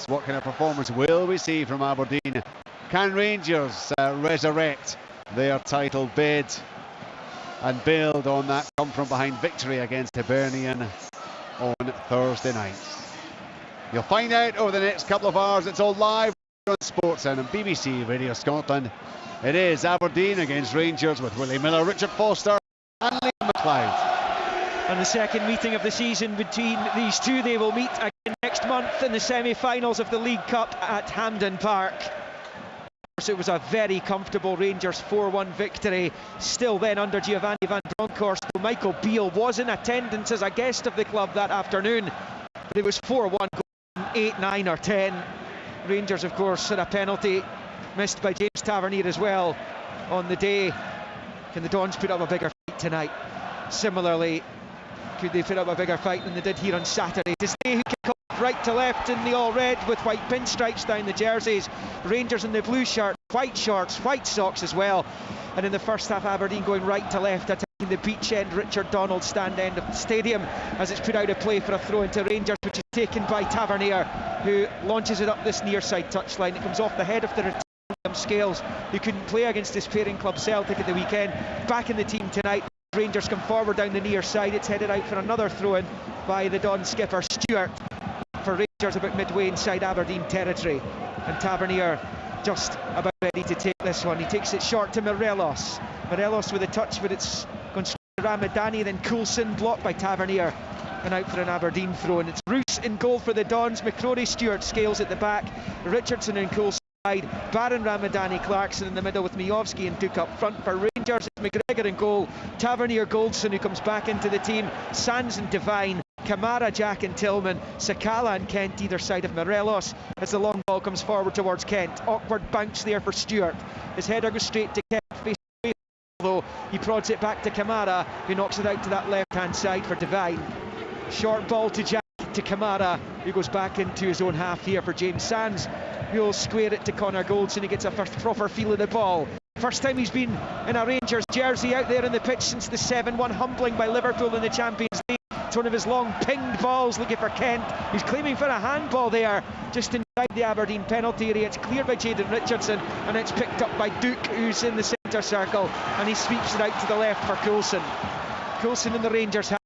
Rangers. What kind of performance will we see from Aberdeen? Can Rangers resurrect their title bid and build on that come from behind victory against Hibernian on Thursday night? You'll find out over the next couple of hours. It's all live on Sportscenter and BBC Radio Scotland. It is Aberdeen against Rangers with Willie Miller, Richard Foster and Liam McLeod. And the second meeting of the season between these two. They will meet again next month in the semi-finals of the League Cup at Hampden Park. It was a very comfortable Rangers 4-1 victory, still then under Giovanni van Bronckhorst. Michael Beale was in attendance as a guest of the club that afternoon, but it was 4-1, 8, 9 or 10. Rangers, of course, had a penalty missed by James Tavernier as well on the day. Can the Dons put up a bigger fight tonight? Similarly, could they put up a bigger fight than they did here on Saturday? To stay who kick off right to left in the all red with white pinstripes down the jerseys. Rangers in the blue shirt, white shorts, white socks as well. And in the first half, Aberdeen going right to left, attacking the beach end Richard Donald stand end of the stadium as it's put out of play for a throw into Rangers, which is taken by Tavernier, who launches it up this near side touchline. It comes off the head of the return Scales, who couldn't play against his parent club Celtic at the weekend. Back in the team tonight. Rangers come forward down the near side. It's headed out for another throw-in by the Don skipper Stewart for Rangers about midway inside Aberdeen territory, and Tavernier just about ready to take this one. He takes it short to Morelos with a touch, but it's gone straight to Ramadani, then Coulson blocked by Tavernier and out for an Aberdeen throw. And it's Roos in goal for the Dons, McCrory, Stewart, Scales at the back, Richardson and Coulson side, Barron, Ramadani, Clarkson in the middle with Miovski and Duke up front. For Rangers, it's McGregor in goal, Tavernier, Goldson, who comes back into the team, Sands and Devine, Kamara, Jack and Tillman, Sakala and Kent either side of Morelos as the long ball comes forward towards Kent. Awkward bounce there for Stewart. His header goes straight to Kent, although he prods it back to Kamara, who knocks it out to that left hand side for Devine. Short ball to Jack, to Kamara, who goes back into his own half here for James Sands, who will square it to Connor Goldson. He gets a first proper feel of the ball. First time he's been in a Rangers jersey out there in the pitch since the 7-1 humbling by Liverpool in the Champions League. It's one of his long pinged balls looking for Kent. He's claiming for a handball there just inside the Aberdeen penalty area. It's cleared by Jayden Richardson and it's picked up by Duke, who's in the centre circle, and he sweeps it out to the left for Coulson. Coulson in the Rangers half,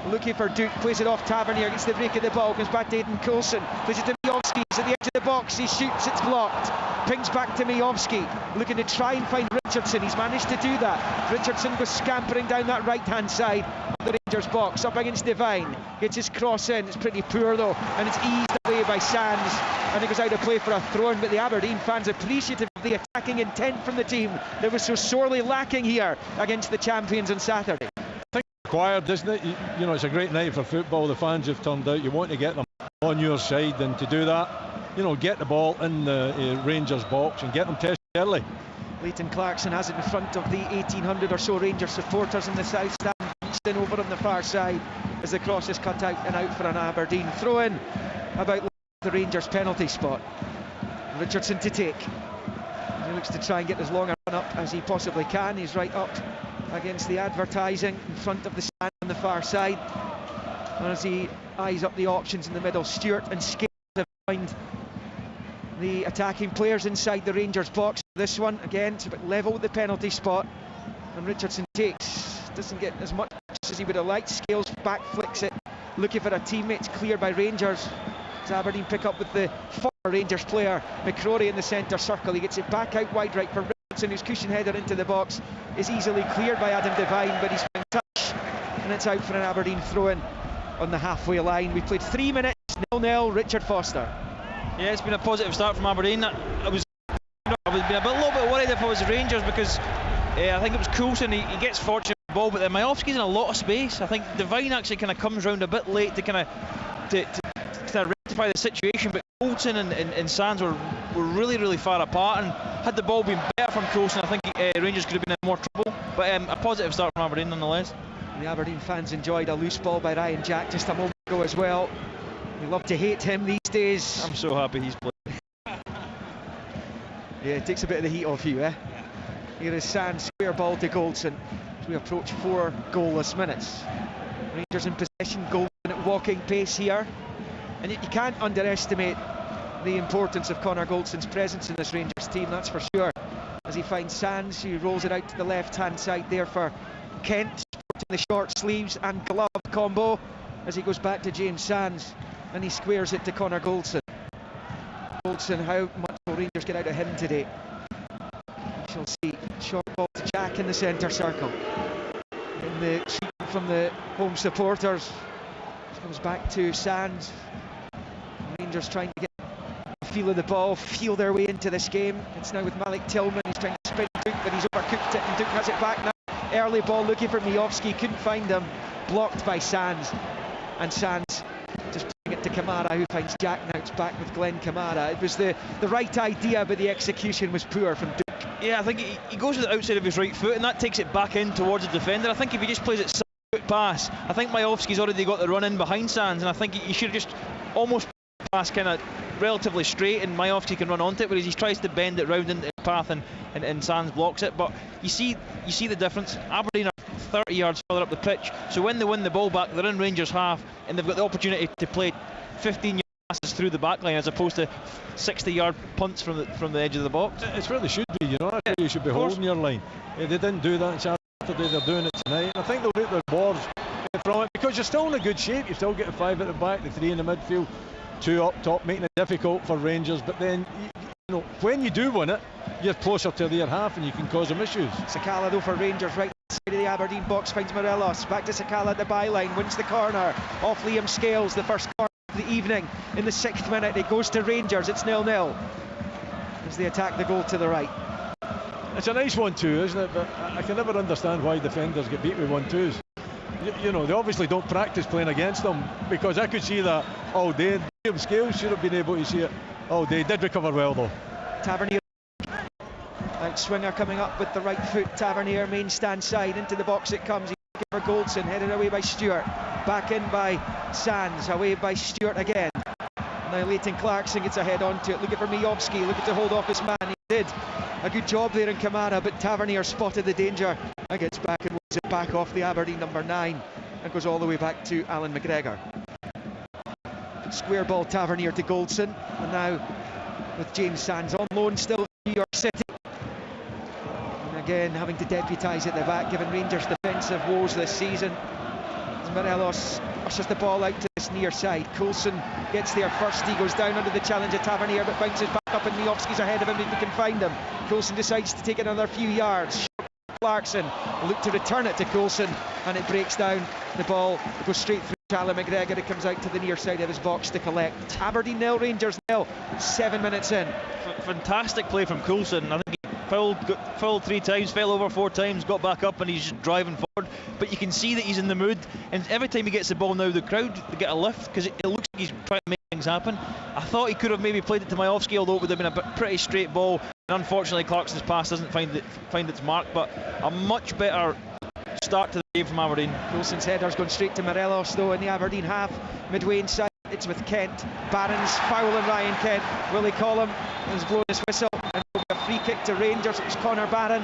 looking for Duke, plays it off Tavernier, gets the break of the ball, comes back to Aidan Coulson, plays it to Miovski, he's at the edge of the box, he shoots, it's blocked, pings back to Miovski, looking to try and find Richardson. He's managed to do that. Richardson goes scampering down that right hand side of the Rangers box, up against Devine, gets his cross in, it's pretty poor though, and it's eased away by Sands, and it goes out of play for a throw-in. But the Aberdeen fans appreciative of the attacking intent from the team that was so sorely lacking here against the champions on Saturday. Required, isn't it? You know, it's a great night for football. The fans have turned out. You want to get them on your side, and to do that, you know, get the ball in the Rangers box and get them tested early. Leighton Clarkson has it in front of the 1,800 or so Rangers supporters in the south stand, reached in over on the far side as the cross is cut out and out for an Aberdeen throw-in about the Rangers penalty spot. Richardson to take. He looks to try and get as long a run up as he possibly can. He's right up against the advertising in front of the stand on the far side, and as he eyes up the options in the middle, Stewart and Scales have joined the attacking players inside the Rangers box. This one again, it's about level with the penalty spot, and Richardson doesn't get as much as he would have liked. Scales back flicks it, looking for a teammate. It's cleared by Rangers as Aberdeen pick up with the former Rangers player McCrory in the centre circle. He gets it back out wide right for whose cushion header into the box is easily cleared by Adam Devine, but he's been touched and it's out for an Aberdeen throw-in on the halfway line. We played 3 minutes, 0-0. Richard Foster. Yeah, it's been a positive start from Aberdeen. I was a little bit worried if it was Rangers, because I think it was Coulson, he gets fortunate with the ball, but then Miovski's in a lot of space. I think Devine actually kind of comes round a bit late to kind of rectify the situation, but Coulson and Sands were really far apart, and had the ball been better from Coulson, I think Rangers could have been in more trouble. But a positive start from Aberdeen nonetheless. The Aberdeen fans enjoyed a loose ball by Ryan Jack just a moment ago as well. We love to hate him these days. I'm so happy he's playing. Yeah, it takes a bit of the heat off you, eh? Here is Sands, square ball to Goldson as we approach 4 goalless minutes. Rangers in possession, Goldson at walking pace here. And you can't underestimate the importance of Connor Goldson's presence in this Rangers team, that's for sure. As he finds Sands, who rolls it out to the left-hand side there for Kent, sporting the short sleeves and glove combo, as he goes back to James Sands, and he squares it to Connor Goldson. Goldson, how much will Rangers get out of him today? We shall see. Short ball to Jack in the centre circle. In the treatment from the home supporters, it comes back to Sands. Rangers trying to get a feel of the ball, feel their way into this game. It's now with Malik Tillman, he's trying to sprint Duke, but he's overcooked it, and Duke has it back now. Early ball looking for Miovski, couldn't find him, blocked by Sands, and Sands just putting it to Kamara, who finds Jack. Now it's back with Glenn Kamara. It was the right idea, but the execution was poor from Duke. Yeah, I think he goes to the outside of his right foot, and that takes it back in towards the defender. I think if he just plays it side foot pass, I think Miovski's already got the run in behind Sands, and I think he should have just almost pass kind of relatively straight, and Miovski can run onto it, whereas he tries to bend it round into the path, and Sands blocks it. But you see the difference. Aberdeen are 30 yards further up the pitch, so when they win the ball back, they're in Rangers half, and they've got the opportunity to play 15 yard passes through the back line as opposed to 60-yard punts from the edge of the box. It's where they should be, you know. I think you should be holding your line. They didn't do that Saturday, they're doing it tonight, and I think they'll get their rewards from it, because you're still in a good shape. You still get the 5 at the back, the 3 in the midfield, 2 up top, making it difficult for Rangers. But then, you know, when you do win it, you're closer to their half and you can cause them issues. Sakala though for Rangers, right side of the Aberdeen box, finds Morelos, back to Sakala at the byline, wins the corner off Liam Scales, the first corner of the evening in the 6th minute. It goes to Rangers, it's 0-0 as they attack the goal to the right. It's a nice 1-2, isn't it? But I can never understand why defenders get beat with 1-2s. You know, they obviously don't practice playing against them, because I could see that all day. Liam Scales should have been able to see it all day. Did recover well though. Tavernier, out swinger coming up with the right foot. Tavernier, main stand side, into the box it comes. He's looking for Goldson, headed away by Stewart, back in by Sands, away by Stewart again. Now Leighton Clarkson gets a head onto it, looking for Miovski, looking to hold off his man. He did a good job there in Kamara, but Tavernier spotted the danger and gets back and moves it back off the Aberdeen number 9 and goes all the way back to Alan McGregor. Square ball Tavernier to Goldson, and now with James Sands on loan still in New York City, and again having to deputise at the back, given Rangers' defensive woes this season. Morelos ushers the ball out to this near side. Coulson gets there first, he goes down under the challenge of Tavernier, but bounces back up, and Miovski's ahead of him if he can find him. Coulson decides to take another few yards. Clarkson look to return it to Coulson, and it breaks down. The ball goes straight through Alan McGregor. It comes out to the near side of his box to collect. Aberdeen 0, Rangers 0, 7 minutes in. Fantastic play from Coulson. I think he fouled 3 times, fell over 4 times, got back up, and he's just driving forward. But you can see that he's in the mood, and every time he gets the ball now, the crowd get a lift, because it looks like he's trying to make things happen. I thought he could have maybe played it to Miovski, although it would have been a pretty straight ball, and unfortunately Clarkson's pass doesn't find its mark. But a much better start to the game from Aberdeen. Coulson's header's gone straight to Morelos though in the Aberdeen half, midway inside. It's with Kent. Barron's fouling Ryan Kent. Willie Collum has blown his whistle, and will be a free kick to Rangers. It was Connor Barron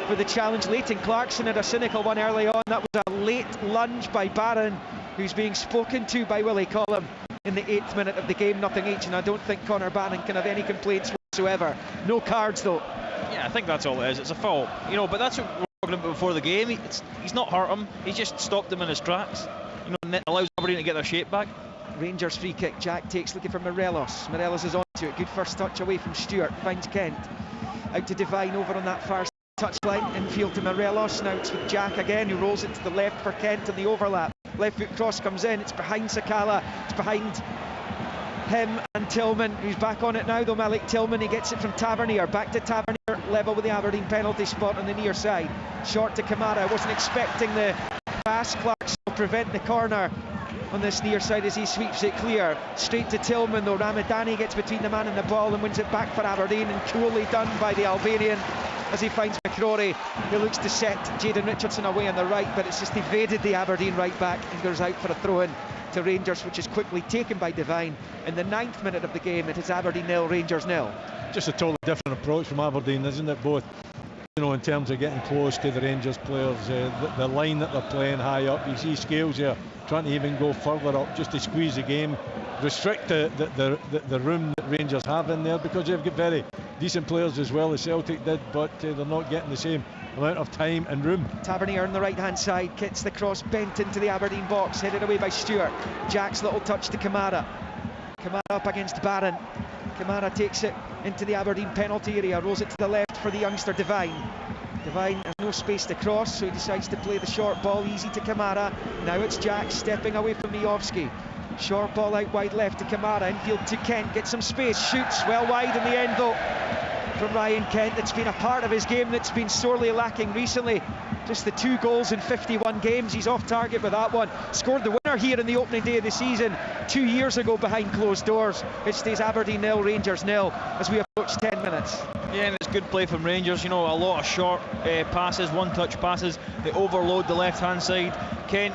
for the challenge. Leighton Clarkson had a cynical one early on. That was a late lunge by Barron, who's being spoken to by Willie Collum in the 8th minute of the game. Nothing each, and I don't think Connor Barron can have any complaints whatsoever. No cards though. Yeah, I think that's all it is. It's a foul, you know, but that's what we're talking about before the game. He's not hurt him, he's just stopped him in his tracks, you know, and it allows Aberdeen to get their shape back. Rangers free kick. Jack takes, looking for Morelos. Morelos is onto it. Good first touch away from Stewart. Finds Kent. Out to Devine over on that far touchline. Infield to Morelos. Now it's with Jack again, who rolls it to the left for Kent in the overlap. Left foot cross comes in. It's behind Sakala. It's behind him and Tillman, who's back on it now though. Malik Tillman, he gets it from Tavernier. Back to Tavernier, level with the Aberdeen penalty spot on the near side. Short to Kamara. Wasn't expecting the pass. Clarkson will prevent the corner on this near side as he sweeps it clear. Straight to Tillman though. Ramadani gets between the man and the ball and wins it back for Aberdeen, and coolly done by the Albanian as he finds McCrory, who looks to set Jayden Richardson away on the right, but it's just evaded the Aberdeen right back and goes out for a throw-in to Rangers, which is quickly taken by Devine. In the 9th minute of the game, it is Aberdeen 0, Rangers 0. Just a totally different approach from Aberdeen, isn't it? Both you know, in terms of getting close to the Rangers players, the line that they're playing high up. You see Scales here trying to even go further up just to squeeze the game, restrict the room that Rangers have in there, because they've got very decent players as well as Celtic did, but they're not getting the same amount of time and room. Tavernier on the right hand side gets the cross bent into the Aberdeen box, headed away by Stewart. Jack's little touch to Kamara. Kamara up against Barron. Kamara takes it into the Aberdeen penalty area, rolls it to the left for the youngster Devine. Devine has no space to cross, so he decides to play the short ball easy to Kamara. Now it's Jack stepping away from Miovski. Short ball out wide left to Kamara, infield to Kent, gets some space, shoots well wide in the end though from Ryan Kent. It's been a part of his game that's been sorely lacking recently. Just the 2 goals in 51 games, he's off target with that one. Scored the winner here in the opening day of the season 2 years ago behind closed doors. It stays Aberdeen 0, Rangers 0 as we approach 10 minutes. Yeah, and it's good play from Rangers, you know, a lot of short passes, one-touch passes. They overload the left-hand side. Kent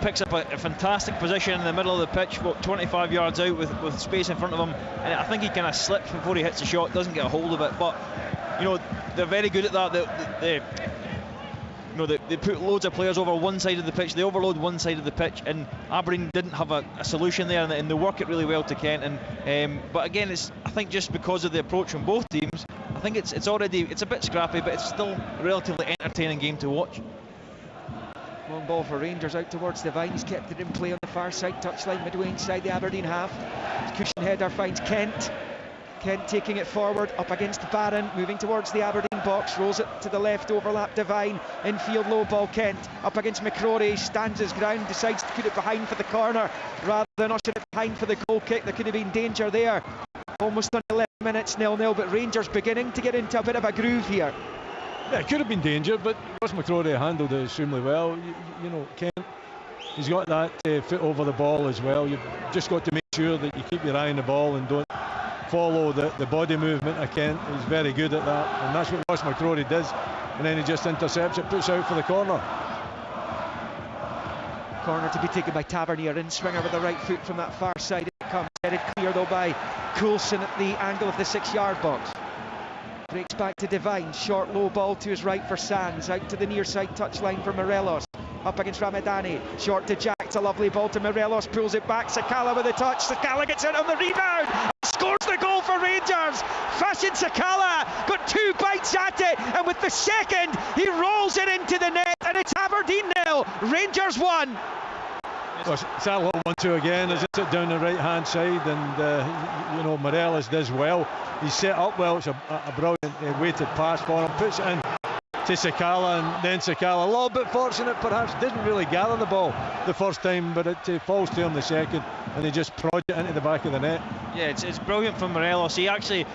picks up a fantastic position in the middle of the pitch, about 25 yards out with space in front of him, and I think he kind of slips before he hits the shot, doesn't get a hold of it, but you know, they're very good at that. They put loads of players over one side of the pitch, they overload one side of the pitch, and Aberdeen didn't have a solution there, and they work it really well to Kent. And but again, I think just because of the approach from both teams, I think it's a bit scrappy, but it's still a relatively entertaining game to watch. Long ball for Rangers out towards Devine. He's kept it in play on the far side, touchline midway inside the Aberdeen half. Cushion header finds Kent. Kent taking it forward up against Barron, moving towards the Aberdeen box, rolls it to the left, overlap Devine, infield low ball Kent, up against McCrory, stands his ground, decides to put it behind for the corner rather than usher it behind for the goal kick. There could have been danger there. Almost on 11 minutes, 0-0, but Rangers beginning to get into a bit of a groove here. Yeah, it could have been danger, but Ross McCrory handled it extremely well. You know, Kent, he's got that foot over the ball as well. You've just got to make sure that you keep your eye on the ball and don't follow the body movement of Kent. He's very good at that, and that's what Ross McCrory does, and then he just intercepts it, puts out for the corner. Corner to be taken by Tavernier, in swinger with the right foot from that far side. It comes headed clear though by Coulson at the angle of the 6-yard box. Breaks back to Devine, short low ball to his right for Sands, out to the near side touchline for Morelos, up against Ramadani, short to Jack, it's a lovely ball to Morelos, pulls it back, Sakala with a touch, Sakala gets in on the rebound, scores the goal for Rangers. Fashion Sakala got 2 bites at it, and with the second he rolls it into the net, and it's Aberdeen 0, Rangers 1. Well, it's that little 1-2 again, as it's down the right hand side, and you know, Morelos does well. He's set up well. It's a brilliant weighted pass for him, puts it in to Sakala, and then Sakala, a little bit fortunate perhaps, didn't really gather the ball the first time, but it falls to him the second, and they just prod it into the back of the net. Yeah, it's brilliant from Morelos. He actually,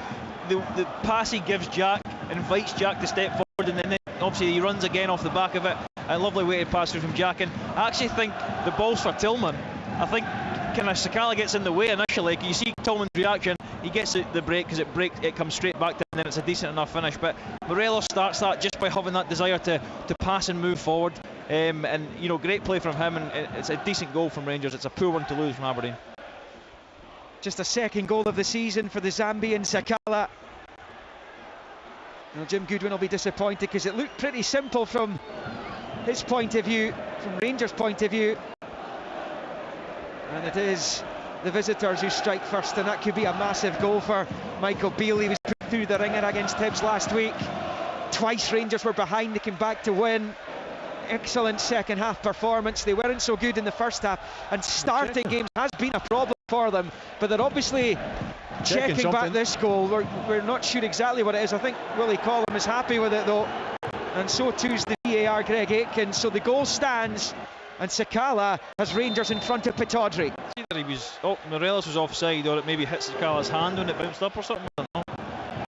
the pass he gives Jack invites Jack to step forward, and then obviously he runs again off the back of it. A lovely weighted pass through from Jack, and I actually think the ball's for Tillman. I think kind of Sakala gets in the way initially. You see Tillman's reaction, he gets the break because it comes straight back to him, and then it's a decent enough finish. But Morelos starts that just by having that desire to pass and move forward, and you know, great play from him, and it's a decent goal from Rangers. It's a poor one to lose from Aberdeen. Just a second goal of the season for the Zambian, Sakala. Now Jim Goodwin will be disappointed because it looked pretty simple from his point of view, from Rangers' point of view, and it is the visitors who strike first, and that could be a massive goal for Michael Beale. He was put through the ringer against Hibs last week. Twice Rangers were behind, they came back to win. Excellent second half performance. They weren't so good in the first half, and starting games has been a problem for them, but they're obviously checking back this goal. We're not sure exactly what it is. I think Willie Collum is happy with it though, and so too is the VAR Greg Aitken. So the goal stands, and Sakala has Rangers in front of Pataudry. Morelos was offside, or it maybe hit Sakala's hand when it bounced up or something. I don't know.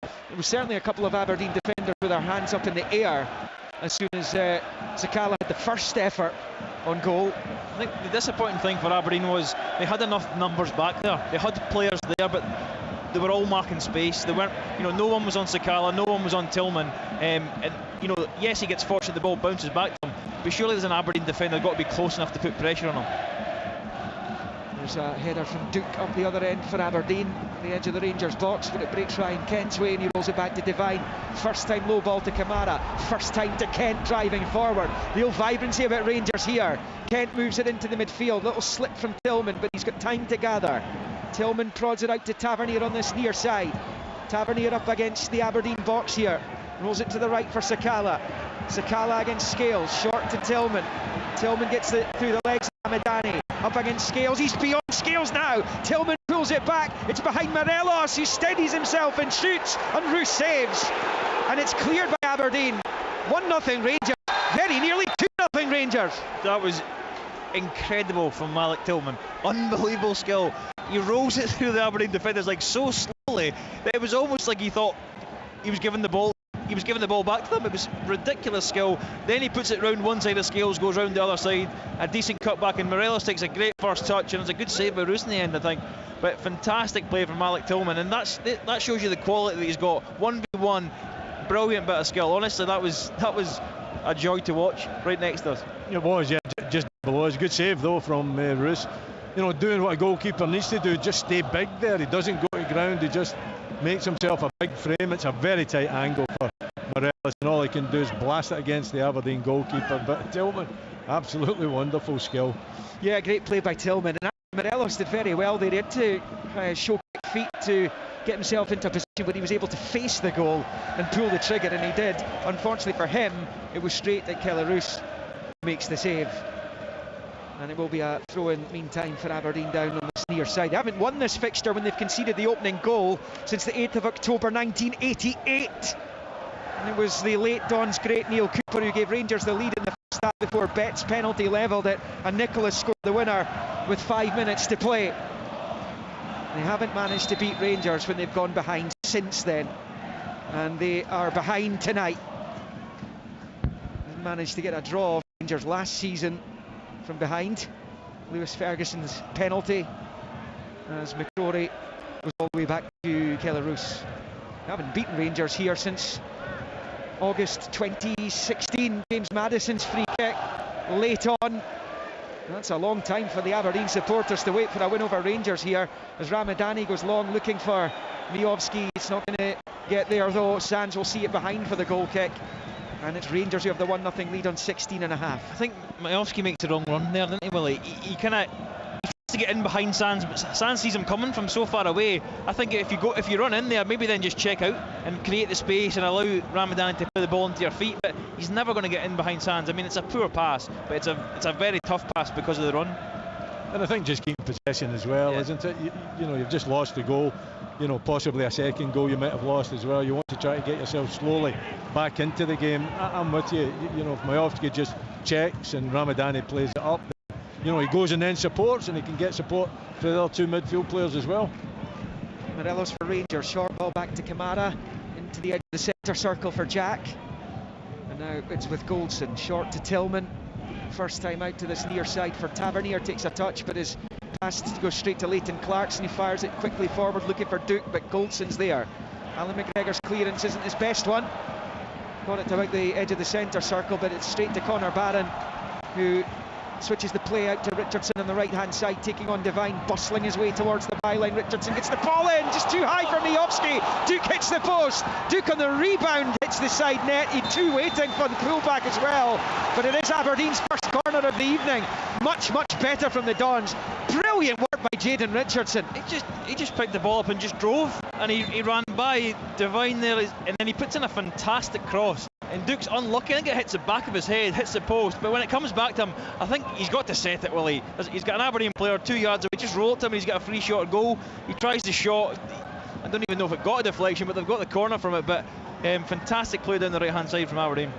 There was certainly a couple of Aberdeen defenders with their hands up in the air as soon as Sakala had the first effort on goal. I think the disappointing thing for Aberdeen was they had enough numbers back there. They had players there, but they were all marking space. They weren't, you know, no one was on Sakala, no one was on Tillman, and you know, yes, he gets fortunate the ball bounces back to him, but surely there's an Aberdeen defender got to be close enough to put pressure on him. There's a header from Duke up the other end for Aberdeen, the edge of the Rangers box, but it breaks Ryan Kent's way and he rolls it back to Devine. First time low ball to Kamara, first time to Kent driving forward. Real vibrancy about Rangers here. Kent moves it into the midfield, little slip from Tillman, but he's got time to gather. Tillman prods it out to Tavernier on this near side. Tavernier up against the Aberdeen box here, rolls it to the right for Sakala. Sakala against Scales, short to Tillman. Tillman gets it through the legs of Ramadani, up against Scales, he's beyond Scales now. Tillman pulls it back, it's behind Morelos, who steadies himself and shoots, and Roos saves. And it's cleared by Aberdeen. 1-0 Rangers, very nearly 2-0 Rangers. That was incredible from Malik Tillman, unbelievable skill. He rolls it through the Aberdeen defenders like so slowly that it was almost like he thought he was giving the ball back to them. It was ridiculous skill. Then he puts it round one side of Scales, goes round the other side, a decent cut back, and Morelos takes a great first touch, and it's a good save by Roos in the end, I think. But fantastic play from Malik Tillman, and that shows you the quality that he's got. 1v1, brilliant bit of skill. Honestly, that was a joy to watch. Right next to us. It was, yeah, just below us. Good save though from Roos. You know, doing what a goalkeeper needs to do, just stay big there. He doesn't go to the ground, he just makes himself a big frame. It's a very tight angle for Morelos, and all he can do is blast it against the Aberdeen goalkeeper. But Tillman, absolutely wonderful skill. Yeah, great play by Tillman, and Morelos did very well there. He had to show quick feet to get himself into a position where he was able to face the goal and pull the trigger, and he did. Unfortunately for him, it was straight at Kelly Roos, who makes the save. And it will be a throw-in meantime for Aberdeen down on this near side. They haven't won this fixture when they've conceded the opening goal since the 8th of October 1988. And it was the late Don's great Neil Cooper who gave Rangers the lead in the first half before Betts penalty levelled it, and Nicholas scored the winner with 5 minutes to play. They haven't managed to beat Rangers when they've gone behind since then, and they are behind tonight. They managed to get a draw of Rangers last season from behind. Lewis Ferguson's penalty as McCrory goes all the way back to Kelly Roos. They haven't beaten Rangers here since August 2016. James Maddison's free kick late on. That's a long time for the Aberdeen supporters to wait for a win over Rangers here, as Ramadani goes long looking for Miovski. It's not going to get there though. Sands will see it behind for the goal kick, and it's Rangers who have the 1-0 lead on 16.5. I think Miovski makes the wrong run there, didn't he, Willie? He kind of to get in behind Sands, but Sands sees him coming from so far away. I think if you run in there, maybe then just check out and create the space and allow Ramadani to play the ball into your feet. But he's never going to get in behind Sands. I mean, it's a poor pass, but it's a very tough pass because of the run. And I think just keeping possession as well, yeah. Isn't it? You know, you've just lost the goal. You know, possibly a second goal you might have lost as well. You want to try to get yourself slowly back into the game. I'm with you. You know, if Miovski just checks and Ramadani plays it up, you know, he goes and then supports, and he can get support for the other two midfield players as well. Morelos for Rangers, short ball back to Kamara, into the edge of the centre circle for Jack. And now it's with Goldson, short to Tillman. First time out to this near side for Tavernier, takes a touch, but is passed to go straight to Leighton Clarkson. He fires it quickly forward, looking for Duke, but Goldson's there. Alan McGregor's clearance isn't his best one. Got it to about the edge of the centre circle, but it's straight to Connor Barron, who switches the play out to Richardson on the right hand side, taking on Devine, bustling his way towards the byline. Richardson gets the ball in, just too high for Miovski. Duke hits the post. Duke on the rebound hits the side net. He waiting for the pullback as well, but it is Aberdeen's first corner of the evening. Much better from the Dons. Brilliant work by Jayden Richardson. He just picked the ball up and just drove, and he ran by Devine there, and then he puts in a fantastic cross. And Duke's unlucky. I think it hits the back of his head, hits the post, but when it comes back to him, I think he's got to set it, Willie. He's got an Aberdeen player 2 yards away, just roll it to him, he's got a free shot at goal. He tries the shot. I don't even know if it got a deflection, but they've got the corner from it. But fantastic play down the right hand side from Aberdeen.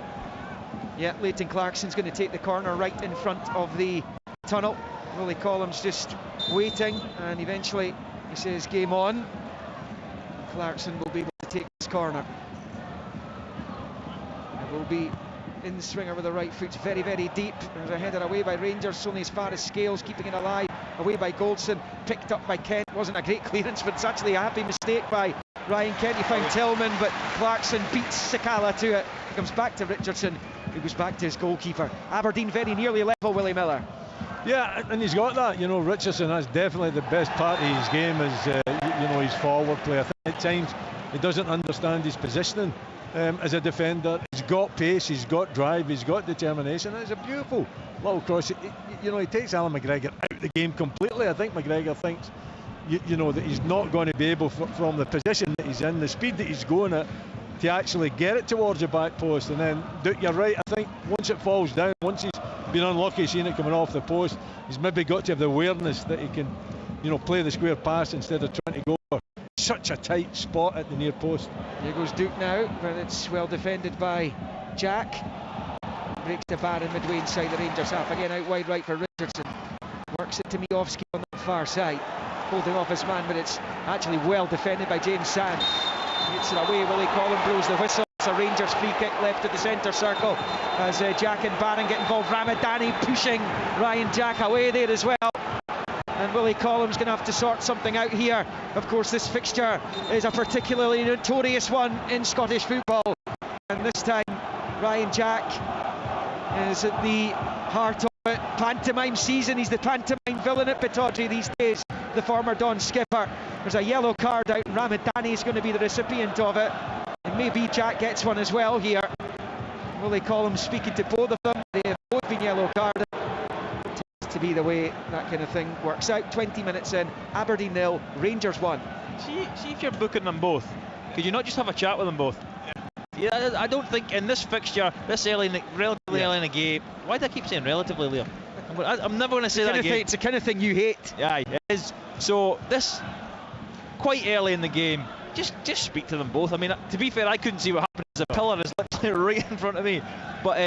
Yeah, Leighton Clarkson's going to take the corner right in front of the tunnel. Willie Collins just waiting, and eventually he says game on. Clarkson will be able to take this corner. Will be in the swinger with the right foot, very deep. There's a header away by Rangers, only as far as Scales, keeping it alive, away by Goldson, picked up by Kent. Wasn't a great clearance, but it's actually a happy mistake by Ryan Kent. He found Tillman, but Clarkson beats Sakala to it. He comes back to Richardson, who goes back to his goalkeeper. Aberdeen very nearly level, Willie Miller. Yeah, and he's got that. You know, Richardson has definitely the best part of his game is, you know, his forward play. I think at times he doesn't understand his positioning as a defender. He's got pace, he's got drive, he's got determination. It's a beautiful little cross. You know, he takes Alan McGregor out of the game completely. I think McGregor thinks, you know, that he's not going to be able, from the position that he's in, the speed that he's going at, to actually get it towards the back post. And then, you're right, I think once it falls down, once he's been unlucky seeing it coming off the post, he's maybe got to have the awareness that he can, you know, play the square pass instead of trying to go for such a tight spot at the near post. Here goes Duke now, but it's well defended by Jack. Breaks the Barron midway inside the Rangers half. Again out wide right for Richardson. Works it to Miovski on the far side. Holding off his man, but it's actually well defended by James Sand. Gets it away, Willie Collum blows the whistle. It's a Rangers free kick left at the centre circle as Jack and Barron get involved. Ramadani pushing Ryan Jack away there as well. And Willie Collum's going to have to sort something out here. Of course, this fixture is a particularly notorious one in Scottish football. And this time, Ryan Jack is at the heart of it. Pantomime season. He's the pantomime villain at Pittodrie these days, the former Don skipper. There's a yellow card out, and Ramadani is going to be the recipient of it. And maybe Jack gets one as well here. Willie Collum speaking to both of them. They have both been yellow carded. It tends to be the way that kind of thing works out. 20 minutes in, Aberdeen 0, Rangers 1. See if you're booking them both, could you not just have a chat with them both? Yeah, I don't think in this fixture, this relatively early in the game. Why do I keep saying relatively, Liam? I'm never going to say that again. It's the kind of thing you hate. Yeah, it is. So this, quite early in the game, just speak to them both. I mean, to be fair, I couldn't see what happened as the pillar is literally right in front of me. But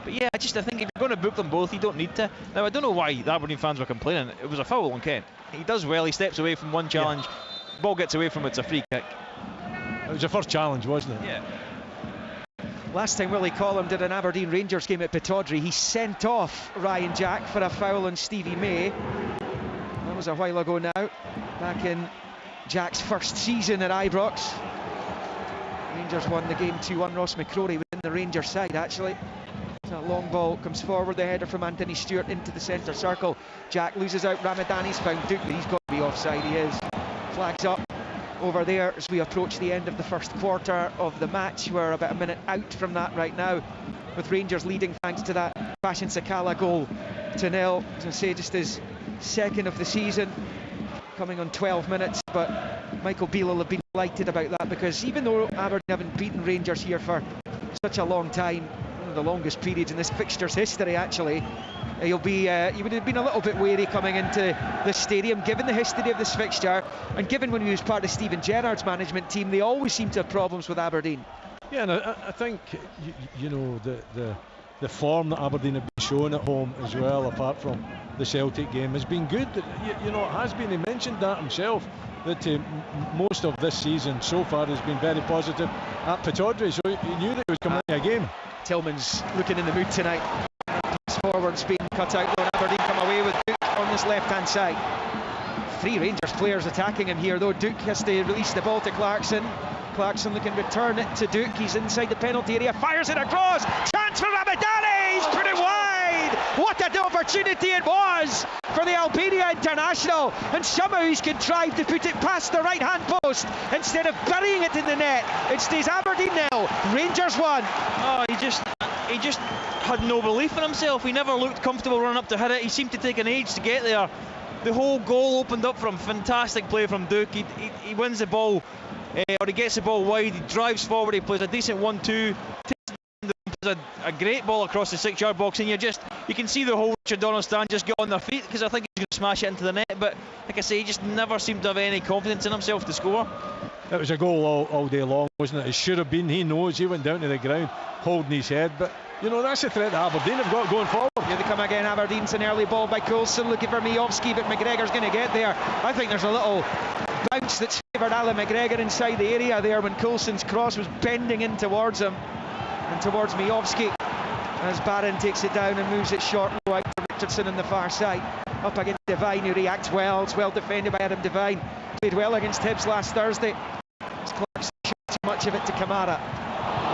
yeah, I think if you're going to book them both, you don't need to. Now, I don't know why the Aberdeen fans were complaining. It was a foul on Kent. He does well. He steps away from one challenge. Yeah. Ball gets away from it. It's a free kick. It was your first challenge, wasn't it? Yeah. Last time Willie Collum did an Aberdeen Rangers game at Pittodrie, he sent off Ryan Jack for a foul on Stevie May. That was a while ago now, back in Jack's first season at Ibrox. Rangers won the game 2-1. Ross McCrory within the Rangers side, actually. That long ball comes forward, the header from Anthony Stewart into the centre circle. Jack loses out, Ramadani's found Duke, but he's got to be offside, he is. Flags up over there as we approach the end of the first quarter of the match. We're about a minute out from that right now, with Rangers leading thanks to that Fashion Sakala goal to 0. As I say, just his second of the season, coming on 12 minutes, but Michael Beale will have been delighted about that, because even though Aberdeen haven't beaten Rangers here for such a long time, one of the longest periods in this fixture's history actually, he would have been a little bit wary coming into this stadium, given the history of this fixture, and given when he was part of Stephen Gerrard's management team, they always seem to have problems with Aberdeen. Yeah, and I think you know the form that Aberdeen have been showing at home as well, apart from the Celtic game, has been good. You know, it has been. He mentioned that himself, that most of this season so far has been very positive at Pittodrie, so he knew that he was coming in a game. Tillman's looking in the mood tonight. Forwards being cut out, though, and Aberdeen come away with Duke on this left-hand side. 3 Rangers players attacking him here, though. Duke has to release the ball to Clarkson. Clarkson looking to return it to Duke. He's inside the penalty area, fires it across. Chance for Ramadani! He's put it wide! What an opportunity it was for the Albania international, and somehow he's contrived to put it past the right-hand post instead of burying it in the net. It stays Aberdeen 0, Rangers 1. Oh, he just had no belief in himself. He never looked comfortable running up to hit it. He seemed to take an age to get there. The whole goal opened up from fantastic play from Duke. He wins the ball, or he gets the ball wide. He drives forward. He plays a decent 1-2. Plays a great ball across the 6-yard box, and you can see the whole Richard Donald stand just get on their feet, because I think he's going to smash it into the net. But like I say, he just never seemed to have any confidence in himself to score. It was a goal all day long, wasn't it? It should have been. He knows. He went down to the ground holding his head, but you know, that's the threat that Aberdeen have got going forward. Here they come again. Aberdeen's an early ball by Coulson, looking for Miovski, but McGregor's going to get there. I think there's a little bounce that's favoured Alan McGregor inside the area there when Coulson's cross was bending in towards him and towards Miovski, as Barron takes it down and moves it short low out to Richardson on the far side. Up against Devine, who reacts well. It's well defended by Adam Devine. Played well against Hibs last Thursday. As Clarkson shot too much of it to Kamara.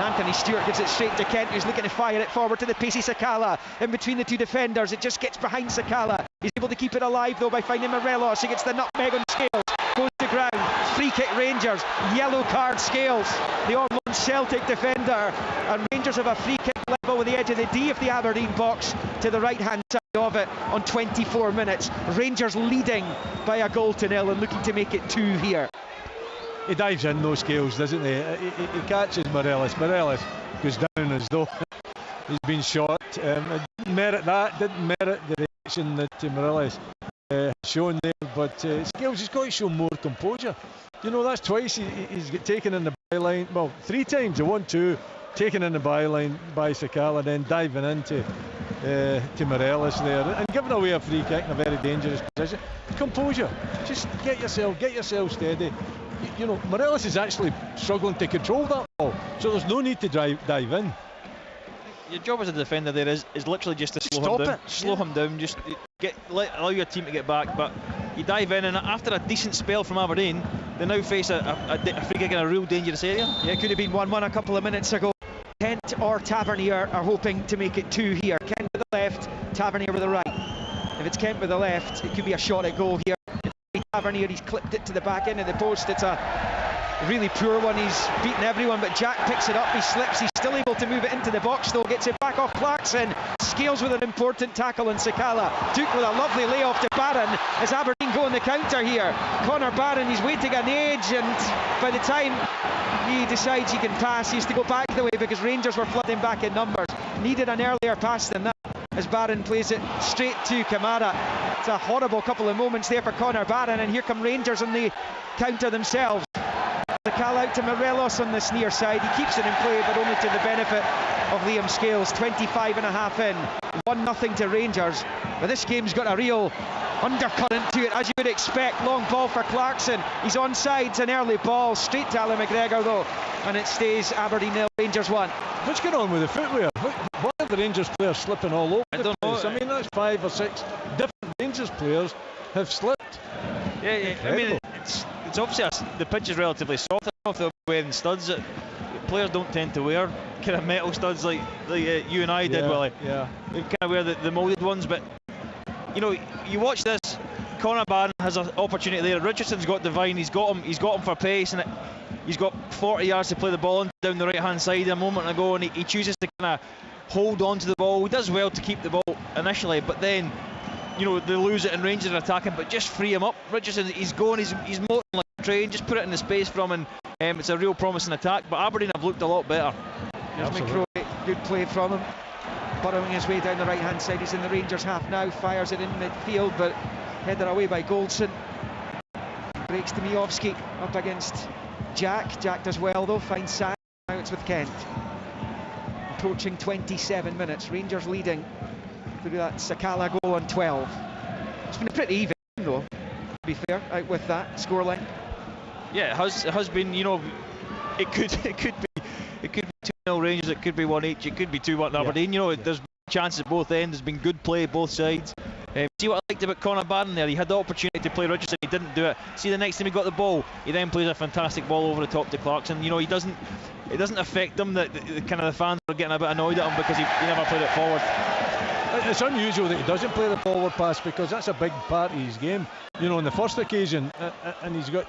Anthony Stewart gives it straight to Kent, who's looking to fire it forward to the pacey Sakala. In between the two defenders, it just gets behind Sakala. He's able to keep it alive though by finding Morelos. He gets the nutmeg on Scales, goes to ground. Free kick Rangers, yellow card Scales, the on loan Celtic defender, and Rangers have a free kick level with the edge of the D of the Aberdeen box to the right hand side of it on 24 minutes. Rangers leading by a goal to nil and looking to make it 2 here. He dives in those Scales, doesn't he? He catches Morelos. Morelos goes down as though he's been shot. Didn't merit the reaction that Morelos shown there, but Scales has got to show more composure. You know, that's twice he's got taken in the byline, well, 3 times, the 1-2, taken in the byline by Sakala, then diving into to Morelos there and giving away a free kick in a very dangerous position. Composure, just get yourself steady. You know, Morelos is actually struggling to control that ball, so there's no need to dive in. Your job as a defender there is literally just to slow him down, just allow your team to get back. But you dive in, and after a decent spell from Aberdeen, they now face a free kick in a real dangerous area. Yeah, it could have been 1-1 a couple of minutes ago. Kent or Tavernier are hoping to make it 2 here. Kent with the left, Tavernier with the right. If it's Kent with the left, it could be a shot at goal here. If Tavernier, he's clipped it to the back end of the post. It's a really poor one. He's beaten everyone, but Jack picks it up. He slips. He's still able to move it into the box though. Gets it back off Clarkson. Scales with an important tackle on Sakala. Duke with a lovely layoff to Barron as Aberdeen go on the counter here. Connor Barron, he's waiting an age, and by the time he decides he can pass, he has to go back the way because Rangers were flooding back in numbers. Needed an earlier pass than that as Barron plays it straight to Kamara. It's a horrible couple of moments there for Connor Barron, and here come Rangers on the counter themselves. Sakala out to Morelos on this near side. He keeps it in play, but only to the benefit of Liam Scales. 25 and a half in, 1-0 to Rangers. But this game's got a real undercurrent to it, as you would expect. Long ball for Clarkson. He's onside. It's an early ball straight to Alan McGregor though, and it stays Aberdeen 0, Rangers 1. What's going on with the footwear? Why are the Rangers players slipping all over the place? I mean, that's 5 or 6 different Rangers players have slipped. Yeah. I mean, it's obviously the pitch is relatively soft enough. They're wearing studs that players don't tend to wear, kind of metal studs like you and I did, Willie. Yeah. They kind of wear the moulded ones, but you know, you watch this. Connor Barron has an opportunity there. Richardson's got Devine. He's got him for pace, and he's got 40 yards to play the ball down the right hand side a moment ago, and he chooses to kind of hold on to the ball. He does well to keep the ball initially, but then, you know, they lose it and Rangers are attacking, but just free him up. Richardson, he's motoring like a train, just put it in the space from him, and it's a real promising attack. But Aberdeen have looked a lot better. There's McCrory, good play from him, burrowing his way down the right hand side. He's in the Rangers half now, fires it in midfield, but headed away by Goldson. Breaks to Miovski up against Jack. Jack does well though, finds Sam. Now it's with Kent. Approaching 27 minutes, Rangers leading through that Sakala goal on 12. It's been pretty even though, to be fair, out with that scoreline. Yeah, it has been. You know, it could be 2-0 Rangers, it could be 1-8, it could be 2-1 Aberdeen. You know, there's chances at both ends. There's been good play both sides. See what I liked about Connor Barron there. He had the opportunity to play Richardson, he didn't do it. See, the next time he got the ball, he then plays a fantastic ball over the top to Clarkson. You know, it doesn't affect him that the kind of the fans are getting a bit annoyed at him because he never played it forward. It's unusual that he doesn't play the forward pass because that's a big part of his game. You know, on the first occasion, and he's got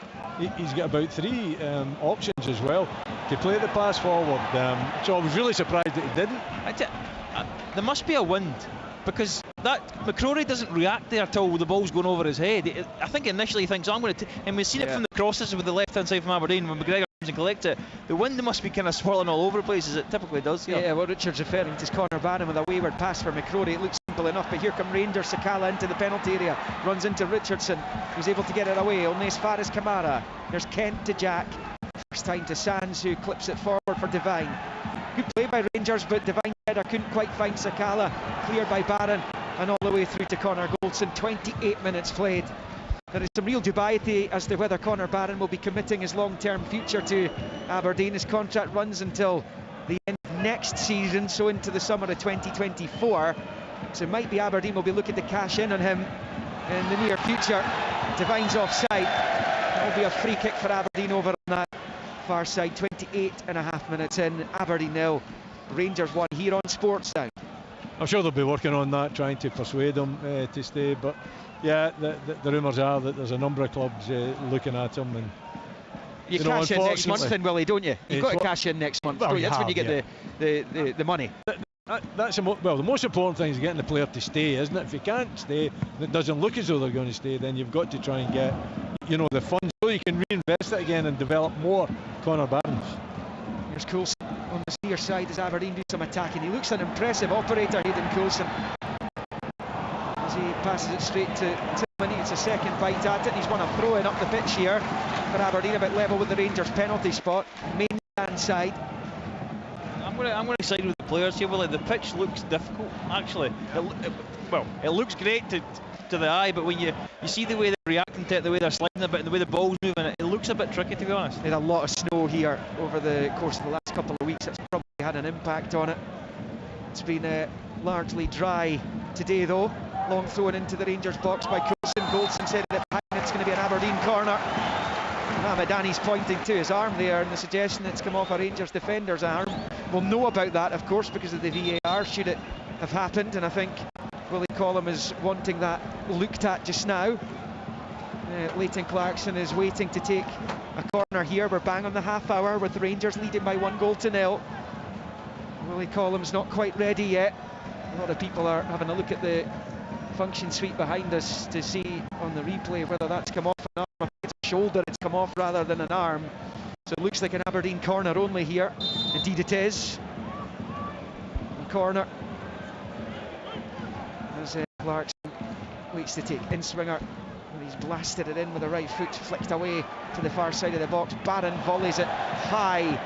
about 3 options as well to play the pass forward. So I was really surprised that he didn't. There must be a wind, because that McCrory doesn't react there till the ball's going over his head. I think initially he thinks, I'm going to, and we've seen it from the crosses with the left hand side from Aberdeen when McGregor comes and collects it. The wind must be kind of swirling all over the place as it typically does. Yeah, what Richard's referring to is Connor Barron with a wayward pass for McCrory. It looks simple enough, but here come Rangers. Sakala into the penalty area, runs into Richardson, who's able to get it away only as far as Kamara. There's Kent to Jack, first time to Sands, who clips it forward for Devine. Good play by Rangers, but Devine header couldn't quite find Sakala. Cleared by Barron and all the way through to Connor Goldson. 28 minutes played. There is some real dubiety as to whether Connor Barron will be committing his long-term future to Aberdeen. His contract runs until the end of next season, so into the summer of 2024. So it might be Aberdeen will be looking to cash in on him in the near future. Devine's offside. That will be a free kick for Aberdeen over on that Far side, 28.5 minutes in. Aberdeen 0, Rangers 1 here on Sportsound. I'm sure they'll be working on that, trying to persuade them to stay. But yeah, the rumours are that there's a number of clubs looking at them. And you cash in next month, then, Willie, don't you? You've got to cash in next month. Well, That's when you get the money. That's the most important thing is getting the player to stay, isn't it? If you can't stay, and it doesn't look as though they're going to stay, then you've got to try and get, the funds so you can reinvest it again and develop more Connor Barnes. Here's Coulson on the near side as Aberdeen do some attacking. He looks an impressive operator, Hayden Coulson, as he passes it straight to Tillman. It's a second bite at it. He's won a throw-in up the pitch here for Aberdeen, about level with the Rangers penalty spot. Main stand side. I'm going to side with the players here. Well, the pitch looks difficult, actually. It looks great to the eye, but when you see the way they're reacting to it, the way they're sliding a bit, and the way the ball's moving, it looks a bit tricky, to be honest. They had a lot of snow here over the course of the last couple of weeks. It's probably had an impact on it. It's been largely dry today, though. Long thrown into the Rangers box by Coulson. Goldson said that it's going to be an Aberdeen corner. Danny's pointing to his arm there, and the suggestion it's come off a Rangers defender's arm. We'll know about that, of course, because of the VAR, should it have happened, and I think Willie Collum is wanting that looked at just now. Leighton Clarkson is waiting to take a corner here. We're bang on the half hour with Rangers leading by 1-0. Willie Collum's not quite ready yet. A lot of people are having a look at the function suite behind us to see on the replay whether that's come off an arm. I think it's a shoulder it's come off rather than an arm. So it looks like an Aberdeen corner only here. Indeed it is. A corner. As Clarkson waits to take in-swinger. And he's blasted it in with the right foot, flicked away to the far side of the box. Barron volleys it high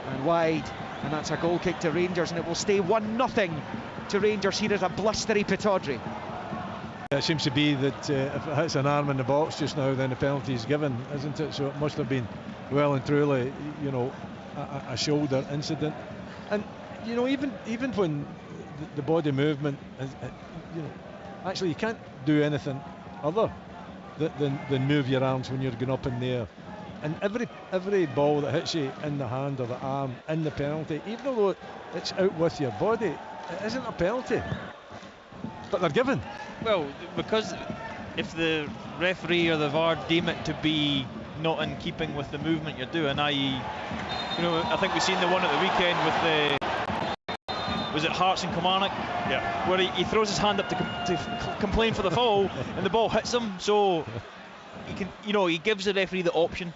and wide, and that's a goal kick to Rangers, and it will stay 1-0 to Rangers here at a blustery Pittodrie. It seems to be that if it hits an arm in the box just now, then the penalty is given, isn't it? So it must have been well and truly, a shoulder incident. And even when the body movement is, actually you can't do anything other than move your arms when you're going up in there. And every ball that hits you in the hand or the arm in the penalty, even though it's out with your body, it isn't a penalty. But they're given. Well, because if the referee or the VAR deem it to be not in keeping with the movement you're doing, i.e., I think we've seen the one at the weekend with was it Hearts and Kilmarnock? Yeah. Where he throws his hand up to complain for the foul, and the ball hits him, so he gives the referee the option.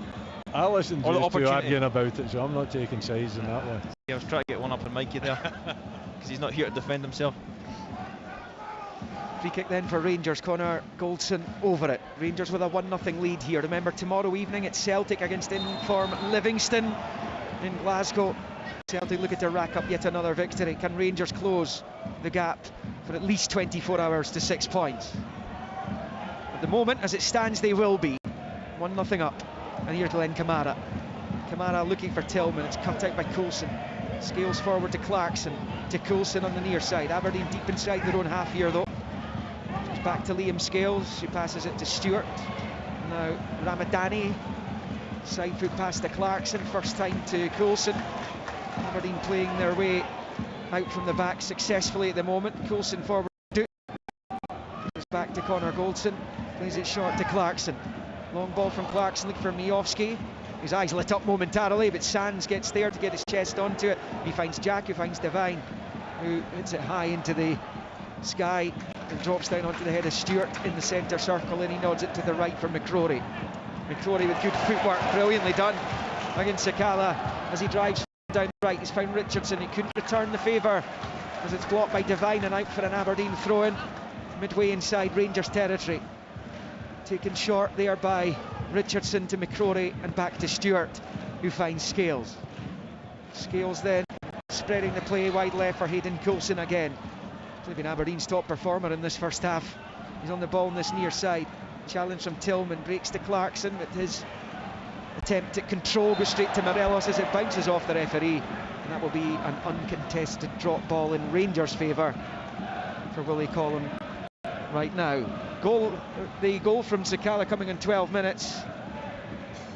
I listened to arguing about it, so I'm not taking sides in that one. Yeah, I was trying to get one up on Mikey there, because he's not here to defend himself. Free kick then for Rangers. Connor Goldson over it. Rangers with a 1-0 lead here. Remember, tomorrow evening it's Celtic against in-form Livingston in Glasgow. Celtic looking to rack up yet another victory. Can Rangers close the gap for at least 24 hours to 6 points? At the moment, as it stands, they will be 1-0 up. And here's Glenn Kamara. Kamara looking for Tillman. It's cut out by Coulson. Scales forward to Clarkson. To Coulson on the near side. Aberdeen deep inside their own half here, though. It's back to Liam Scales. She passes it to Stewart. Now Ramadani. Side foot pass to Clarkson. First time to Coulson. Aberdeen playing their way out from the back successfully at the moment. Coulson forward. Goes back to Connor Goldson. Plays it short to Clarkson. Long ball from Clarkson, looking for Miofsky. His eyes lit up momentarily, but Sands gets there to get his chest onto it. He finds Jack, who finds Devine, who hits it high into the sky and drops down onto the head of Stewart in the centre circle, and he nods it to the right for McCrory. McCrory with good footwork, brilliantly done against Sakala as he drives down the right. He's found Richardson. He couldn't return the favour as it's blocked by Devine and out for an Aberdeen throw-in midway inside Rangers territory. Taken short there by Richardson to McCrory and back to Stewart, who finds Scales. Scales then spreading the play wide left for Hayden Coulson again. Been Aberdeen's top performer in this first half. He's on the ball on this near side. Challenge from Tillman, breaks to Clarkson, but his attempt at control goes straight to Morelos as it bounces off the referee, and that will be an uncontested drop ball in Rangers' favour for Willie Collum right now. The goal from Sakala coming in 12 minutes.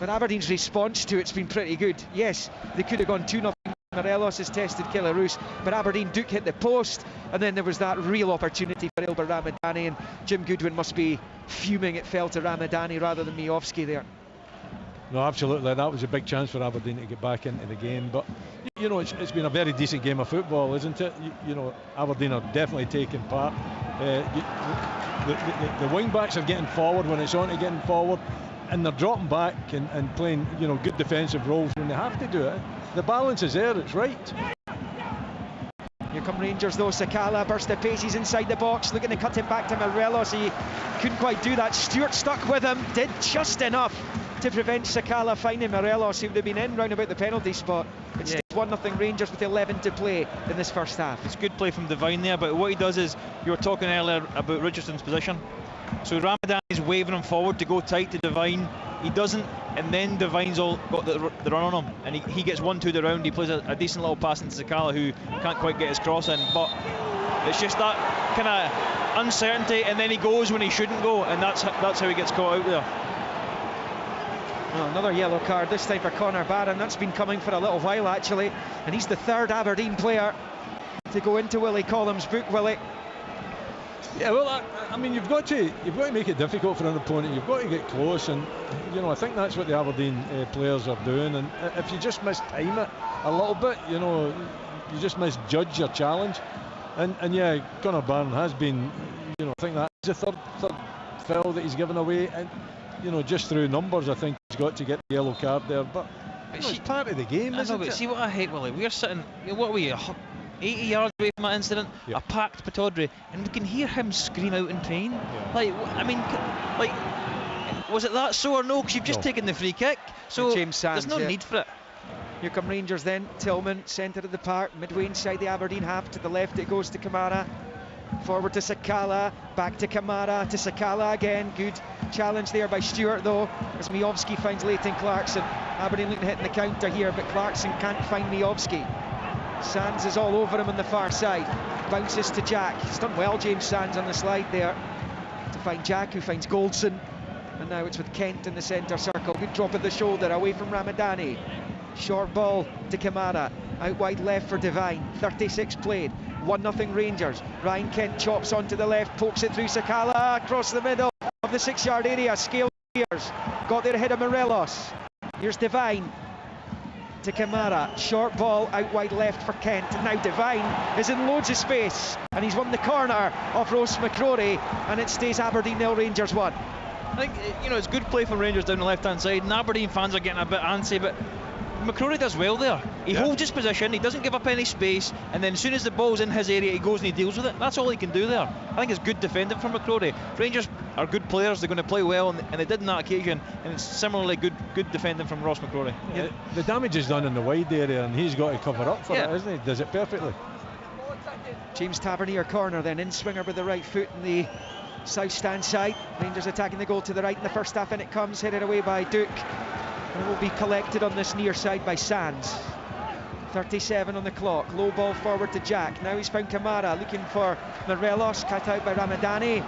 But Aberdeen's response to it's been pretty good. Yes, they could have gone 2-0. Morelos has tested Kilarus, but Aberdeen Duke hit the post, and then there was that real opportunity for Ilber Ramadani, and Jim Goodwin must be fuming it fell to Ramadani rather than Miovski there. No, absolutely, that was a big chance for Aberdeen to get back into the game, but you know, it's been a very decent game of football, isn't it? You know, Aberdeen are definitely taking part. The wing backs are getting forward when it's on to getting forward, and they're dropping back and playing, you know, good defensive roles when they have to do it. The balance is there, it's right. Here come Rangers though. Sakala burst the pace, he's inside the box, looking to cut him back to Morelos. He couldn't quite do that. Stewart stuck with him, did just enough to prevent Sakala finding Morelos. He would have been in round about the penalty spot. It's 1-0 Rangers with 11 to play in this first half. It's good play from Devine there, but what he does is, you were talking earlier about Richardson's position. So Ramadan is waving him forward to go tight to Devine. He doesn't, and then Devine's all got the run on him, and he gets 1-2 the round. He plays a decent little pass into Sakala, who can't quite get his cross in, but it's just that kind of uncertainty, and then he goes when he shouldn't go, and that's how he gets caught out there. Well, another yellow card, this time for Connor Barron. That's been coming for a little while actually, and he's the third Aberdeen player to go into Willie Collum's book. Willie. Yeah, well, I mean, you've got to make it difficult for an opponent. You've got to get close, and you know, I think that's what the Aberdeen players are doing. And if you just mistime it a little bit, you know, you just misjudge your challenge. And yeah, Connor Barron has been, you know, I think that's the third foul that he's given away, and you know, just through numbers, I think he's got to get the yellow card there. But you know, it's part of the game, isn't it? See what I hate, Willie? We're sitting, what were we, 80 yards away from that incident, a packed Pataudry, and we can hear him scream out in pain. Like, I mean, like, was it that so or no? Because you've just taken the free kick, so James Sands, there's no need for it. Here come Rangers then. Tillman, centre of the park, midway inside the Aberdeen half. To the left it goes to Kamara. Forward to Sakala, back to Kamara, to Sakala again. Good challenge there by Stewart though, as Miovski finds Leighton Clarkson. Aberdeen looking to hit the counter here, but Clarkson can't find Miovski. Sands is all over him on the far side. Bounces to Jack. He's done well, James Sands, on the slide there to find Jack, who finds Goldson. And now it's with Kent in the centre circle. Good drop of the shoulder away from Ramadani. Short ball to Kamara. Out wide left for Devine. 36 played. 1-0 Rangers. Ryan Kent chops onto the left, pokes it through Sakala across the middle of the 6-yard area. Scale gears. Got there ahead of Morelos. Here's Devine. To Kamara, short ball out wide left for Kent. Now Devine is in loads of space, and he's won the corner off Ross McCrory, and it stays Aberdeen 0, Rangers 1. I think, you know, it's good play from Rangers down the left hand side, and Aberdeen fans are getting a bit antsy, but McCrory does well there. He holds his position, he doesn't give up any space, and then as soon as the ball's in his area, he goes and he deals with it. That's all he can do there. I think it's good defending from McCrory. Rangers are good players, they're going to play well, and they did on that occasion, and it's similarly good defending from Ross McCrory. Yeah, the damage is done in the wide area, and he's got to cover up for it, isn't he? Does it perfectly. James Tavernier corner then, in swinger with the right foot in the south stand side. Rangers attacking the goal to the right in the first half, and it comes headed away by Duke. And it will be collected on this near side by Sands. 37 on the clock. Low ball forward to Jack. Now he's found Kamara, looking for Morelos, cut out by Ramadani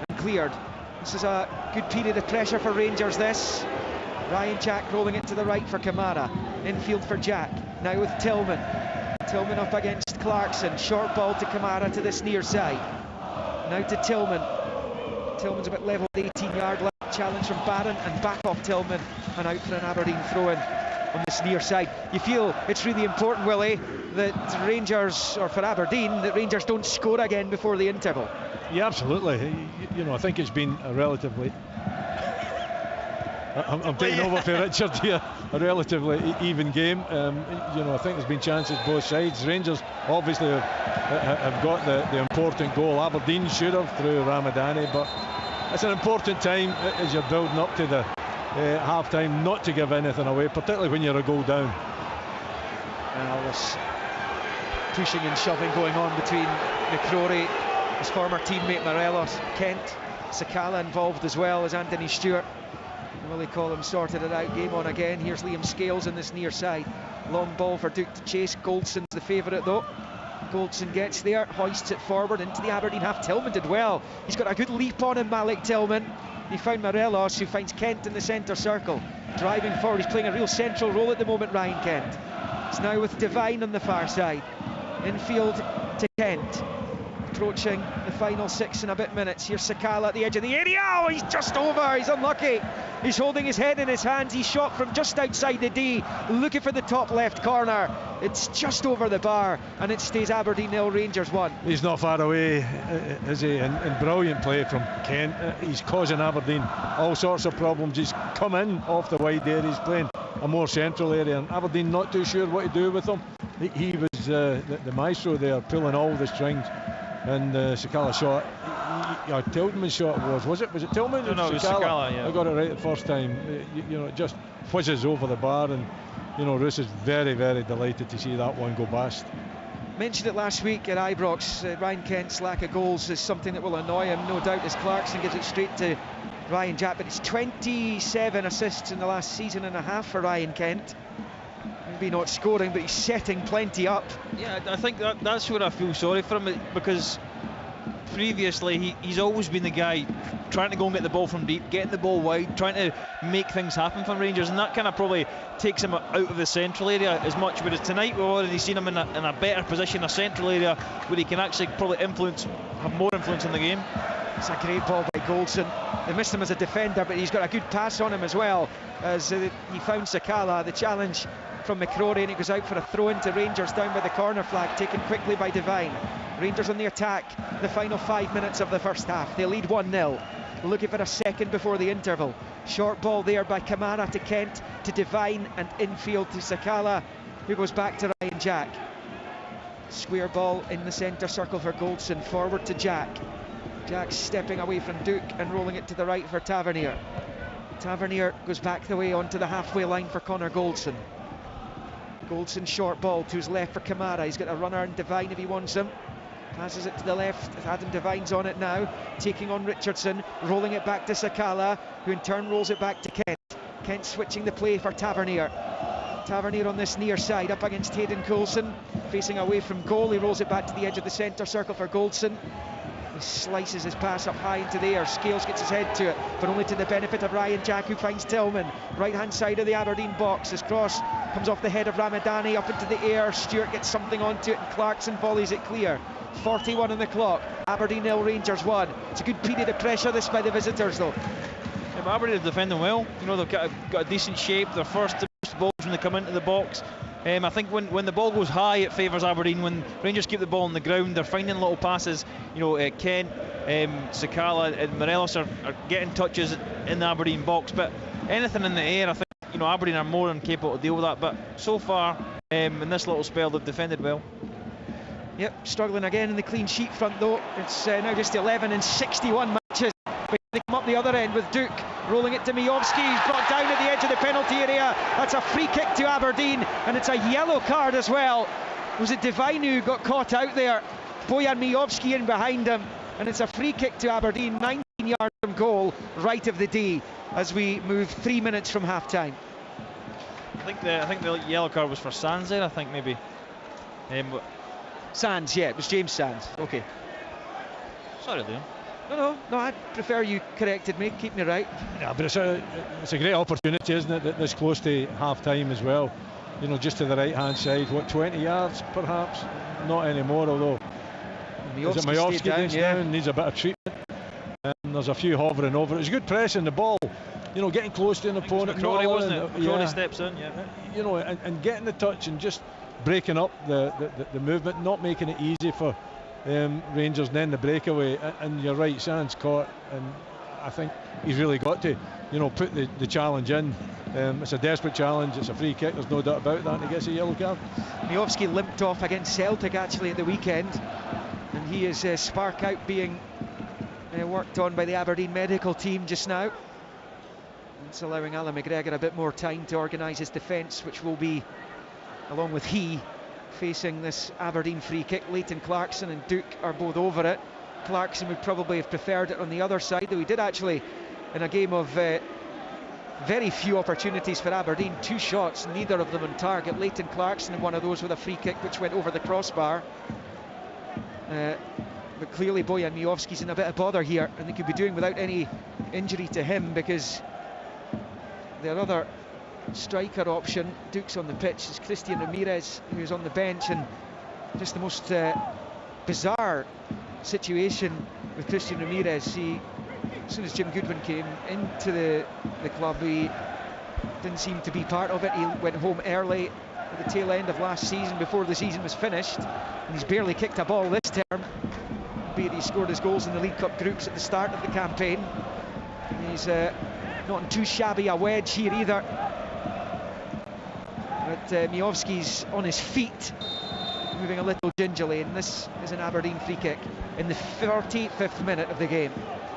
and cleared. This is a good period of pressure for Rangers, this. Ryan Jack rolling it to the right for Kamara. Infield for Jack. Now with Tillman. Tillman up against Clarkson. Short ball to Kamara to this near side. Now to Tillman. Tillman's a bit level, 18-yard line. Challenge from Barron and back off Tillman, and out for an Aberdeen throw-in on this near side. You feel it's really important, Willie, that Rangers, or for Aberdeen, that Rangers don't score again before the interval. Yeah, absolutely. You know, I think it's been a relatively I'm taking over for Richard here. A relatively even game. You know, I think there's been chances both sides. Rangers obviously have got the important goal. Aberdeen should have through Ramadani, but it's an important time as you're building up to the half-time not to give anything away, particularly when you're a goal down. This pushing and shoving going on between McCrory, his former teammate Morelos, Kent, Sakala involved as well as Anthony Stewart. Willie Collum sorted it out, game on again. Here's Liam Scales in this near side. Long ball for Duke to chase. Goldson's the favourite though. Goldson gets there, hoists it forward into the Aberdeen half. Tillman did well. He's got a good leap on him, Malik Tillman. He found Morelos, who finds Kent in the centre circle. Driving forward, he's playing a real central role at the moment, Ryan Kent. It's now with Devine on the far side. Infield to Kent. Approaching the final 6 and a bit minutes. Here's Sakala at the edge of the area. Oh, he's just over. He's unlucky. He's holding his head in his hands. He shot from just outside the D, looking for the top left corner. It's just over the bar, and it stays Aberdeen 0, Rangers 1. He's not far away, is he? And brilliant play from Kent. He's causing Aberdeen all sorts of problems. He's come in off the wide area. He's playing a more central area, and Aberdeen not too sure what to do with him. He was the maestro there, pulling all the strings. And Sakala shot, Tillman's shot was it Tillman? No, it was Sakala, yeah. I got it right the first time. It just whizzes over the bar, and Roos is very, very delighted to see that one go past. Mentioned it last week at Ibrox. Ryan Kent's lack of goals is something that will annoy him, no doubt, as Clarkson gives it straight to Ryan Jack. But it's 27 assists in the last season and a half for Ryan Kent. Maybe not scoring, but he's setting plenty up. Yeah, I think that's where I feel sorry for him, because previously he's always been the guy trying to go and get the ball from deep, getting the ball wide, trying to make things happen for Rangers, and that kind of probably takes him out of the central area as much. Whereas tonight we've already seen him in a better position, a central area where he can actually probably have more influence in the game. It's a great ball by Goldson. They missed him as a defender, but he's got a good pass on him as well, as he found Sakala. The challenge from McCrory, and it goes out for a throw into Rangers down by the corner flag, taken quickly by Devine. Rangers on the attack, the final 5 minutes of the first half. They lead 1-0, looking for a second before the interval. Short ball there by Kamara to Kent, to Devine, and infield to Sakala, who goes back to Ryan Jack. Square ball in the centre circle for Goldson, forward to Jack. Jack stepping away from Duke and rolling it to the right for Tavernier. Tavernier goes back the way onto the halfway line for Connor Goldson. Goldson short ball to his left for Kamara. He's got a runner and Devine if he wants him. Passes it to the left. Adam Devine's on it now, taking on Richardson, rolling it back to Sakala, who in turn rolls it back to Kent. Kent switching the play for Tavernier. Tavernier on this near side, up against Hayden Coulson, facing away from goal. He rolls it back to the edge of the centre circle for Goldson. He slices his pass up high into the air. Scales gets his head to it, but only to the benefit of Ryan Jack, who finds Tillman. Right hand side of the Aberdeen box. His cross comes off the head of Ramadani up into the air. Stewart gets something onto it, and Clarkson volleys it clear. 41 on the clock. Aberdeen 0, Rangers 1. It's a good period of pressure this by the visitors though. Yeah, but Aberdeen are defending well. They've got a decent shape. They're first to most balls when they come into the box. I think when the ball goes high, it favours Aberdeen. When Rangers keep the ball on the ground, they're finding little passes. Kent, Sakala and Morelos are getting touches in the Aberdeen box, but anything in the air, I think Aberdeen are more than capable to deal with that. But so far, in this little spell, they've defended well. Yep, struggling again in the clean sheet front though. It's now just 11 in 61 matches. But they come up the other end with Duke rolling it to Mijovski. He's brought down at the edge of the penalty area. That's a free kick to Aberdeen, and it's a yellow card as well. Was it Devine who got caught out there? Bojan Mijovski in behind him, and it's a free kick to Aberdeen, 19 yards from goal, right of the D, as we move 3 minutes from half time. I think the yellow card was for Sands there, I think maybe. Sands, yeah, it was James Sands. Okay. Sorry, Liam. No, I'd prefer you corrected me, keep me right. Yeah, but it's a great opportunity, isn't it, this close to half time as well. Just to the right hand side, 20 yards perhaps? Not anymore, although Mijovski down, needs a bit of treatment. And there's a few hovering over it. It's good pressing the ball, getting close to an opponent. McCrory, wasn't it? McCrory steps in, yeah. And getting the touch and just breaking up the movement, not making it easy for Rangers, and then the breakaway. And you're right, Sands caught, and I think he's really got to put the challenge in. It's a desperate challenge, it's a free kick, there's no doubt about that, and he gets a yellow card. Mijovski limped off against Celtic actually at the weekend, and he is spark out being worked on by the Aberdeen medical team just now. It's allowing Alan McGregor a bit more time to organise his defence, which will be, along with he, facing this Aberdeen free kick. Leighton Clarkson and Duke are both over it. Clarkson would probably have preferred it on the other side, though he did actually, in a game of very few opportunities for Aberdeen, 2 shots, neither of them on target. Leighton Clarkson in one of those with a free kick which went over the crossbar. but clearly Bojan Miovski's in a bit of bother here, and they could be doing without any injury to him, because their other striker option, Duke's on the pitch, is Christian Ramirez, who's on the bench. And just the most bizarre situation with Christian Ramirez. As soon as Jim Goodwin came into the club, he didn't seem to be part of it. He went home early at the tail end of last season, before the season was finished, and he's barely kicked a ball this term, albeit he scored his goals in the League Cup groups at the start of the campaign. He's not in too shabby a wedge here either, but Miovski's on his feet, moving a little gingerly, and this is an Aberdeen free kick in the 35th minute of the game.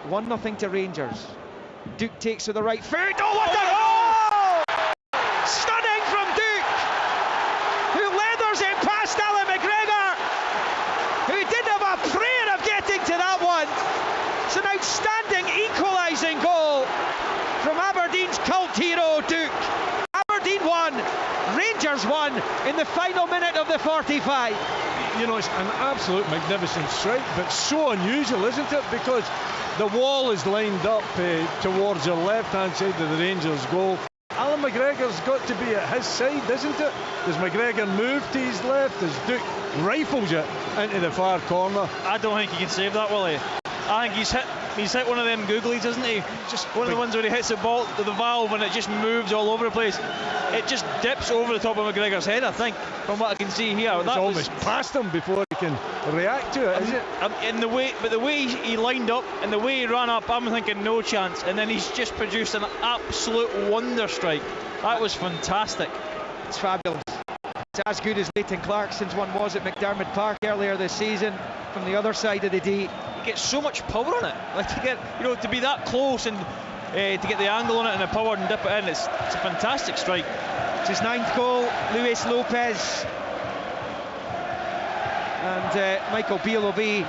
1-0 to Rangers. Duke takes with the right foot. Oh, what a goal! Stunning from Duke, who leathers it past Alan McGregor, who didn't have a prayer of getting to that one. It's an outstanding equalising goal from Aberdeen's cult hero Duke. Aberdeen won, Rangers won in the final minute of the 45. You know, it's an absolute magnificent strike, but so unusual, isn't it? Because the wall is lined up towards the left-hand side of the Rangers' goal. Alan McGregor's got to be at his side, isn't it? Does McGregor move to his left as Duke rifles it into the far corner? I don't think he can save that, will he? I think he's hit one of them googlies, isn't he? Just one of the ones where he hits the ball to the valve and it just moves all over the place. It just dips over the top of McGregor's head, I think, from what I can see here. It's almost past him before he can react to it, is it? In the way he lined up and the way he ran up, I'm thinking no chance, and then he's just produced an absolute wonder strike. That was fantastic. It's fabulous. It's as good as Leighton Clarkson's one was at McDermott Park earlier this season from the other side of the D. He gets so much power on it, like to be that close and to get the angle on it and the power and dip it in. It's a fantastic strike. It's his 9th goal, Luis Lopez, and Michael Beale will be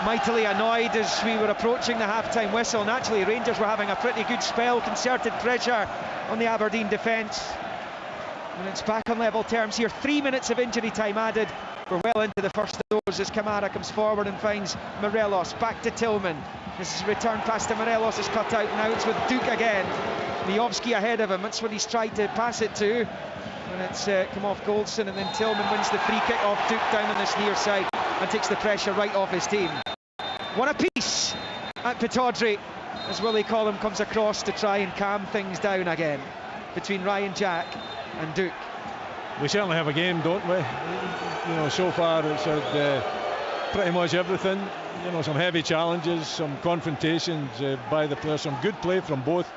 mightily annoyed as we were approaching the half-time whistle. And actually Rangers were having a pretty good spell, concerted pressure on the Aberdeen defence, and it's back on level terms here. 3 minutes of injury time added. We're well into the first of those as Kamara comes forward and finds Morelos. Back to Tillman. This is a return pass to Morelos, is cut out. Now it's with Duke again. Miovski ahead of him. That's what he's tried to pass it to. And it's come off Goldson, and then Tillman wins the free kick off Duke down on this near side and takes the pressure right off his team. One apiece at Pittodrie as Willie Collum comes across to try and calm things down again between Ryan Jack and Duke. We certainly have a game, don't we? You know, so far it's had pretty much everything. You know, some heavy challenges, some confrontations by the players, some good play from both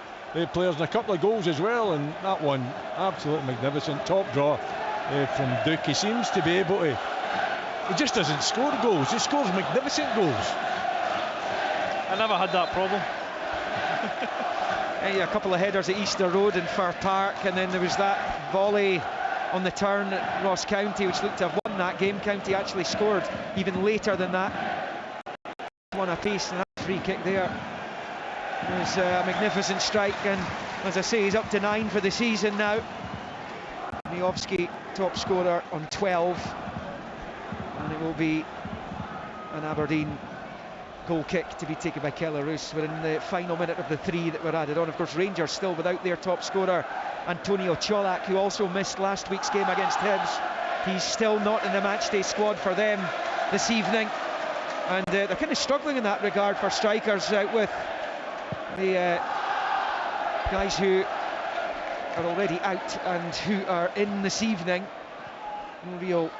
players, and a couple of goals as well. And that one, absolutely magnificent, top draw from Duke. He seems to be able to. He just doesn't score goals. He scores magnificent goals. I never had that problem. A couple of headers at Easter Road and Fir Park, and then there was that volley on the turn at Ross County, which looked to have won that game. County actually scored even later than that. One apiece, and that free kick there was a magnificent strike, and as I say, he's up to 9 for the season now. Miovski top scorer on 12, and it will be an Aberdeen goal kick to be taken by Keller Roos. We're in the final minute of the 3 that were added on. Of course, Rangers still without their top scorer Antonio Cholak, who also missed last week's game against Hibs. He's still not in the matchday squad for them this evening, and they're kind of struggling in that regard for strikers, out with the guys who are already out and who are in this evening. No real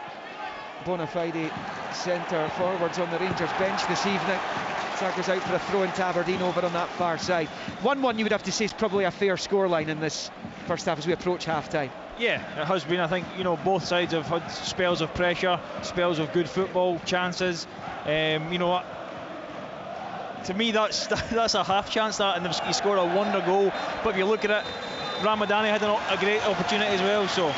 bona fide centre forwards on the Rangers bench this evening. Saka's out for a throw into Aberdeen over on that far side. 1-1 you would have to say is probably a fair scoreline in this first half as we approach half-time. Yeah, it has been. I think, you know, both sides have had spells of pressure, spells of good football, chances. You know, to me that's a half chance, that, and he scored a wonder goal. But if you look at it, Ramadani had a great opportunity as well. So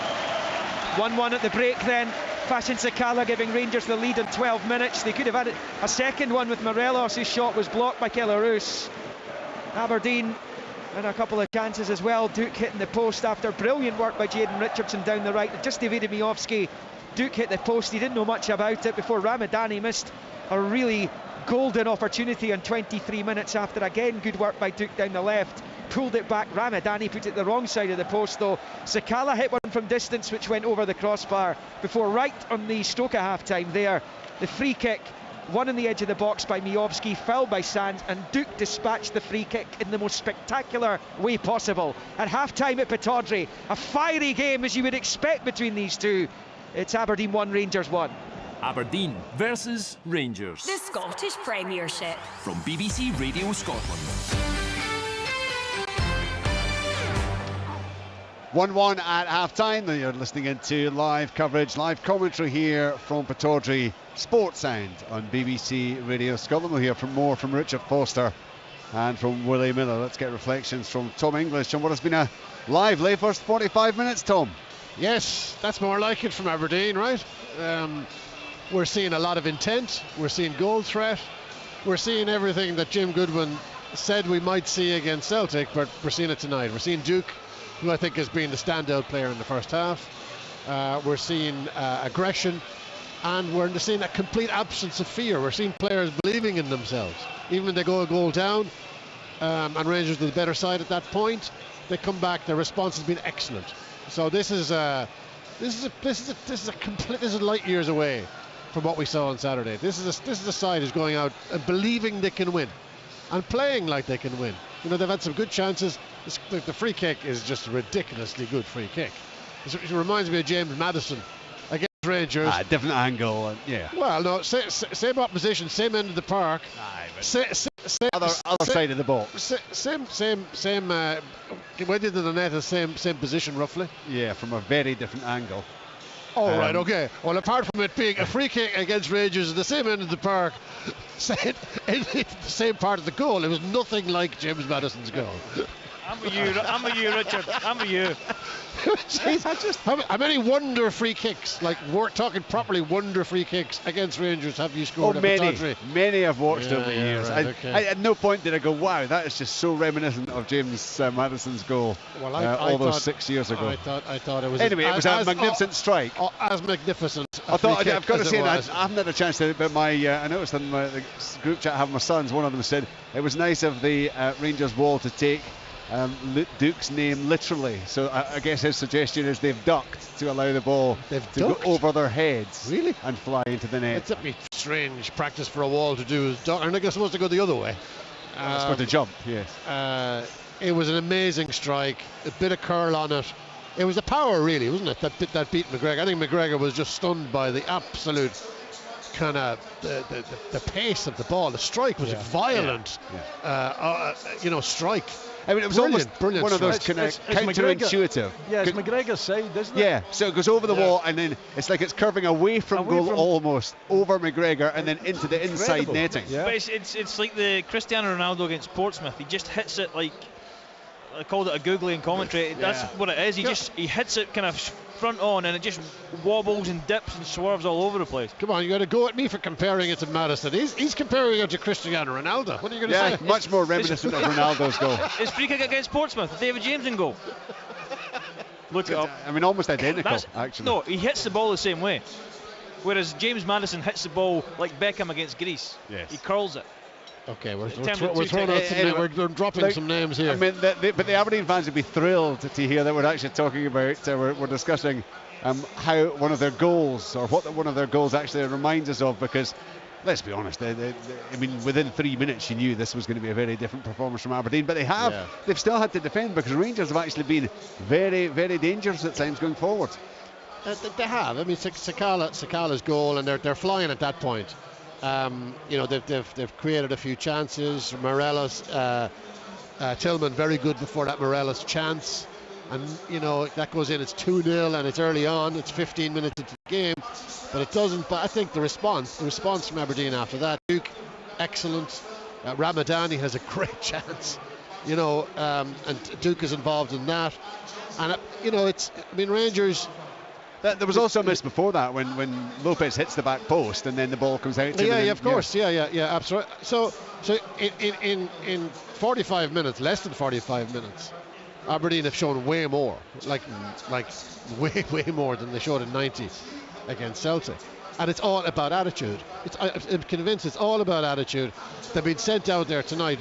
1-1 at the break then. Fashion Sakala giving Rangers the lead in 12 minutes. They could have had a second one with Morelos, whose shot was blocked by Keller Roos. Aberdeen and a couple of chances as well. Duke hitting the post after brilliant work by Jayden Richardson down the right. It just evaded Miovski. Duke hit the post. He didn't know much about it before Ramadani missed a really golden opportunity on 23 minutes after, again, good work by Duke down the left. Pulled it back. Ramadani put it the wrong side of the post, though. Sakala hit one from distance which went over the crossbar before, right on the Stoke half time there, the free kick, one on the edge of the box by Miovski, fouled by Sands, and Duke dispatched the free kick in the most spectacular way possible. At half time at Pittodrie, a fiery game as you would expect between these two. It's Aberdeen 1, Rangers 1. Aberdeen versus Rangers. The Scottish Premiership. From BBC Radio Scotland. 1-1 at half-time. You're listening into live coverage, live commentary here from Pittodrie Sports Sound on BBC Radio Scotland. We'll hear more from Richard Foster and from Willie Miller. Let's get reflections from Tom English on what has been a lively first 45 minutes, Tom. Yes, that's more like it from Aberdeen, right? We're seeing a lot of intent. We're seeing goal threat. We're seeing everything that Jim Goodwin said we might see against Celtic, but we're seeing it tonight. We're seeing Duke, who I think has been the standout player in the first half. We're seeing aggression, and we're seeing a complete absence of fear. We're seeing players believing in themselves. Even when they go a goal down, and Rangers are the better side at that point, they come back. Their response has been excellent. So this is light years away from what we saw on Saturday. This is a side who's going out and believing they can win, and playing like they can win. You know, they've had some good chances. The free kick is just a ridiculously good free kick. It reminds me of James Maddison against Rangers. Different angle, yeah. Well, no, same opposition, same end of the park. Other side of the box. Same. Went into the net, the same position roughly. Yeah, from a very different angle. Oh, right, okay. Well, apart from it being a free kick against Rangers at the same end of the park, in the same part of the goal, it was nothing like James Maddison's goal. I'm with you, Richard. I'm with you. Jeez, how many wonder free kicks, like we're talking properly wonder free kicks against Rangers, have you scored? Many I've watched over the years. Right, okay. I, at no point did I go, wow, that is just so reminiscent of James Maddison's goal all those 6 years ago. I thought it was. Anyway, it was a magnificent strike. As magnificent. I've got to say, I haven't had a chance to, but I noticed in the group chat I have my sons, one of them said it was nice of the Rangers wall to take Duke's name literally, so I guess his suggestion is they've ducked to allow the ball to go over their heads, really, and fly into the net. It's a strange practice for a wall to do. Is duck, and I guess it's supposed to go the other way. It's supposed to jump, yes. It was an amazing strike, a bit of curl on it. It was the power, really, wasn't it? That beat McGregor. I think McGregor was just stunned by the absolute kind of the pace of the ball. The strike was violent, strike. I mean, it was brilliant one of those counterintuitive. Yeah, it's McGregor's side, isn't it? Yeah, so it goes over the wall, and then it's like it's curving away from goal almost, over McGregor, and then into the inside netting. Yeah. But it's like the Cristiano Ronaldo against Portsmouth. He just hits it like, I called it a googly in commentary. That's what it is. He hits it kind of front on, and it just wobbles and dips and swerves all over the place. Come on, you got to go at me for comparing it to Maddison. He's comparing it to Cristiano Ronaldo. What are you going to say? Much more reminiscent of Ronaldo's goal. His free kick against Portsmouth, David James in goal. Look it up. I mean, almost identical, actually. No, he hits the ball the same way. Whereas James Maddison hits the ball like Beckham against Greece. Yes. He curls it. Okay, we're throwing out we're dropping some names here. I mean, but the Aberdeen fans would be thrilled to hear that we're actually talking about, we're discussing how one of their goals, or what one of their goals actually reminds us of, because let's be honest, I mean, within 3 minutes you knew this was going to be a very different performance from Aberdeen, but they've still had to defend, because Rangers have actually been very, very dangerous at times going forward. They have. I mean, Sakala's goal, and they're flying at that point. They've created a few chances. Morelos, Tillman very good before that Morelos chance, and that goes in. It's 2-0 and it's early on. It's 15 minutes into the game, but it doesn't. But I think the response from Aberdeen after that, Duke, excellent. Ramadani has a great chance, and Duke is involved in that. And Rangers. There was also a miss before that when Lopez hits the back post and then the ball comes out to him. Yeah, of course. Yeah, absolutely. So in 45 minutes, less than 45 minutes, Aberdeen have shown way more, like way more than they showed in 90 against Celtic. And it's all about attitude. I'm convinced it's all about attitude. They've been sent out there tonight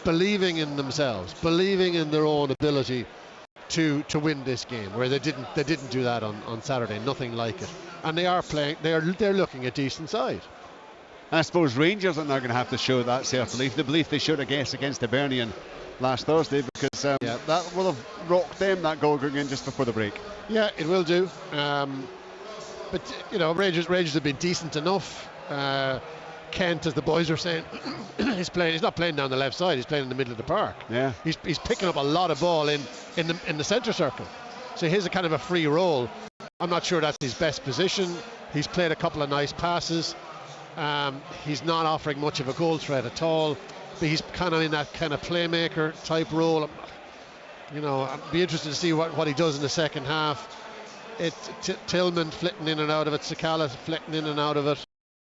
believing in themselves, believing in their own ability to win this game, where they didn't do that on Saturday, nothing like it. And they are playing, they're looking a decent side. And I suppose Rangers are now going to have to show that self-belief, the belief they showed against Aberdeen last Thursday, because that will have rocked them, that goal going in just before the break. Yeah, it will do. But you know, Rangers have been decent enough. Kent, as the boys are saying, he's not playing down the left side, he's playing in the middle of the park. Yeah. He's picking up a lot of ball in the centre circle. So here's a kind of a free role. I'm not sure that's his best position. He's played a couple of nice passes. He's not offering much of a goal threat at all, but he's kind of in that kind of playmaker type role. You know, I'd be interested to see what he does in the second half. Tillman flitting in and out of it, Sakala flitting in and out of it.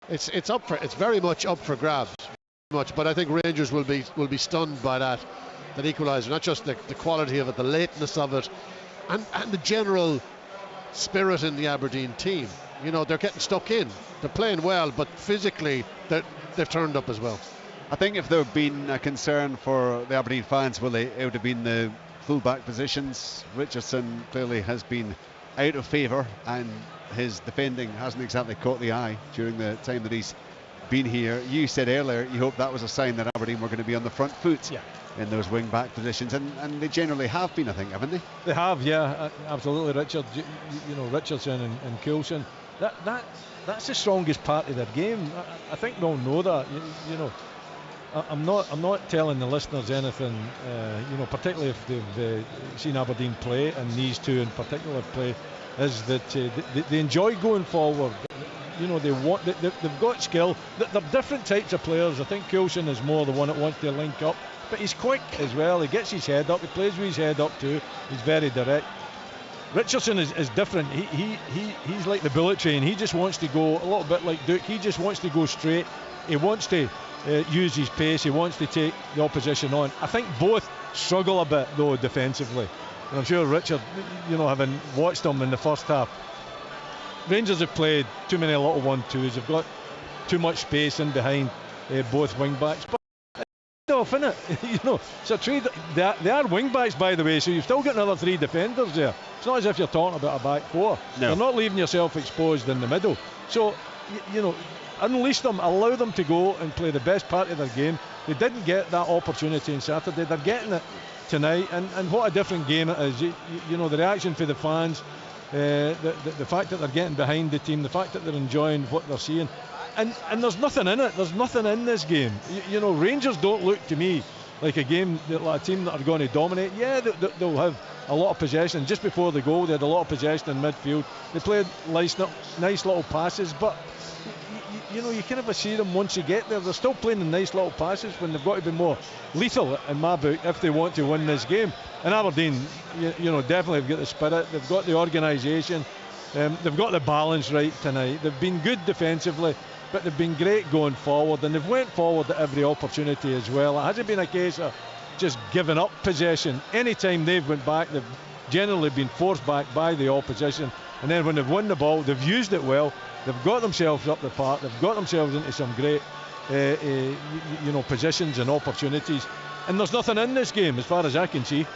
It's very much up for grabs. But I think Rangers will be stunned by that equaliser. Not just the quality of it, the lateness of it, and the general spirit in the Aberdeen team. You know, they're getting stuck in. They're playing well, but physically they've turned up as well. I think if there had been a concern for the Aberdeen fans, it would have been the full-back positions. Richardson clearly has been out of favour, and his defending hasn't exactly caught the eye during the time that he's been here. You said earlier you hope that was a sign that Aberdeen were going to be on the front foot in those wing-back positions, and they generally have been, I think, haven't they? They have, yeah, absolutely. Richardson and Coulson. That's the strongest part of their game. I think we all know that. You know, I'm not telling the listeners anything. Particularly if they've seen Aberdeen play, and these two in particular play, is that they enjoy going forward. You know, they've got skill. They're different types of players. I think Coulson is more the one that wants to link up, but he's quick as well. He gets his head up. He plays with his head up too. He's very direct. Richardson is different. He's like the bullet train. He just wants to go a little bit like Duke. He just wants to go straight. He wants to use his pace. He wants to take the opposition on. I think both struggle a bit though defensively. And I'm sure Richard, having watched them in the first half, Rangers have played too many little 1-2s. They've got too much space in behind both wing backs. But off, innit? So they are wing backs, by the way, so you've still got another 3 defenders there. It's not as if you're talking about a back 4. No. You're not leaving yourself exposed in the middle. So unleash them, allow them to go and play the best part of their game. They didn't get that opportunity on Saturday. They're getting it tonight, and what a different game it is. The reaction for the fans, the fact that they're getting behind the team, the fact that they're enjoying what they're seeing. And there's nothing in it. There's nothing in this game. Rangers don't look to me like a team that are going to dominate. Yeah, they'll have a lot of possession. Just before the goal, they had a lot of possession in midfield. They played nice little passes, but you can never see them once you get there. They're still playing the nice little passes when they've got to be more lethal, in my book, if they want to win this game. And Aberdeen, definitely have got the spirit. They've got the organisation. They've got the balance right tonight. They've been good defensively, but they've been great going forward, and they've went forward at every opportunity as well. It hasn't been a case of just giving up possession. Anytime they've went back, they've generally been forced back by the opposition, and then when they've won the ball, they've used it well. They've got themselves up the park. They've got themselves into some great positions and opportunities, and there's nothing in this game as far as I can see.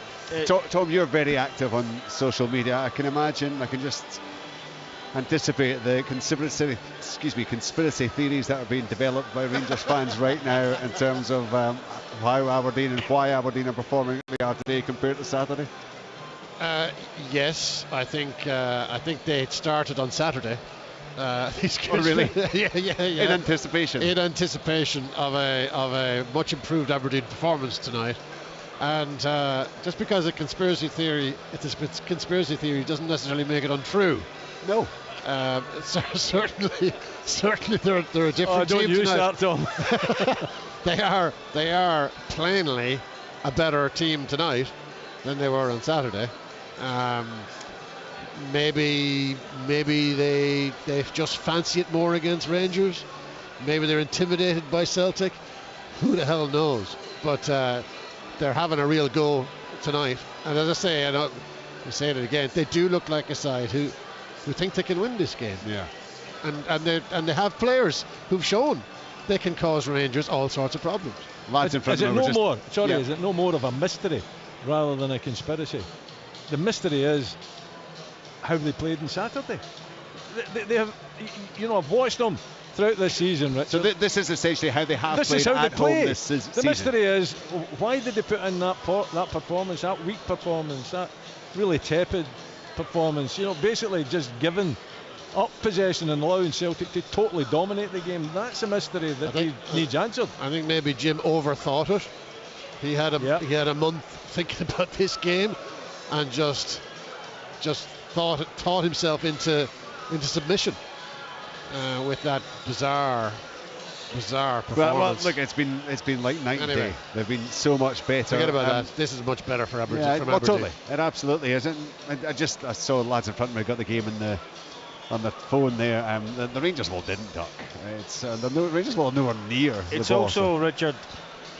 Tom, you're very active on social media. I can just anticipate the conspiracy theories that are being developed by Rangers fans right now in terms of how Aberdeen and why Aberdeen are performing like they are today compared to Saturday. Yes, I think they started on Saturday. Really? yeah. In anticipation of a much improved Aberdeen performance tonight. And just because it's a conspiracy theory doesn't necessarily make it untrue. No. Certainly they're a different team don't use tonight. that, Tom. They are plainly a better team tonight than they were on Saturday. Maybe they just fancy it more against Rangers. Maybe they're intimidated by Celtic. Who the hell knows? But they're having a real go tonight. And as I say, I'm saying it again, they do look like a side who think they can win this game. Yeah. and they have players who've shown they can cause Rangers all sorts of problems. Lads in front Is of it them no were more? Sorry, yeah. is it no more of a mystery rather than a conspiracy? The mystery is how they played on Saturday. They have, you know, I've watched them throughout this season, Richard. So this is essentially how they have This played is how at they home play. this season. The mystery is, why did they put in that performance, that weak performance, that really tepid performance? You know, basically just giving up possession and allowing Celtic to totally dominate the game. That's a mystery that needs answered. I think maybe Jim overthought it. He had a month thinking about this game, and just thought himself into submission with that bizarre performance. Well, look, it's been like night and day. They've been so much better. Forget about that. This is much better for Aberdeen. Yeah, Aberdeen. totally. It absolutely is. And I saw lads in front of me got the game on the phone there. The Rangers ball didn't duck. The Rangers ball nowhere near. It's the ball, also, Richard,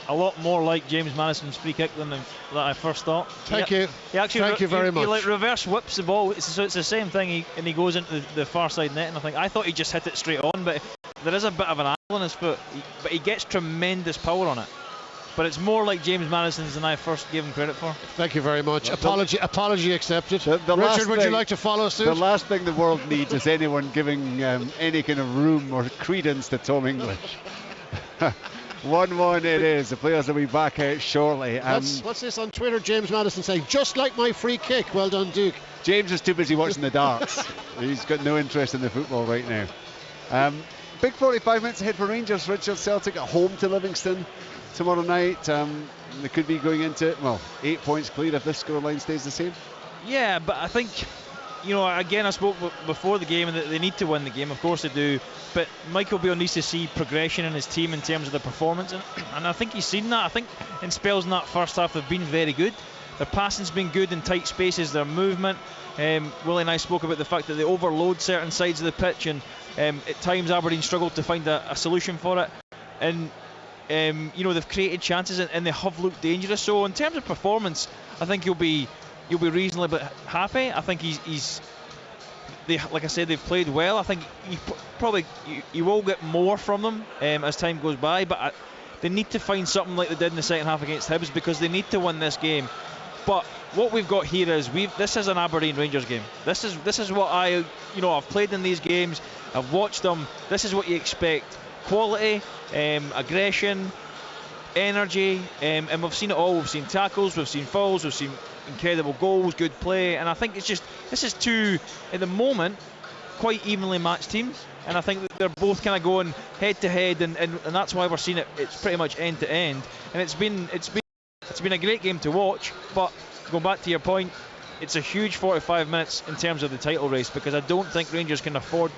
a lot more like James Madison's free kick than I first thought. Thank you. He actually Thank you very much. He like reverse whips the ball. It's the same thing. He goes into the far side net, and I thought he just hit it straight on, but there is a bit of an angle on his foot. But he gets tremendous power on it. But it's more like James Madison's than I first gave him credit for. Thank you very much. Apology accepted. The Richard, would you like to follow suit? The last thing the world needs is anyone giving any kind of room or credence to Tom English. 1-1 it is. The players will be back out shortly. What's this on Twitter? James Madison saying, just like my free kick. Well done, Duke. James is too busy watching the darts. He's got no interest in the football right now. Big 45 minutes ahead for Rangers. Richard, Celtic at home to Livingston tomorrow night. They could be going into 8 points clear if this scoreline stays the same. Yeah, but I think, you know, again, I spoke before the game that they need to win the game. Of course they do. But Michael Beale needs to see progression in his team in terms of the performance. And I think he's seen that. I think in spells in that first half they've been very good. Their passing's been good in tight spaces, their movement. Willie and I spoke about the fact that they overload certain sides of the pitch, and at times Aberdeen struggled to find a solution for it. And you know, they've created chances and they have looked dangerous. So in terms of performance, I think you'll be reasonably happy. I think like I said, they've played well. I think you will get more from them as time goes by, but they need to find something like they did in the second half against Hibs, because they need to win this game. But what we've got here is this is an Aberdeen Rangers game. This is what I've played in these games. I've watched them. This is what you expect: quality, aggression, energy, and we've seen it all. We've seen tackles, we've seen fouls, we've seen incredible goals, good play, and I think this is two, at the moment, quite evenly matched teams, and I think that they're both kind of going head to head, and that's why we're seeing it. It's pretty much end to end, and it's been a great game to watch. But going back to your point, it's a huge 45 minutes in terms of the title race, because I don't think Rangers can afford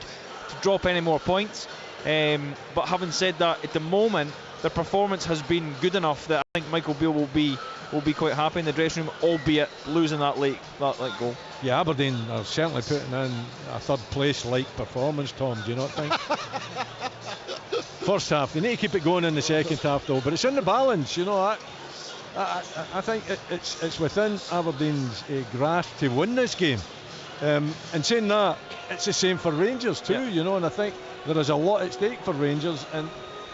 to drop any more points. But having said that, at the moment their performance has been good enough that I think Michael Beale will be quite happy in the dressing room, albeit losing that late goal. Yeah, Aberdeen are certainly putting in a third place like performance, Tom, do you not think? First half, they need to keep it going in the second half though, but it's in the balance, you know. I think it's within Aberdeen's grasp to win this game. And saying that, it's the same for Rangers too, you know, and I think there is a lot at stake for Rangers, and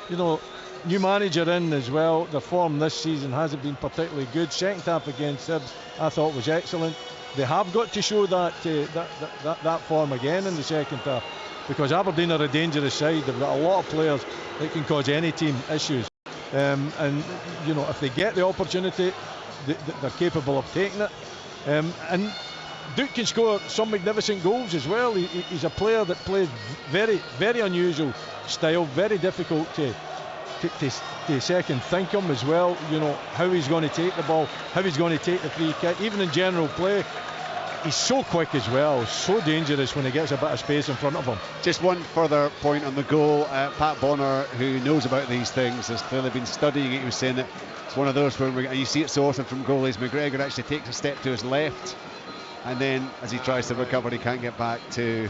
you know, new manager in as well. The form this season hasn't been particularly good. Second half against Hibs I thought was excellent. They have got to show that form again in the second half, because Aberdeen are a dangerous side. They've got a lot of players that can cause any team issues, and you know, if they get the opportunity, they're capable of taking it. And Duke can score some magnificent goals as well. He's a player that plays very, very unusual style, very difficult to second think him as well. You know, how he's going to take the ball, how he's going to take the free kick, even in general play. He's so quick as well, so dangerous when he gets a bit of space in front of him. Just one further point on the goal. Pat Bonner, who knows about these things, has clearly been studying it. He was saying that it's one of those where you see it so often from goalies. McGregor actually takes a step to his left, and then as he tries to recover, he can't get back to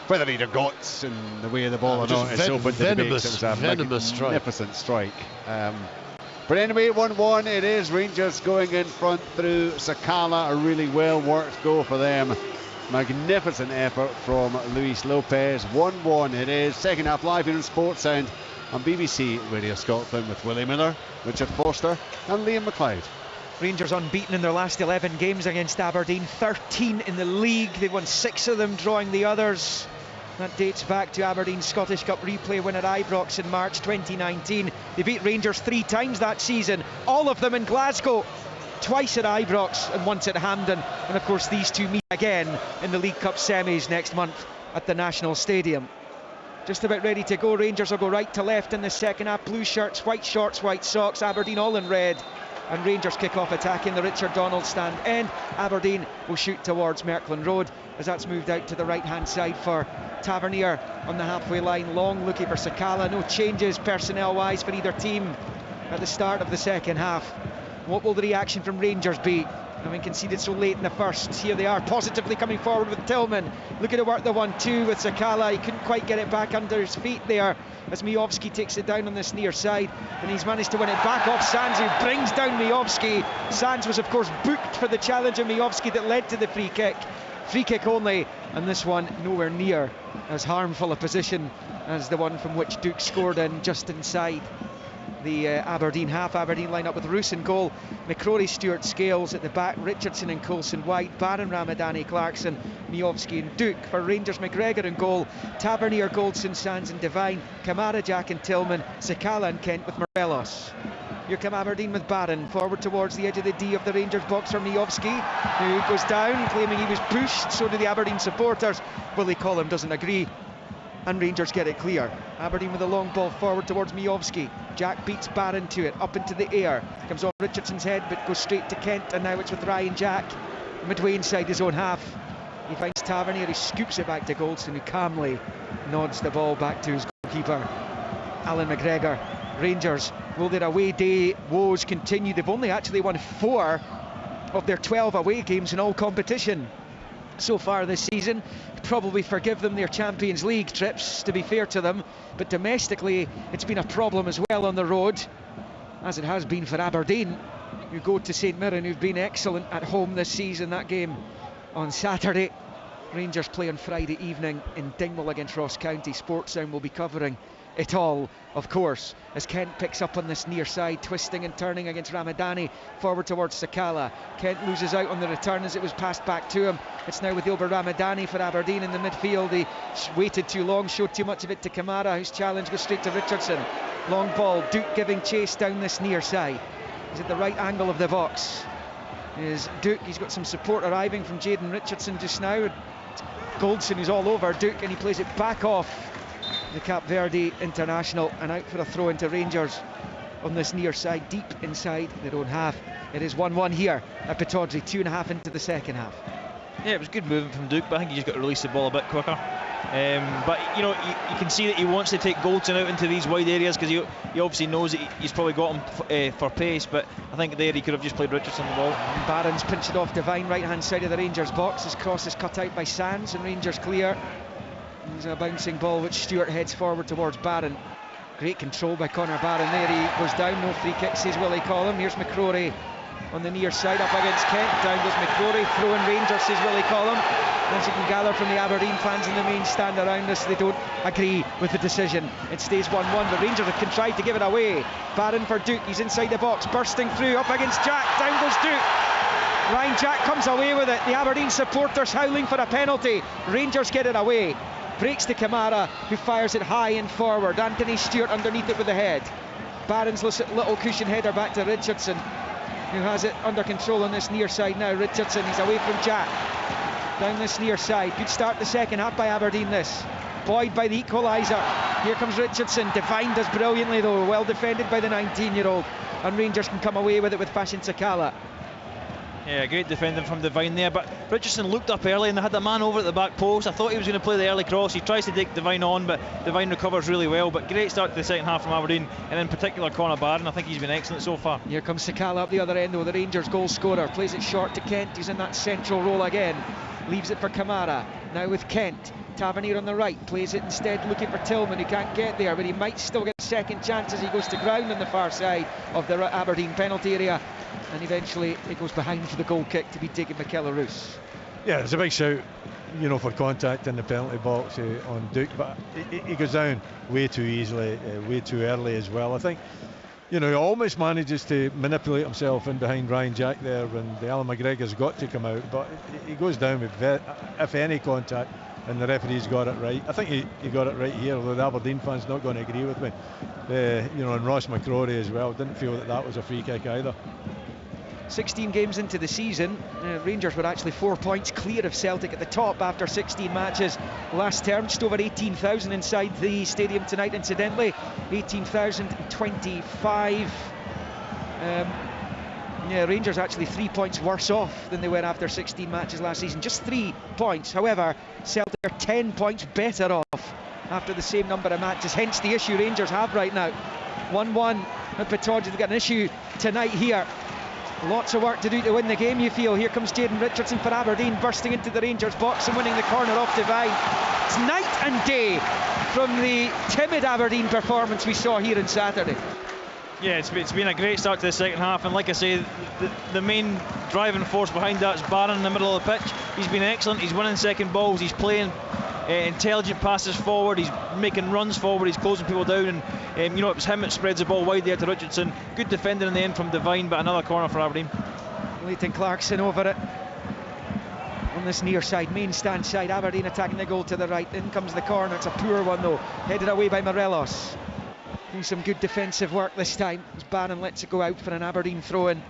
whether he got in the way of the ball or not. It's open to debate. It was a magnificent strike. But anyway, 1-1 it is. Rangers going in front through Sakala. A really well worked goal for them. Magnificent effort from Luis Lopez. 1-1 it is. Second half live here in Sports Sound on BBC Radio Scotland with Willie Miller, Richard Foster and Liam McLeod. Rangers unbeaten in their last 11 games against Aberdeen, 13 in the league. They've won 6 of them, drawing the others. That dates back to Aberdeen's Scottish Cup replay win at Ibrox in March 2019. They beat Rangers 3 times that season, all of them in Glasgow. Twice at Ibrox and once at Hampden. And of course these two meet again in the League Cup semis next month at the National Stadium. Just about ready to go. Rangers will go right to left in the second half. Blue shirts, white shorts, white socks. Aberdeen all in red. And Rangers kick off attacking the Richard Donald stand end. Aberdeen will shoot towards Merkland Road as that's moved out to the right hand side for Tavernier on the halfway line. Long looking for Sakala. No changes personnel wise for either team at the start of the second half. What will the reaction from Rangers be, having conceded so late in the first? Here they are, positively coming forward with Tillman. Looking to work the 1-2 with Sakala. He couldn't quite get it back under his feet there as Miovski takes it down on this near side, and he's managed to win it back off Sands, who brings down Miovski. Sands was of course booked for the challenge of Miovski that led to the free kick. Free kick only, and this one nowhere near as harmful a position as the one from which Duke scored in, just inside the Aberdeen half. Aberdeen line up with Roos in goal, McCrory, Stewart, Scales at the back, Richardson and Coulson wide, Barron, Ramadani, Clarkson, Miovski and Duke. For Rangers, McGregor in goal, Tavernier, Goldson, Sands and Devine, Kamara, Jack and Tillman, Sakala and Kent with Morelos. Here come Aberdeen with Barron forward towards the edge of the D of the Rangers box for Miovski, who goes down claiming he was pushed. So do the Aberdeen supporters. Willie Collum doesn't agree, and Rangers get it clear. Aberdeen with a long ball forward towards Miovski. Jack beats Barron to it, up into the air. Comes off Richardson's head but goes straight to Kent, and now it's with Ryan Jack midway inside his own half. He finds Tavernier, he scoops it back to Goldson, who calmly nods the ball back to his goalkeeper, Alan McGregor. Rangers, will their away day woes continue? They've only actually won 4 of their 12 away games in all competition so far this season. Probably forgive them their Champions League trips, to be fair to them, but domestically it's been a problem as well on the road, as it has been for Aberdeen, who go to St Mirren, who've been excellent at home this season. That game on Saturday. Rangers play on Friday evening in Dingwall against Ross County. Sports Sound will be covering it all, of course, as Kent picks up on this near side, twisting and turning against Ramadani, forward towards Sakala. Kent loses out on the return as it was passed back to him. It's now with Ilber Ramadani for Aberdeen in the midfield. He waited too long, showed too much of it to Kamara, whose challenge goes straight to Richardson. Long ball, Duke giving chase down this near side. He's at the right angle of the box. Is Duke, he's got some support arriving from Jayden Richardson just now. Goldson is all over Duke, and he plays it back off the Cape Verde international and out for a throw into Rangers on this near side, deep inside their own half. It is 1-1 here at Pittodrie, 2.5 into the second half. Yeah, it was good movement from Duke, but I think he just got to release the ball a bit quicker. But you know, you can see that he wants to take Goldson out into these wide areas because he obviously knows that he's probably got him for pace, but I think there he could have just played Richardson the ball. And Barron's pinched it off Devine, right hand side of the Rangers box. His cross is cut out by Sands and Rangers clear. There's a bouncing ball which Stewart heads forward towards Barron. Great control by Connor Barron there. He goes down, no free kick, says Willie Collum. Here's McCrory on the near side up against Kent. Down goes McCrory, throwing Rangers, says Willie Collum. As you can gather from the Aberdeen fans in the main stand around us, they don't agree with the decision. It stays 1-1, but Rangers have contrived to give it away. Barron for Duke, he's inside the box, bursting through, up against Jack, down goes Duke. Ryan Jack comes away with it. The Aberdeen supporters howling for a penalty. Rangers get it away. Breaks to Kamara, who fires it high and forward. Anthony Stewart underneath it with the head. Barron's little cushion header back to Richardson, who has it under control on this near side now. Richardson, he's away from Jack. Down this near side. Good start the second half by Aberdeen this. Boyd by the equaliser. Here comes Richardson. Devine does brilliantly though. Well defended by the 19-year-old. And Rangers can come away with it with Fashion Sakala. Yeah, great defending from Devine there, but Richardson looked up early and they had a man over at the back post. I thought he was going to play the early cross. He tries to take Devine on, but Devine recovers really well. But great start to the second half from Aberdeen, and in particular Connor Barron. I think he's been excellent so far. Here comes Sakala up the other end though, the Rangers goal scorer. Plays it short to Kent, who's in that central role again. Leaves it for Kamara, now with Kent. Tavernier on the right, plays it instead looking for Tillman, who can't get there, but he might still get a second chance as he goes to ground on the far side of the Aberdeen penalty area, and eventually it goes behind for the goal kick to be taken by Keller Roos. Yeah, it's a big shout you know, for contact in the penalty box on Duke, but he goes down way too easily, way too early as well. I think, you know, he almost manages to manipulate himself in behind Ryan Jack there when the Alan McGregor's got to come out, but he goes down with, if any, contact, and the referee's got it right. I think he got it right here, although the Aberdeen fans not going to agree with me. You know, and Ross McCrory as well didn't feel that was a free kick either. 16 games into the season, Rangers were actually 4 points clear of Celtic at the top after 16 matches last term. Just over 18,000 inside the stadium tonight, incidentally. 18,025. Yeah, Rangers actually 3 points worse off than they were after 16 matches last season. Just 3 points. However, Celtic are 10 points better off after the same number of matches. Hence the issue Rangers have right now. 1-1 at Pittodrie. They've got an issue tonight here. Lots of work to do to win the game, you feel. Here comes Jayden Richardson for Aberdeen, bursting into the Rangers box and winning the corner off Devine. It's night and day from the timid Aberdeen performance we saw here on Saturday. Yeah, it's been a great start to the second half, and like I say, the main driving force behind that is Barron in the middle of the pitch. He's been excellent. He's winning second balls. He's playing intelligent passes forward. He's making runs forward. He's closing people down, and you know, it was him that spreads the ball wide there to Richardson. Good defending in the end from Devine, but another corner for Aberdeen. Leighton Clarkson over it on this near side, main stand side. Aberdeen attacking the goal to the right. In comes the corner. It's a poor one though, headed away by Morelos. Doing some good defensive work this time as Barron lets it go out for an Aberdeen throw-in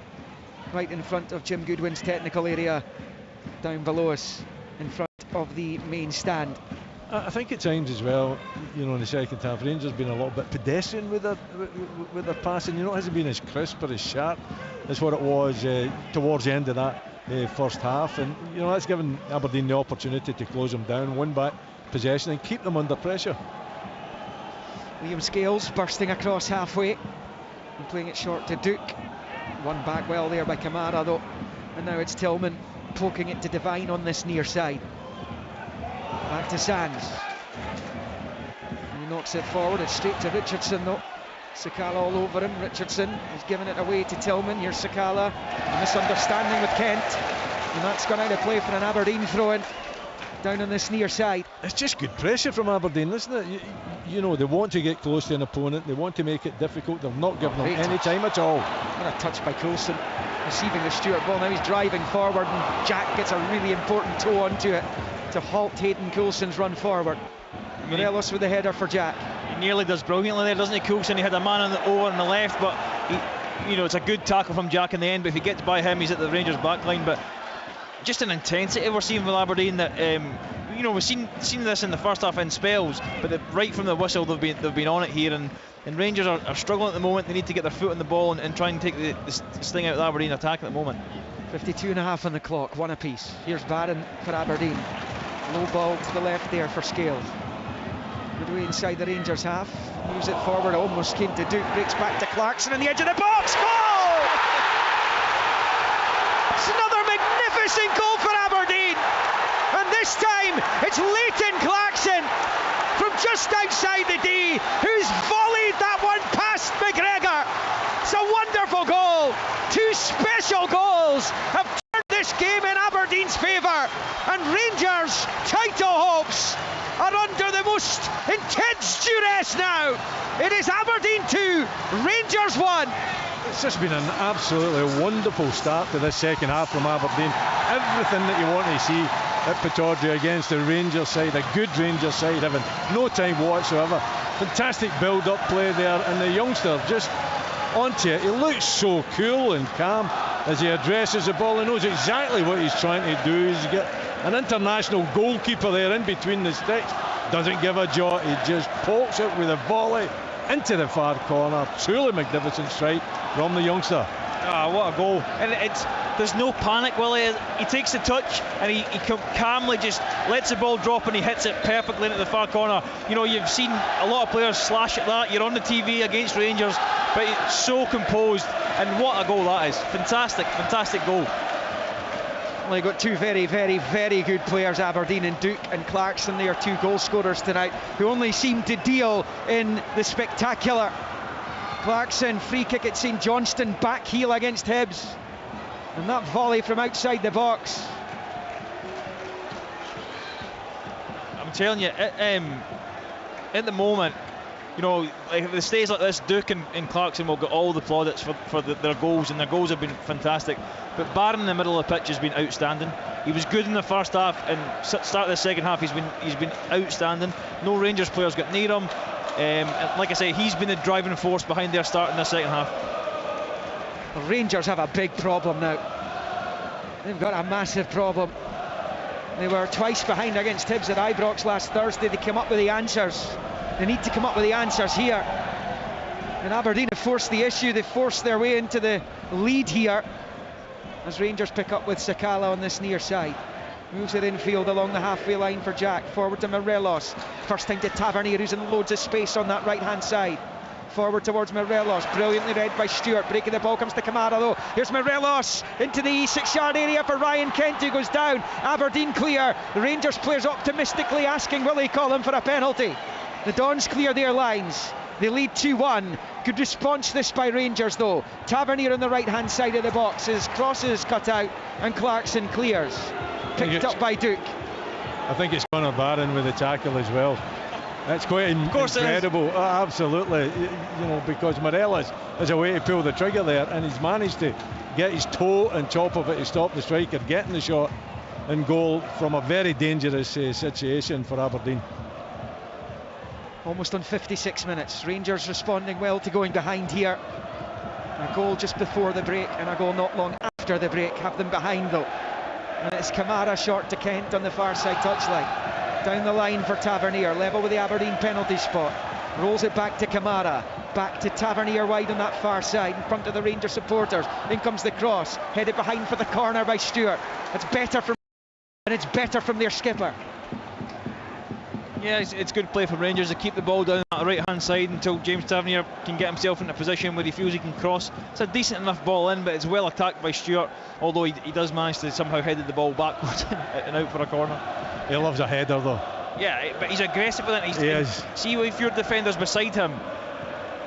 right in front of Jim Goodwin's technical area, down below us in front of the main stand. I think at times as well, you know, in the second half, Rangers been a little bit pedestrian with their passing. You know, it hasn't been as crisp or as sharp as what it was towards the end of that first half, and you know, that's given Aberdeen the opportunity to close them down, win back possession and keep them under pressure. Liam Scales bursting across halfway and playing it short to Duke. One back well there by Kamara though, and now it's Tillman poking it to Devine on this near side. Back to Sands. He knocks it forward. It's straight to Richardson though. Sakala all over him. Richardson is giving it away to Tillman. Here's Sakala. A misunderstanding with Kent, and that's gone out of play for an Aberdeen throw-in down on this near side. It's just good pressure from Aberdeen, isn't it? You know, they want to get close to an opponent. They want to make it difficult. They're not giving them any time at all. What a touch by Coulson, receiving the Stewart ball. Now he's driving forward, and Jack gets a really important toe onto it to halt Hayden Coulson's run forward. Morelos with the header for Jack. He nearly does brilliantly there, doesn't he, Coulson? He had a man over on the left, but you know, it's a good tackle from Jack in the end. But if he gets by him, he's at the Rangers back line. But just an intensity we're seeing with Aberdeen that you know, we've seen this in the first half in spells, but right from the whistle they've been on it here, and Rangers are struggling at the moment. They need to get their foot on the ball and try and take this thing out of the Aberdeen attack at the moment. 52.5 on the clock, one apiece. Here's Barron for Aberdeen. Low ball to the left there for Scales. Good way inside the Rangers half. Moves it forward, almost came to Duke. Breaks back to Clarkson on the edge of the box. Goal! It's another magnificent goal for Aberdeen. And this time it's Leighton Clarkson from just outside the D who's volleyed that one past McGregor. It's a wonderful goal. Two special goals have turned this game in Aberdeen's favour, and Rangers' title hopes are under the most intense duress now. It is Aberdeen 2, Rangers 1. It's just been an absolutely wonderful start to this second half from Aberdeen. Everything that you want to see at Pittodrie against the Rangers side, a good Rangers side, having no time whatsoever. Fantastic build-up play there, and the youngster just onto it. He looks so cool and calm as he addresses the ball. He knows exactly what he's trying to do. He's got an international goalkeeper there in between the sticks. Doesn't give a jot. He just pokes it with a volley into the far corner. Truly magnificent strike from the youngster. Ah, what a goal. And there's no panic, Willie. He takes the touch and he calmly just lets the ball drop and he hits it perfectly into the far corner. You know, you've seen a lot of players slash at that. You're on the TV against Rangers, but it's so composed, and what a goal that is. Fantastic goal. Well, you've got two very, very, very good players, Aberdeen, and Duke and Clarkson. They are two goal scorers tonight who only seem to deal in the spectacular. Clarkson, free kick at St Johnstone, back heel against Hibs, and that volley from outside the box. telling you, at the moment, you know, like if it stays like this, Duke and Clarkson will get all the plaudits for their goals, and their goals have been fantastic. But Barron in the middle of the pitch has been outstanding. He was good in the first half, and start of the second half he's been outstanding. No Rangers players got near him. And like I say, he's been the driving force behind their start in the second half. The Rangers have a big problem now. They've got a massive problem. They were twice behind against Hibs at Ibrox last Thursday. They came up with the answers. They need to come up with the answers here. And Aberdeen have forced the issue. They've forced their way into the lead here, as Rangers pick up with Sakala on this near side. Moves it infield along the halfway line for Jack. Forward to Morelos. First time to Tavernier, who's in loads of space on that right hand side. Forward towards Morelos, brilliantly read by Stewart. Breaking the ball comes to Kamara though. Here's Morelos into the 6-yard area for Ryan Kent, who goes down. Aberdeen clear. The Rangers players optimistically asking, will he call him for a penalty? The Dons clear their lines. They lead 2-1. Good response this by Rangers though. Tavernier on the right hand side of the box. His cross is cut out and Clarkson clears. Picked up by Duke. I think it's Conor Barron with the tackle as well. That's quite incredible. Absolutely, you know, because Morelos has a way to pull the trigger there, and he's managed to get his toe on top of it to stop the striker getting the shot and goal from a very dangerous situation for Aberdeen. Almost on 56 minutes. Rangers responding well to going behind here. A goal just before the break and a goal not long after the break have them behind though. And it's Kamara short to Kent on the far side touchline. Down the line for Tavernier, level with the Aberdeen penalty spot. Rolls it back to Kamara. Back to Tavernier wide on that far side in front of the Rangers supporters. In comes the cross, headed behind for the corner by Stewart. It's better from, and it's better from their skipper. Yeah, it's good play for Rangers to keep the ball down that right hand side until James Tavernier can get himself into a position where he feels he can cross. It's a decent enough ball in, but it's well attacked by Stewart, although he does manage to somehow headed the ball backwards and out for a corner. He loves a header though. Yeah, but he's aggressive with it. He is. See, if your defender's beside him,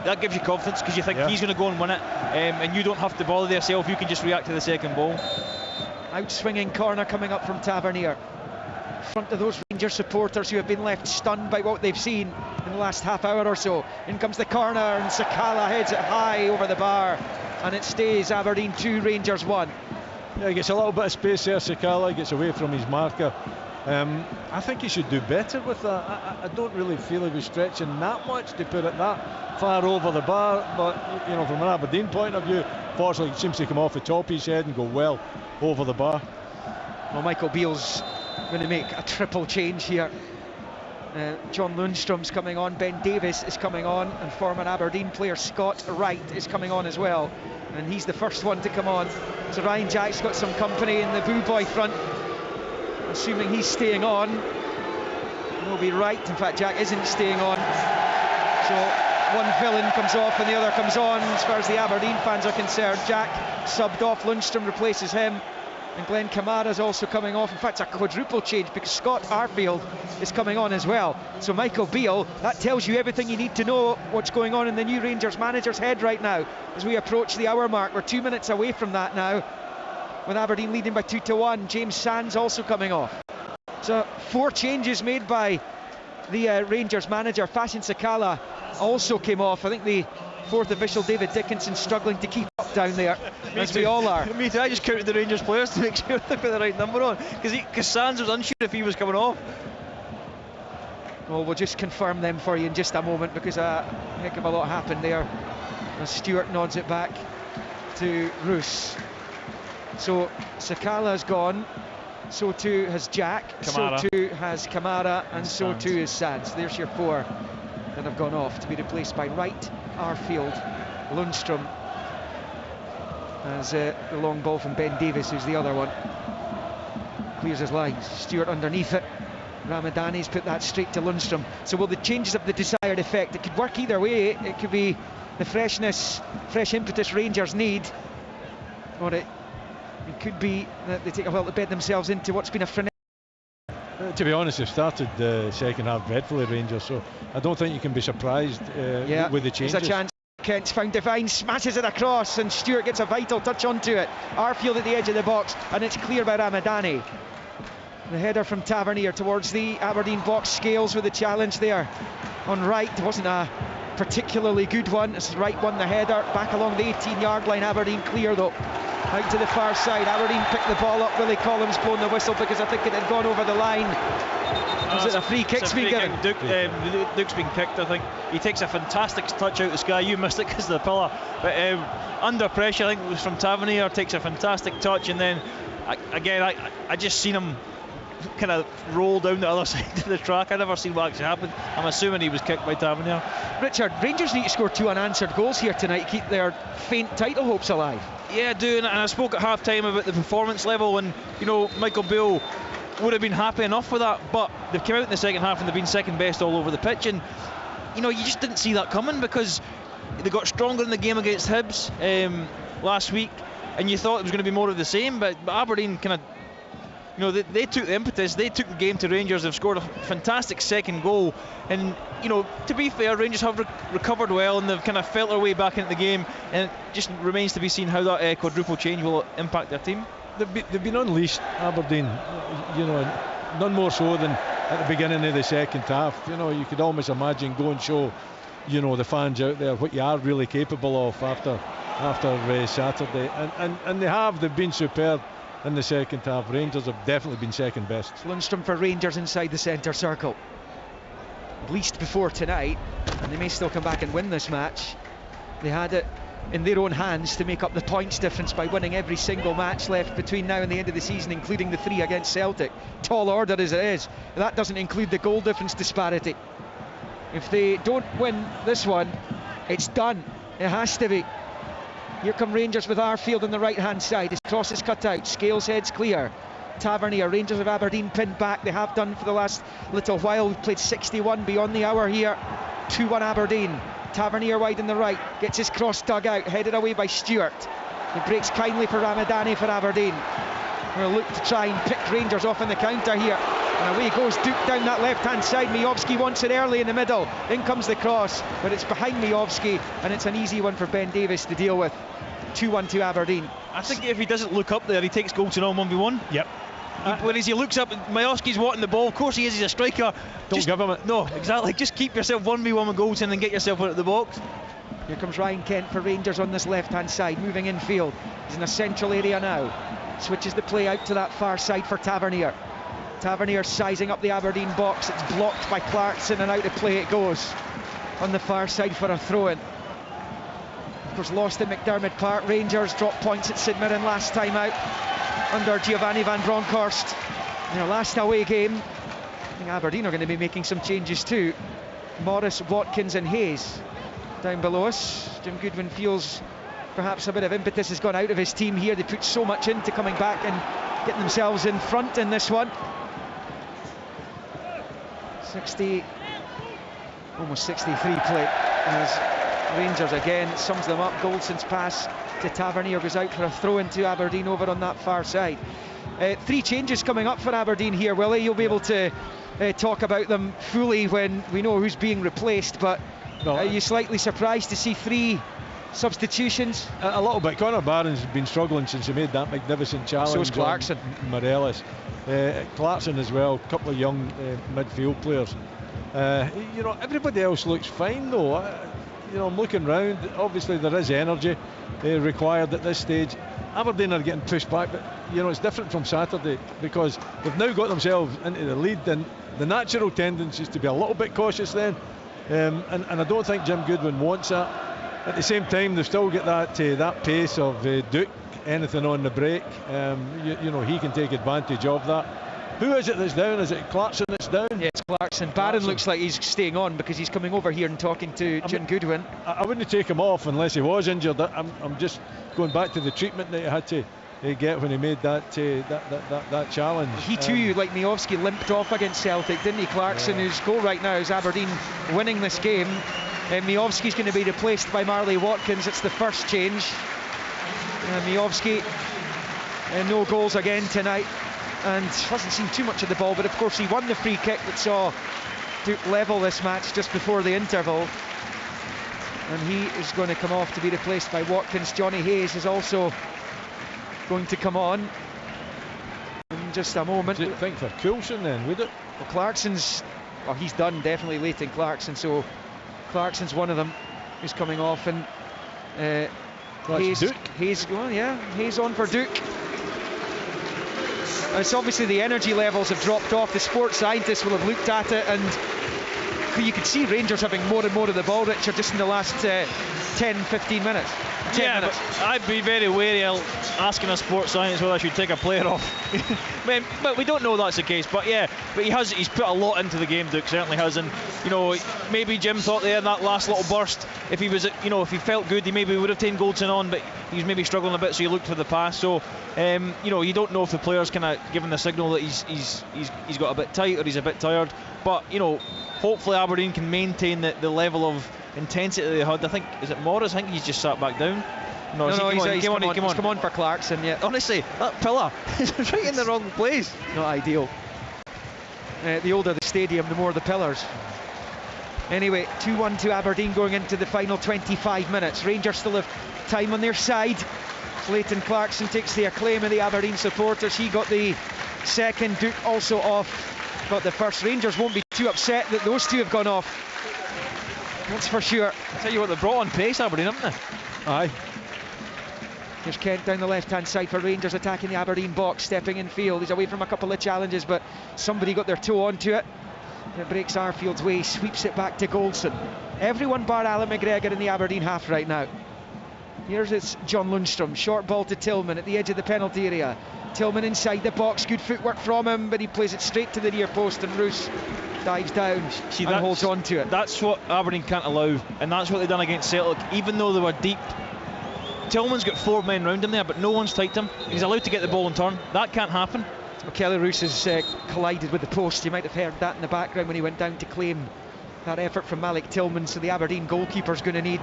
that gives you confidence because you think he's going to go and win it, and you don't have to bother yourself. You can just react to the second ball. Outswinging corner coming up from Tavernier. In front of those Rangers supporters who have been left stunned by what they've seen in the last half hour or so. In comes the corner and Sakala heads it high over the bar, and it stays Aberdeen 2, Rangers 1. Yeah, he gets a little bit of space there, Sakala, gets away from his marker. I think he should do better with that. I don't really feel he was stretching that much to put it that far over the bar, but you know, from an Aberdeen point of view, fortunately it seems to come off the top of his head and go well over the bar. Well, Michael Beale's going to make a triple change here. John Lundstrom's coming on, Ben Davies is coming on, and former Aberdeen player Scott Wright is coming on as well, and he's the first one to come on. So Ryan Jack's got some company in the Boo Boy front, assuming he's staying on. He'll be right. In fact, Jack isn't staying on, so one villain comes off and the other comes on. As far as the Aberdeen fans are concerned, Jack subbed off, Lundstrom replaces him, and Glenn Kamara's also coming off. In fact, it's a quadruple change because Scott Arfield is coming on as well. So Michael Beale, that tells you everything you need to know what's going on in the new Rangers manager's head right now as we approach the hour mark. We're 2 minutes away from that now, with Aberdeen leading by 2-1. James Sands also coming off. So 4 changes made by the Rangers manager. Fashion Sakala also came off. I think the 4th official, David Dickinson, struggling to keep up down there, as we all are. Me too. I just counted the Rangers players to make sure they put the right number on, because Sands was unsure if he was coming off. Well, we'll just confirm them for you in just a moment, because a heck of a lot happened there as Stewart nods it back to Roos. So Sakala's gone, so too has Jack, Kamara. so too has Kamara, and so Sands. too is Sands. There's your 4 that have gone off to be replaced by Wright, Arfield, Lundstrom, as the long ball from Ben Davies, who's the other one. Clears his lines. Stewart underneath it. Ramadani's put that straight to Lundstrom. So will the changes have the desired effect? It could work either way. It could be the freshness, fresh impetus Rangers need, or it could be that they take a while to bed themselves into what's been a frenetic. To be honest, they've started the second half dreadfully, Rangers, so I don't think you can be surprised with the changes. There's a chance. Kent's found Devine, smashes it across, and Stewart gets a vital touch onto it. Arfield at the edge of the box, and it's clear by Ramadani. The header from Tavernier towards the Aberdeen box. Scales with the challenge there on right. It wasn't a particularly good one. This is Wright won the header back along the 18-yard line. Aberdeen clear though. Out to the far side. Aberdeen picked the ball up. Willie Collins blown the whistle because I think it had gone over the line. Was it a free kick's been given? Duke's been kicked, I think. He takes a fantastic touch out the sky. You missed it because of the pillar. But under pressure, I think it was from Tavernier. Takes a fantastic touch, and then I just seen him kind of roll down the other side of the track. I never seen what actually happened. I'm assuming he was kicked by Tavernier. Richard, Rangers need to score 2 unanswered goals here tonight to keep their faint title hopes alive. Yeah, I do, and I spoke at half time about the performance level, and you know, Michael Beale would have been happy enough with that, but they've come out in the second half and they've been second best all over the pitch, and you know, you just didn't see that coming because they got stronger in the game against Hibs last week, and you thought it was going to be more of the same, but Aberdeen kind of, you know, they took the impetus, they took the game to Rangers. They've scored a fantastic second goal, and you know, to be fair, Rangers have recovered well and they've kind of felt their way back into the game, and it just remains to be seen how that quadruple change will impact their team. They've been unleashed, Aberdeen, you know, none more so than at the beginning of the second half. You know, you could almost imagine go and show, you know, the fans out there what you are really capable of after Saturday, and they've been superb in the second half. Rangers have definitely been second best. Lundstrom for Rangers inside the centre circle, at least before tonight, and they may still come back and win this match. They had it in their own hands to make up the points difference by winning every single match left between now and the end of the season, including the 3 against Celtic. Tall order as it is. That doesn't include the goal difference disparity. If they don't win this one, it's done. It has to be. Here come Rangers with Arfield on the right hand side. His cross is cut out. Scales heads clear. Tavernier, Rangers of Aberdeen pinned back. They have done for the last little while. We've played 61 beyond the hour here. 2-1 Aberdeen. Tavernier wide in the right, gets his cross dug out, headed away by Stewart. He breaks kindly for Ramadani for Aberdeen. We'll look to try and pick Rangers off on the counter here. And away goes Duke down that left hand side. Miovski wants it early in the middle. In comes the cross, but it's behind Miovski, and it's an easy one for Ben Davies to deal with. 2-1 to Aberdeen. I think if he doesn't look up there, he takes Goldson on 1v1. Yep. Whereas he looks up, Miovski's wanting the ball. Of course he is, he's a striker. Don't give him it. No, exactly. Just keep yourself 1v1 with Goldson and get yourself out of the box. Here comes Ryan Kent for Rangers on this left hand side, moving infield. He's in a central area now. Switches the play out to that far side for Tavernier. Tavernier sizing up the Aberdeen box. It's blocked by Clarkson, and out of play it goes on the far side for a throw-in. Of course, lost in McDermott Park. Rangers dropped points at St Mirren last time out under Giovanni van Bronckhorst. In their last away game, I think Aberdeen are going to be making some changes too. Morris, Watkins and Hayes down below us. Jim Goodwin feels perhaps a bit of impetus has gone out of his team here. They put so much into coming back and getting themselves in front in this one. 60, almost 63 play as Rangers again sums them up. Goldson's pass to Tavernier goes out for a throw into Aberdeen over on that far side. 3 changes coming up for Aberdeen here, Willie. You'll be able to talk about them fully when we know who's being replaced, but are you slightly surprised to see 3 substitutions? A little bit. Connor Barron's been struggling since he made that magnificent challenge. So is Clarkson. Morelos. Clarkson as well, a couple of young midfield players. You know, everybody else looks fine though. You know, I'm looking round, obviously there is energy required at this stage. Aberdeen are getting pushed back, but you know, it's different from Saturday because they've now got themselves into the lead, and the natural tendency is to be a little bit cautious then, and I don't think Jim Goodwin wants that. At the same time, they've still got that pace of Duke, anything on the break. You know, he can take advantage of that. Who is it that's down? Is it Clarkson that's down? Yeah, it's Clarkson. Barron looks like he's staying on because he's coming over here and talking to Jim Goodwin. I wouldn't take him off unless he was injured. I'm just going back to the treatment that he had to get when he made that challenge. He too, like Miovski, limped off against Celtic, didn't he? Clarkson, whose goal right now is Aberdeen winning this game. Miovski's going to be replaced by Marley Watkins. It's the first change. Miovski, no goals again tonight, and hasn't seen too much of the ball, but of course he won the free kick that saw Duke level this match just before the interval, and he is going to come off to be replaced by Watkins. Johnny Hayes is also going to come on, and just a moment. Do you think for Coulson then, would it? Well, Clarkson's, well, he's done definitely late in Clarkson, so Clarkson's one of them who's coming off, and Hayes going, yeah, Hayes on for Duke. It's obviously the energy levels have dropped off. The sports scientists will have looked at it, and you could see Rangers having more and more of the ball, Richard, just in the last 10-15 minutes. 10 minutes. But I'd be very wary of asking a sports scientist whether I should take a player off. But we don't know that's the case. But he's put a lot into the game, Duke certainly has. And maybe Jim thought there in that last little burst, if he was, if he felt good, he maybe would have taken Goldson on, but he's maybe struggling a bit, so he looked for the pass. So you don't know if the player's kind of given the signal that he's got a bit tight or he's a bit tired. But hopefully Aberdeen can maintain the level of intensity they had. I think, is it Morris? I think he's just sat back down. He's come on for Clarkson. Yeah, honestly, that pillar is right in the wrong place. Not ideal. The older the stadium, the more the pillars. Anyway, 2-1 to Aberdeen going into the final 25 minutes. Rangers still have time on their side. Clayton Clarkson takes the acclaim of the Aberdeen supporters. He got the second, Duke also off, got the first. Rangers won't be too upset that those two have gone off. That's for sure. I tell you what, they brought on pace, Aberdeen, haven't they? Aye. There's Kent down the left-hand side for Rangers, attacking the Aberdeen box, stepping in field. He's away from a couple of challenges, but somebody got their toe onto it. It breaks Arfield's way, sweeps it back to Goldson. Everyone bar Alan McGregor in the Aberdeen half right now. It's John Lundstrom, short ball to Tillman at the edge of the penalty area. Tillman inside the box, good footwork from him, but he plays it straight to the near post, and Roos dives down and holds on to it. That's what Aberdeen can't allow, and that's what they've done against Celtic. Even though they were deep, Tillman's got 4 men round him there, but no one's tight him. He's allowed to get the ball and turn. That can't happen. Well, Kelly Roos has collided with the post. You might have heard that in the background when he went down to claim that effort from Malik Tillman. So the Aberdeen goalkeeper's going to need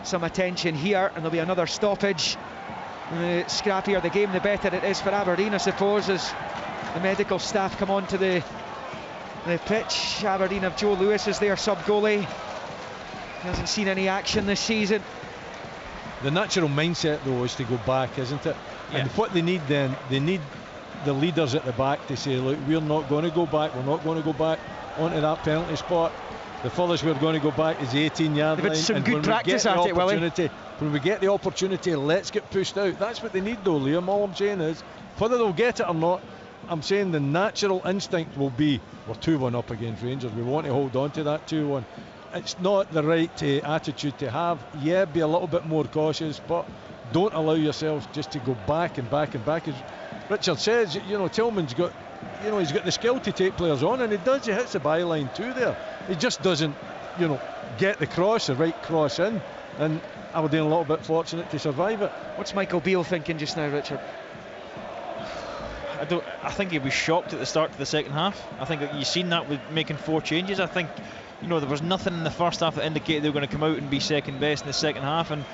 some attention here, and there'll be another stoppage. The scrappier the game, the better it is for Aberdeen, I suppose, as the medical staff come onto the pitch. Aberdeen have Joe Lewis as their sub-goalie. He hasn't seen any action this season. The natural mindset, though, is to go back, isn't it? Yeah. And what they need then, they need the leaders at the back to say, look, we're not going to go back, we're not going to go back onto that penalty spot. The furthest we're going to go back is the 18-yard line. Some good practice at it, Willie. When we get the opportunity, let's get pushed out. That's what they need, though, Liam. All I'm saying is, whether they'll get it or not, I'm saying the natural instinct will be, we're 2-1 up against Rangers. We want to hold on to that 2-1. It's not the right attitude to have. Yeah, be a little bit more cautious, but don't allow yourselves just to go back and back and back. As Richard says, Tillman's got, he's got the skill to take players on, and he does. He hits the byline too there. He just doesn't, get the right cross in, and Aberdeen a little bit fortunate to survive it. What's Michael Beale thinking just now, Richard? I think he was shocked at the start of the second half. I think you've seen that with making 4 changes. I think there was nothing in the first half that indicated they were going to come out and be second best in the second half. And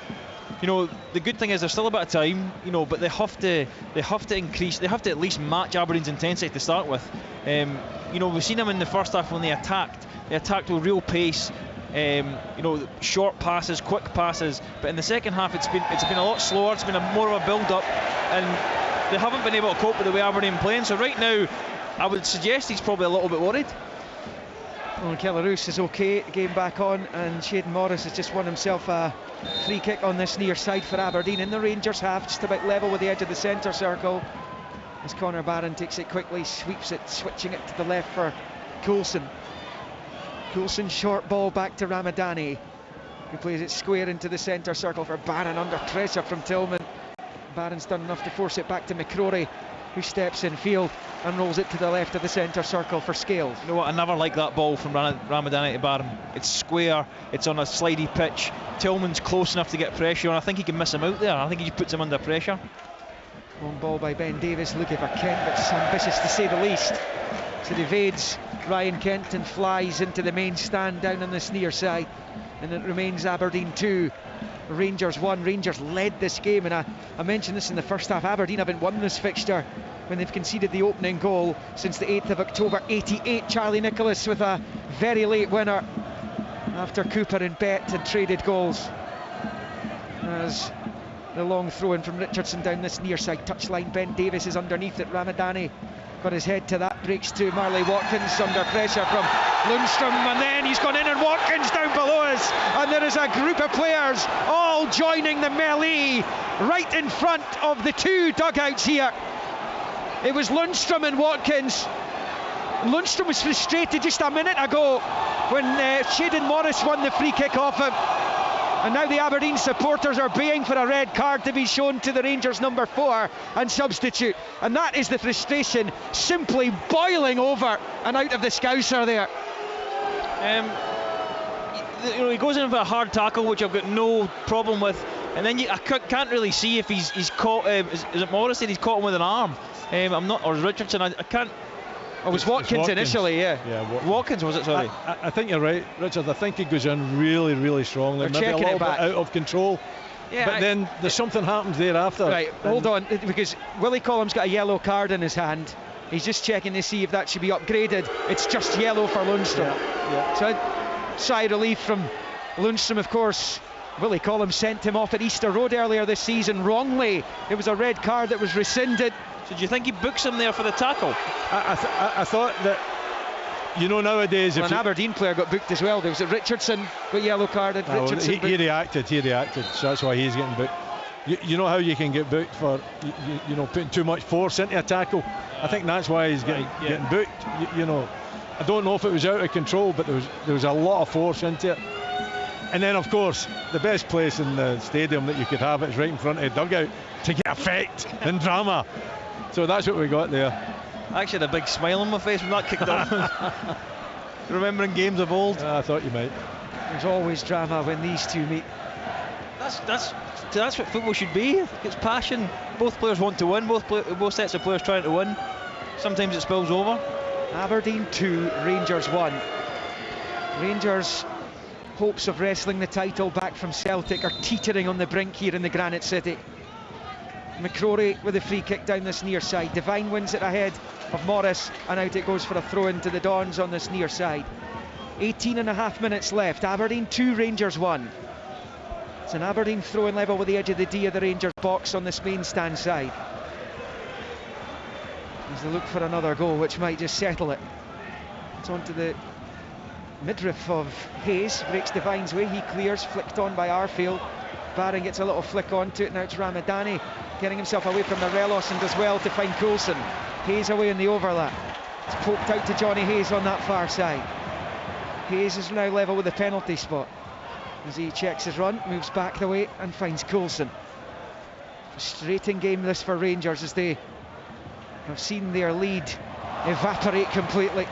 the good thing is there's still a bit of time, but they have to increase. They have to at least match Aberdeen's intensity to start with. We've seen them in the first half when they attacked. They attacked with real pace. Short passes, quick passes. But in the second half, it's been a lot slower. It's been more of a build-up, and they haven't been able to cope with the way Aberdeen playing. So right now, I would suggest he's probably a little bit worried. Well, Kelly Roos is okay, game back on, and Shaden Morris has just won himself a free kick on this near side for Aberdeen in the Rangers half, just about level with the edge of the centre circle. As Connor Barron takes it quickly, sweeps it, switching it to the left for Coulson. Coulson, short ball back to Ramadani, who plays it square into the centre circle for Barron, under pressure from Tillman. Barron's done enough to force it back to McCrory, who steps in field and rolls it to the left of the centre circle for Scales. You know what, I never like that ball from Ramadani to Barron. It's square, it's on a slidey pitch. Tillman's close enough to get pressure on. I think he can miss him out there. I think he just puts him under pressure. Long ball by Ben Davis, looking for Kent, but it's ambitious to say the least. So it evades Ryan Kent and flies into the main stand down on this near side, and it remains Aberdeen 2, Rangers 1. Rangers led this game, and I mentioned this in the first half. Aberdeen haven't won this fixture when they've conceded the opening goal since the 8th of October 88. Charlie Nicholas with a very late winner after Cooper and Bett had traded goals. As the long throw in from Richardson down this near side touchline, Ben Davis is underneath it. Ramadani got his head to that, breaks to Marley Watkins under pressure from Lundstrom, and then he's gone in, and Watkins down below us, and there is a group of players all joining the melee right in front of the two dugouts here. It was Lundstrom and Watkins. Lundstrom was frustrated just a minute ago when Shayden Morris won the free kick off him, and now the Aberdeen supporters are baying for a red card to be shown to the Rangers number 4 and substitute, and that is the frustration simply boiling over and out of the Scouser there. He goes in for a hard tackle, which I've got no problem with, and then I can't really see if he's caught. Is it Morrissey? He's caught him with an arm. I'm not, or Richardson. I can't. Oh, it was Watkins initially, yeah. Watkins, was it? Sorry. I think you're right, Richard. I think he goes in really, really strongly. They're maybe a little bit back. out of control. Yeah, but then there's something happens thereafter. Right, hold on, because Willie Collum's got a yellow card in his hand. He's just checking to see if that should be upgraded. It's just yellow for Lundstrom. Yeah. So, sigh of relief from Lundstrom, of course. Willie Collum sent him off at Easter Road earlier this season wrongly. It was a red card that was rescinded. So do you think he books him there for the tackle? I thought that, nowadays... Well, an Aberdeen player got booked as well. There was a Richardson got yellow carded. Richardson he reacted, so that's why he's getting booked. You know how you can get booked for putting too much force into a tackle? I think that's why he's getting booked. I don't know if it was out of control, but there was a lot of force into it. And then, of course, the best place in the stadium that you could have it is right in front of the dugout to get effect and drama. So that's what we got there. I actually had a big smile on my face when that kicked off. Remembering games of old. I thought you might. There's always drama when these two meet. That's what football should be. It's passion. Both players want to win. Both sets of players trying to win. Sometimes it spills over. Aberdeen 2, Rangers 1. Rangers' hopes of wrestling the title back from Celtic are teetering on the brink here in the Granite City. McCrory with a free kick down this near side. Devine wins it ahead of Morris, and out it goes for a throw into the Dons on this near side. 18.5 minutes left. Aberdeen 2, Rangers 1. It's an Aberdeen throw-in level with the edge of the D of the Rangers box on this main stand side. As they look for another goal, which might just settle it. It's on to the midriff of Hayes, breaks Devine's way, he clears, flicked on by Arfield. Barron gets a little flick onto it, now it's Ramadani getting himself away from Morelos and does well to find Coulson. Hayes away in the overlap. It's poked out to Johnny Hayes on that far side. Hayes is now level with the penalty spot as he checks his run, moves back the way and finds Coulson. Frustrating game this for Rangers as they have seen their lead evaporate completely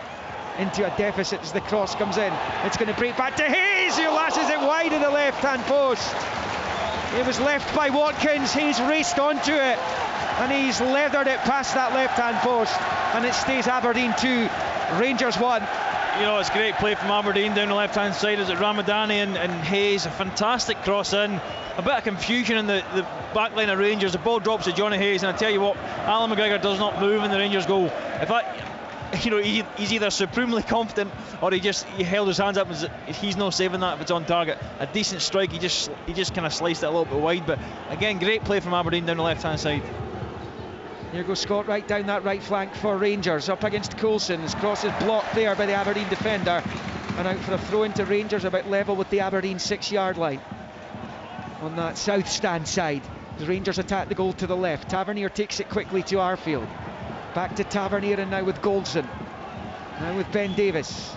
into a deficit as the cross comes in. It's going to break back to Hayes, who lashes it wide of the left-hand post. It was left by Watkins. Hayes raced onto it and he's leathered it past that left-hand post, and it stays Aberdeen 2, Rangers 1. It's great play from Aberdeen down the left-hand side. Is it Ramadani and Hayes? A fantastic cross in. A bit of confusion in the back line of Rangers. The ball drops to Johnny Hayes, and I tell you what, Alan McGregor does not move in the Rangers goal. He's either supremely confident or he held his hands up and he's not saving that if it's on target. A decent strike, he just kind of sliced it a little bit wide, but again, great play from Aberdeen down the left-hand side. Here goes Scott right down that right flank for Rangers, up against Coulson. His cross is blocked there by the Aberdeen defender, and out for a throw into Rangers about level with the Aberdeen 6-yard line. On that south stand side, the Rangers attack the goal to the left. Tavernier takes it quickly to Arfield. Back to Tavernier, and now with Goldson. Now with Ben Davis.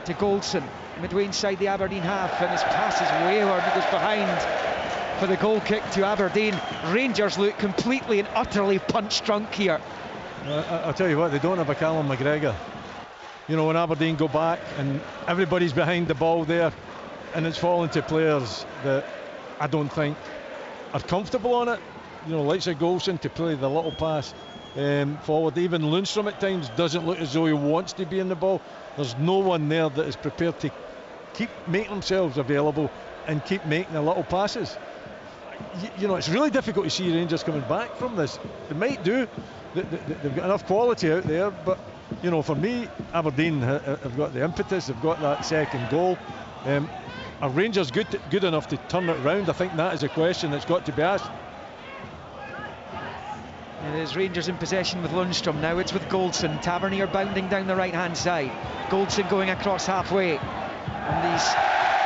To Goldson, midway inside the Aberdeen half, and his pass is wayward. He goes behind for the goal kick to Aberdeen. Rangers look completely and utterly punch drunk here. I'll tell you what, they don't have a Callum McGregor. When Aberdeen go back and everybody's behind the ball there, and it's falling to players that I don't think are comfortable on it. Like Goldson to play the little pass forward. Even Lundstrom at times doesn't look as though he wants to be in the ball. There's no one there that is prepared to keep making themselves available and keep making the little passes. It's really difficult to see Rangers coming back from this. They might do. They've got enough quality out there, but for me, Aberdeen have got the impetus. They've got that second goal. Are Rangers good enough to turn it around? I think that is a question that's got to be asked. It is Rangers in possession with Lundstrom. Now it's with Goldson. Tavernier bounding down the right hand side. Goldson going across halfway. And he's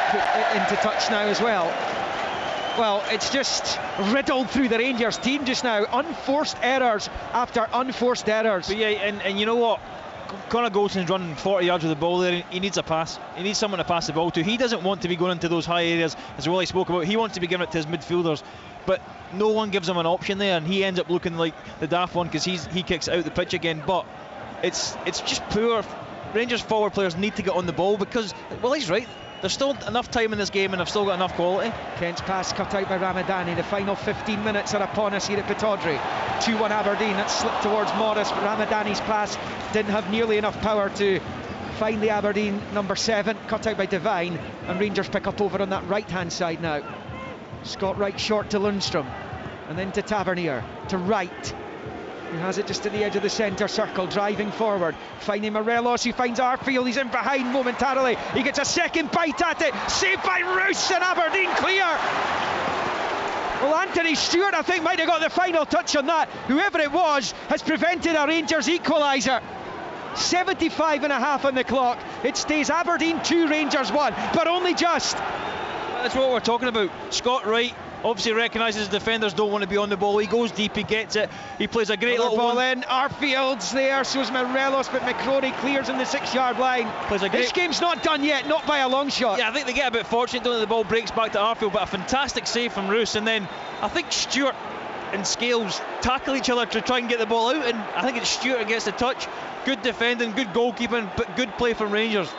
put it into touch now as well. Well, it's just riddled through the Rangers team just now. Unforced errors after unforced errors. But yeah, and you know what? Connor Goldson's running 40 yards with the ball there. He needs a pass. He needs someone to pass the ball to. He doesn't want to be going into those high areas, as Willie spoke about. He wants to be giving it to his midfielders. But no one gives him an option there, and he ends up looking like the daft one because he kicks it out the pitch again. But it's just poor. Rangers forward players need to get on the ball because, well, he's right. There's still enough time in this game, and I've still got enough quality. Kent's pass cut out by Ramadani. The final 15 minutes are upon us here at Pittodrie. 2-1 Aberdeen. That slipped towards Morris, but Ramadani's pass didn't have nearly enough power to find the Aberdeen number 7. Cut out by Devine, and Rangers pick up over on that right hand side now. Scott Wright short to Lundstrom, and then to Tavernier, to Wright, who has it just at the edge of the centre circle, driving forward, finding Morelos, who finds Arfield. He's in behind momentarily, he gets a second bite at it, saved by Roos, and Aberdeen clear. Well, Anthony Stewart, I think, might have got the final touch on that. Whoever it was has prevented a Rangers equaliser. 75.5 on the clock. It stays Aberdeen 2, Rangers 1, but only just. That's what we're talking about. Scott Wright obviously recognises defenders don't want to be on the ball. He goes deep, he gets it, he plays a great little ball one. in. Arfield's there, so's Morelos, but McCrory clears in the 6-yard line. This game's not done yet, not by a long shot. Yeah, I think they get a bit fortunate, don't they? The ball breaks back to Arfield, but a fantastic save from Roos, and then I think Stewart and Scales tackle each other to try and get the ball out, and I think it's Stewart who gets the touch. Good defending, good goalkeeping, but good play from Rangers.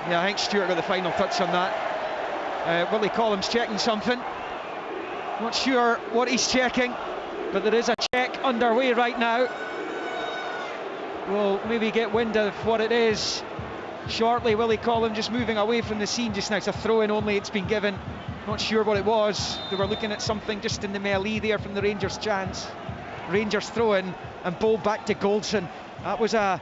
Yeah, I think Stewart got the final touch on that. Willie Collins checking something. Not sure what he's checking, but there is a check underway right now. We'll maybe get wind of what it is shortly. Willie Collins just moving away from the scene just now. It's a throw-in only, it's been given. Not sure what it was. They were looking at something just in the melee there from the Rangers' chance. Rangers throw-in and ball back to Goldson. That was a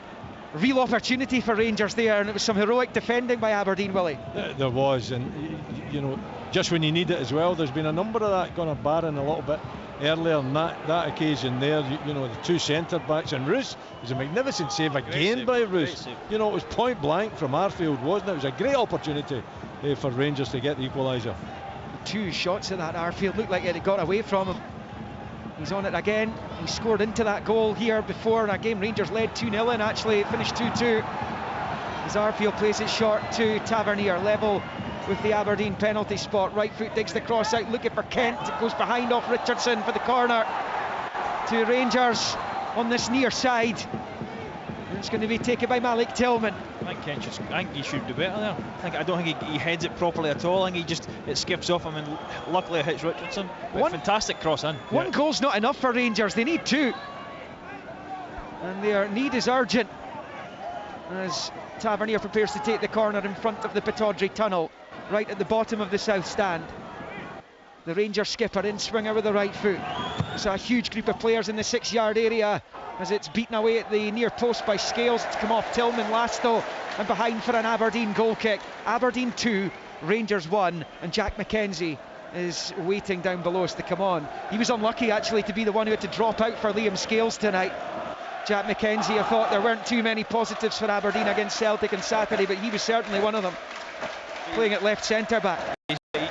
real opportunity for Rangers there, and it was some heroic defending by Aberdeen, Willie. There was, and you know, just when you need it as well. There's been a number of that gone barren a little bit earlier on that occasion there. You know, the 2 centre backs, and Roos was a magnificent save again by Roos. You know, it was point blank from Arfield, wasn't it? It was a great opportunity for Rangers to get the equaliser. 2 shots at that Arfield looked like it had got away from him. He's on it again. He scored into that goal here before in a game Rangers led 2-0 and actually it finished 2-2. As Arfield plays it short to Tavernier, level with the Aberdeen penalty spot. Right foot digs the cross out, looking for Kent. It goes behind off Richardson for the corner to Rangers on this near side. And it's going to be taken by Malik Tillman. I think he should do better there. I don't think he heads it properly at all. I think it skips off him, and luckily it hits Richardson. Fantastic cross in. One goal's not enough for Rangers, they need 2. And their need is urgent as Tavernier prepares to take the corner in front of the Pittodrie tunnel, right at the bottom of the south stand. The Rangers skipper in swinger with the right foot. It's a huge group of players in the 6-yard area as it's beaten away at the near post by Scales. It's come off Tillman last though, and behind for an Aberdeen goal kick. Aberdeen 2, Rangers 1, and Jack McKenzie is waiting down below us to come on. He was unlucky actually to be the one who had to drop out for Liam Scales tonight. Jack McKenzie, I thought there weren't too many positives for Aberdeen against Celtic on Saturday, but he was certainly one of them, playing at left centre back.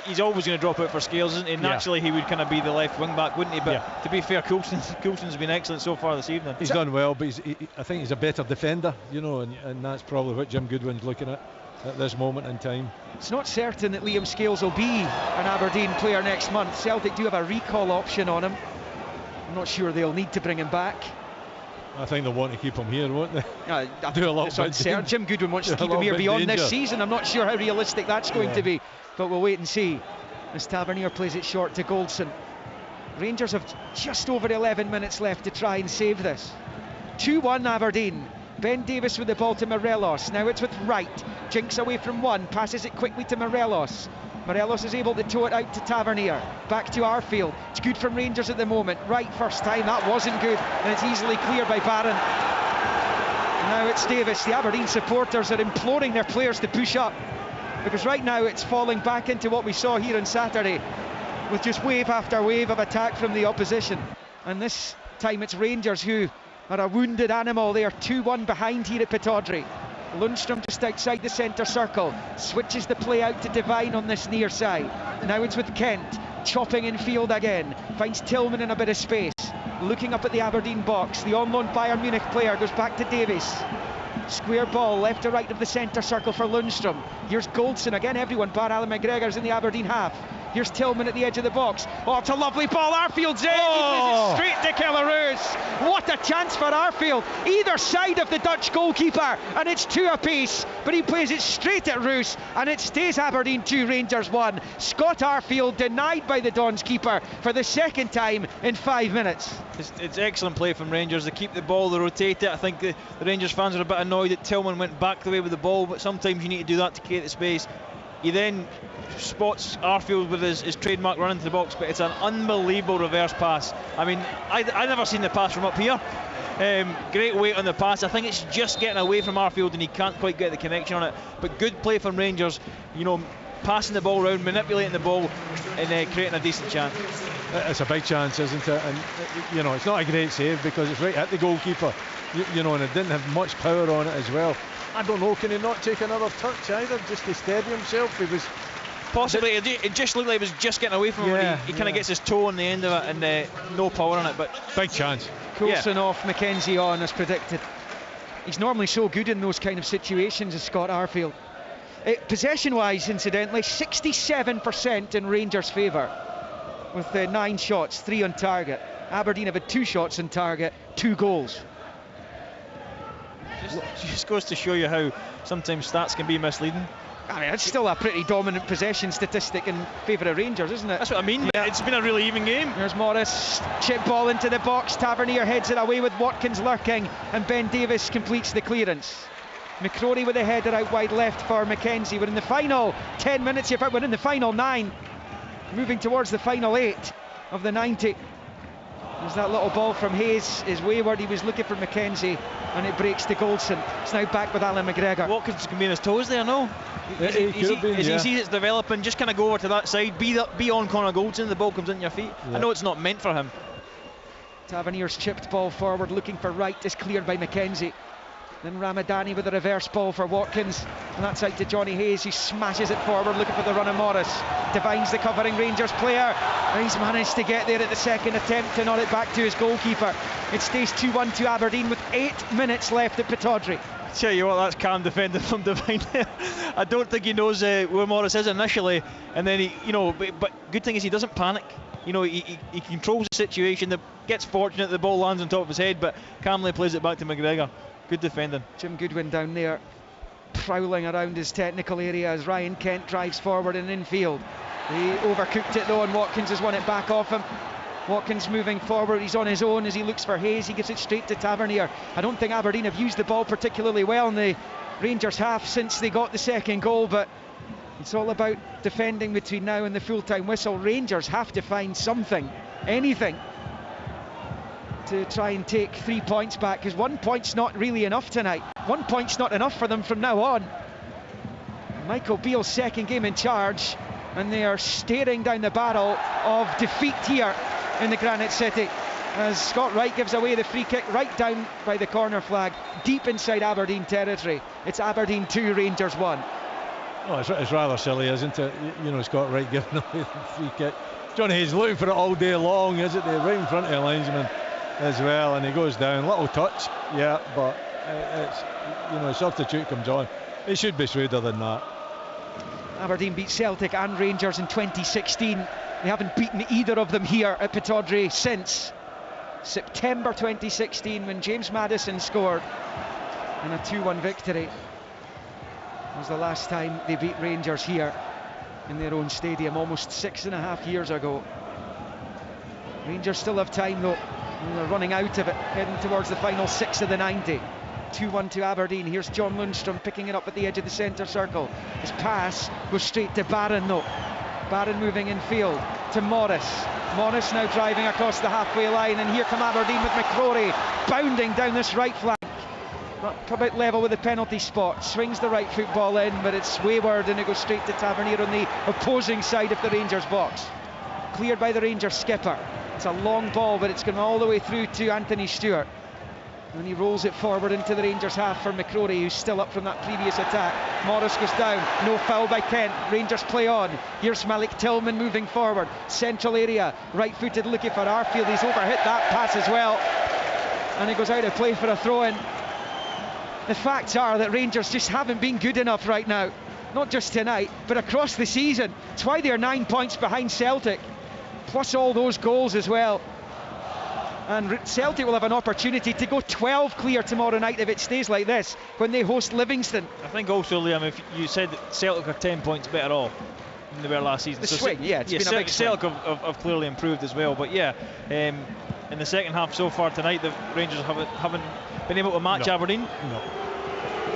He's always going to drop out for Scales, isn't he? Naturally, he would kind of be the left wing back, wouldn't he? But to be fair, Coulson's been excellent so far this evening. He's done well, but I think he's a better defender, you know, and that's probably what Jim Goodwin's looking at this moment in time. It's not certain that Liam Scales will be an Aberdeen player next month. Celtic do have a recall option on him. I'm not sure they'll need to bring him back. I think they'll want to keep him here, won't they? Do a lot. It's uncertain. Jim Goodwin wants to keep him here beyond this season. I'm not sure how realistic that's going to be, but we'll wait and see as Tavernier plays it short to Goldson. Rangers have just over 11 minutes left to try and save this. 2-1 Aberdeen. Ben Davis with the ball to Morelos. Now it's with Wright. Jinks away from one, passes it quickly to Morelos. Morelos is able to tow it out to Tavernier. Back to Arfield. It's good from Rangers at the moment. Right first time, that wasn't good, and it's easily cleared by Barron. Now it's Davis. The Aberdeen supporters are imploring their players to push up, because right now it's falling back into what we saw here on Saturday, with just wave after wave of attack from the opposition. And this time it's Rangers who are a wounded animal. They are 2-1 behind here at Pittodrie. Lundstrom just outside the centre circle, switches the play out to Devine on this near side. Now it's with Kent, chopping in field again, finds Tillman in a bit of space, looking up at the Aberdeen box. The on-loan Bayern Munich player goes back to Davies. Square ball left to right of the centre circle for Lundstrom. Here's Goldson again. Everyone bar Alan McGregor's in the Aberdeen half. Here's Tillman at the edge of the box. Oh, it's a lovely ball. Arfield's in. He plays it straight to Kelleroos. What a chance for Arfield. Either side of the Dutch goalkeeper, and it's 2 apiece. But he plays it straight at Roos, and it stays Aberdeen 2, Rangers 1. Scott Arfield denied by the Dons keeper for the second time in 5 minutes. It's excellent play from Rangers. They keep the ball, they rotate it. I think the Rangers fans are a bit annoyed that Tillman went back the way with the ball, but sometimes you need to do that to create the space. He then spots Arfield with his trademark run into the box, but it's an unbelievable reverse pass. I mean, I never seen the pass from up here. Great weight on the pass. I think it's just getting away from Arfield and he can't quite get the connection on it, but good play from Rangers, you know, passing the ball around, manipulating the ball and creating a decent chance. It's a big chance, isn't it? And you know, it's not a great save because it's right at the goalkeeper, you know, and it didn't have much power on it as well. I don't know, can he not take another touch either, just to steady himself? He was possibly, it just looked like he was just getting away from him. He kind of gets his toe on the end of it and no power on it, but big chance. Coulson off, McKenzie on as predicted. He's normally so good in those kind of situations as Scott Arfield. Possession wise, incidentally, 67% in Rangers' favour, with 9 shots, 3 on target. Aberdeen have had 2 shots on target, 2 goals. Just goes to show you how sometimes stats can be misleading. I mean, it's still a pretty dominant possession statistic in favour of Rangers, isn't it? That's what I mean. Yeah. It's been a really even game. There's Morris, chip ball into the box. Tavernier heads it away with Watkins lurking, and Ben Davies completes the clearance. McCrory with a header out wide left for McKenzie. We're in the final 10 minutes here. We're in the final 9, moving towards the final 8 of the 90. There's that little ball from Hayes is wayward. He was looking for McKenzie and it breaks to Goldson. It's now back with Alan McGregor. Watkins can be on his toes there, no? As he sees it's developing, just kind of go over to that side, be on Connor Goldson, the ball comes in your feet. I know it's not meant for him. Tavernier's chipped ball forward, looking for right, is cleared by McKenzie. Then Ramadani with a reverse ball for Watkins, and that's out to Johnny Hayes. He smashes it forward, looking for the run of Morris. Divine's the covering Rangers player, and he's managed to get there at the second attempt to nod it back to his goalkeeper. It stays 2-1 to Aberdeen with 8 minutes left at Pittodrie. Tell you what, that's calm defending from Devine there. I don't think he knows where Morris is initially, and then he, you know, but good thing is he doesn't panic. You know, he controls the situation, gets fortunate the ball lands on top of his head, but calmly plays it back to McGregor. Good defending. Jim Goodwin down there prowling around his technical area as Ryan Kent drives forward and infield. He overcooked it though, and Watkins has won it back off him. Watkins moving forward, he's on his own as he looks for Hayes. He gives it straight to Tavernier. I don't think Aberdeen have used the ball particularly well in the Rangers half since they got the second goal, but it's all about defending between now and the full-time whistle. Rangers have to find something, anything, to try and take 3 points back, because 1 point's not really enough tonight. 1 point's not enough for them from now on. Michael Beale's second game in charge, and they are staring down the barrel of defeat here in the Granite City as Scott Wright gives away the free kick right down by the corner flag, deep inside Aberdeen territory. It's Aberdeen 2, Rangers 1. Oh, it's rather silly, isn't it? You know, Scott Wright giving away the free kick. Johnny Hayes looking for it all day long, isn't he? Right in front of the linesman as well, and he goes down. Little touch, yeah, but it's, you know, substitute comes on. It should be smoother than that. Aberdeen beat Celtic and Rangers in 2016. They haven't beaten either of them here at Pittodrie since September 2016, when James Maddison scored in a 2-1 victory. It was the last time they beat Rangers here in their own stadium, almost 6.5 years ago. Rangers still have time though, and they're running out of it, heading towards the final 6 of the 90. 2-1 to Aberdeen. Here's John Lundstrom picking it up at the edge of the centre circle. His pass goes straight to Barron though. Barron moving in field to Morris. Morris now driving across the halfway line, and here come Aberdeen with McCrory bounding down this right flank. About level with the penalty spot. Swings the right football in, but it's wayward and it goes straight to Tavernier on the opposing side of the Rangers box. Cleared by the Rangers skipper. It's a long ball, but it's going all the way through to Anthony Stewart. And he rolls it forward into the Rangers half for McCrory, who's still up from that previous attack. Morris goes down, no foul by Kent. Rangers play on. Here's Malik Tillman moving forward. Central area, right-footed looking for Arfield. He's overhit that pass as well. And it goes out of play for a throw-in. The facts are that Rangers just haven't been good enough right now. Not just tonight, but across the season. It's why they're 9 points behind Celtic, plus all those goals as well. And Celtic will have an opportunity to go 12 clear tomorrow night if it stays like this when they host Livingston. I think also, Liam, if you said that Celtic are 10 points better off than they were last season. The swing, yeah, it's been a big swing. Celtic have clearly improved as well, but yeah, in the second half so far tonight, the Rangers haven't been able to match Aberdeen.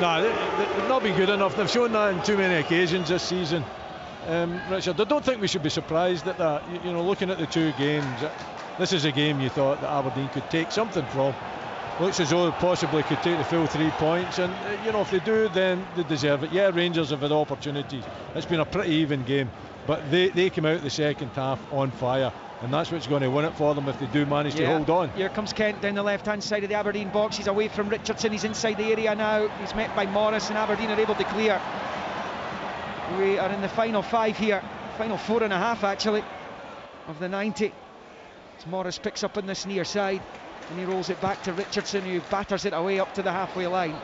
No, they've not been good enough. They've shown that on too many occasions this season. Richard, I don't think we should be surprised at that. You know, looking at the two games, this is a game you thought that Aberdeen could take something from. Looks as though they possibly could take the full 3 points, and you know, if they do, then they deserve it. Yeah, Rangers have had opportunities. It's been a pretty even game, but they came out the second half on fire, and that's what's going to win it for them if they do manage to hold on. Here comes Kent down the left-hand side of the Aberdeen box. He's away from Richardson. He's inside the area now. He's met by Morris, and Aberdeen are able to clear. We are in the final 5 here, final 4.5 actually of the 90. As Morris picks up on this near side, and he rolls it back to Richardson, who batters it away up to the halfway line.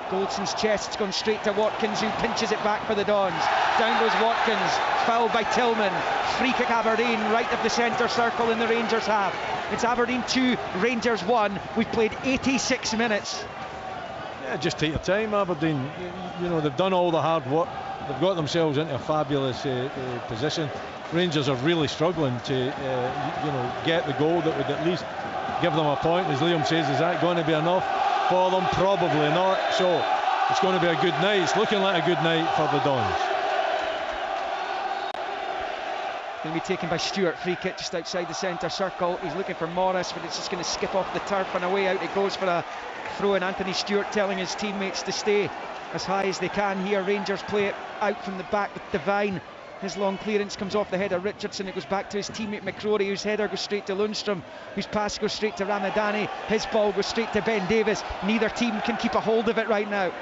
Goldson's chest, it's gone straight to Watkins, who pinches it back for the Dons. Down goes Watkins, fouled by Tillman. Free kick Aberdeen, right of the centre circle in the Rangers half. It's Aberdeen 2, Rangers 1. We've played 86 minutes. Yeah, just take your time, Aberdeen. You know, they've done all the hard work. They've got themselves into a fabulous position. Rangers are really struggling to, you know, get the goal that would at least give them a point. As Liam says, is that going to be enough for them? Probably not. So it's going to be a good night. It's looking like a good night for the Dons. Going to be taken by Stewart. Free kick just outside the centre circle. He's looking for Morris, but it's just going to skip off the turf, and away out it goes for a throw in. Anthony Stewart telling his teammates to stay as high as they can here. Rangers play it out from the back with Devine. His long clearance comes off the head of Richardson. It goes back to his teammate McCrory, whose header goes straight to Lundstrom, whose pass goes straight to Ramadani. His ball goes straight to Ben Davis. Neither team can keep a hold of it right now.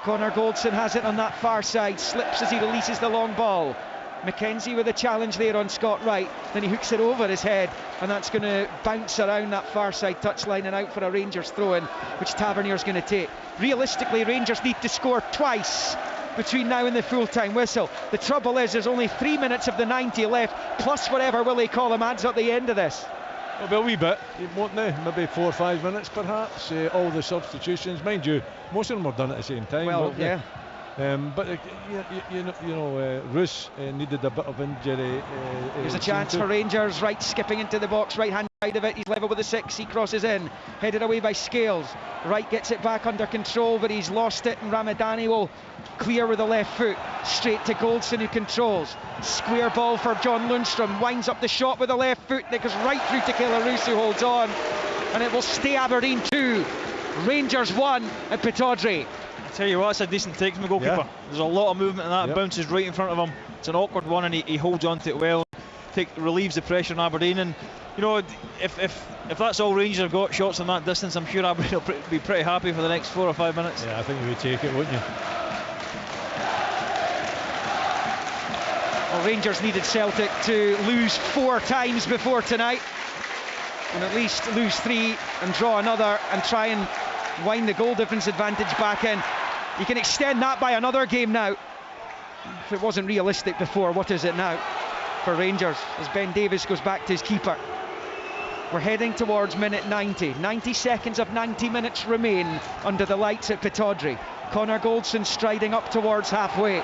Connor Goldson has it on that far side, slips as he releases the long ball. McKenzie with a challenge there on Scott Wright, then he hooks it over his head, and that's going to bounce around that far side touchline and out for a Rangers throw-in, which Tavernier's going to take. Realistically, Rangers need to score twice between now and the full-time whistle. The trouble is there's only 3 minutes of the 90 left, plus whatever Willie Collum adds at the end of this. It'll be a wee bit, won't they? Maybe 4 or 5 minutes perhaps. All the substitutions, mind you, most of them were done at the same time. Well, yeah. But you know, Roos needed a bit of injury. There's a chance for Rangers. Wright skipping into the box, right hand side of it. He's level with the 6. He crosses in, headed away by Scales. Wright gets it back under control, but he's lost it, and Ramadani will clear with the left foot straight to Goldson, who controls. Square ball for John Lundstrom, winds up the shot with the left foot that goes right through to Killer Roos, who holds on, and it will stay Aberdeen 2, Rangers 1 at Pittodrie. Tell you what, it's a decent take from the goalkeeper. Yeah. There's a lot of movement in that. It bounces right in front of him. It's an awkward one, and he holds on to it well. Relieves the pressure on Aberdeen, and you know, if that's all Rangers have got, shots from that distance, I'm sure Aberdeen will be pretty happy for the next 4 or 5 minutes. Yeah, I think you would take it, wouldn't you? Well, Rangers needed Celtic to lose 4 times before tonight, and at least lose 3 and draw another, and try and wind the goal difference advantage back in. You can extend that by another game now. If it wasn't realistic before, what is it now for Rangers as Ben Davis goes back to his keeper? We're heading towards minute 90. 90 seconds of 90 minutes remain under the lights at Pittodrie. Connor Goldson striding up towards halfway.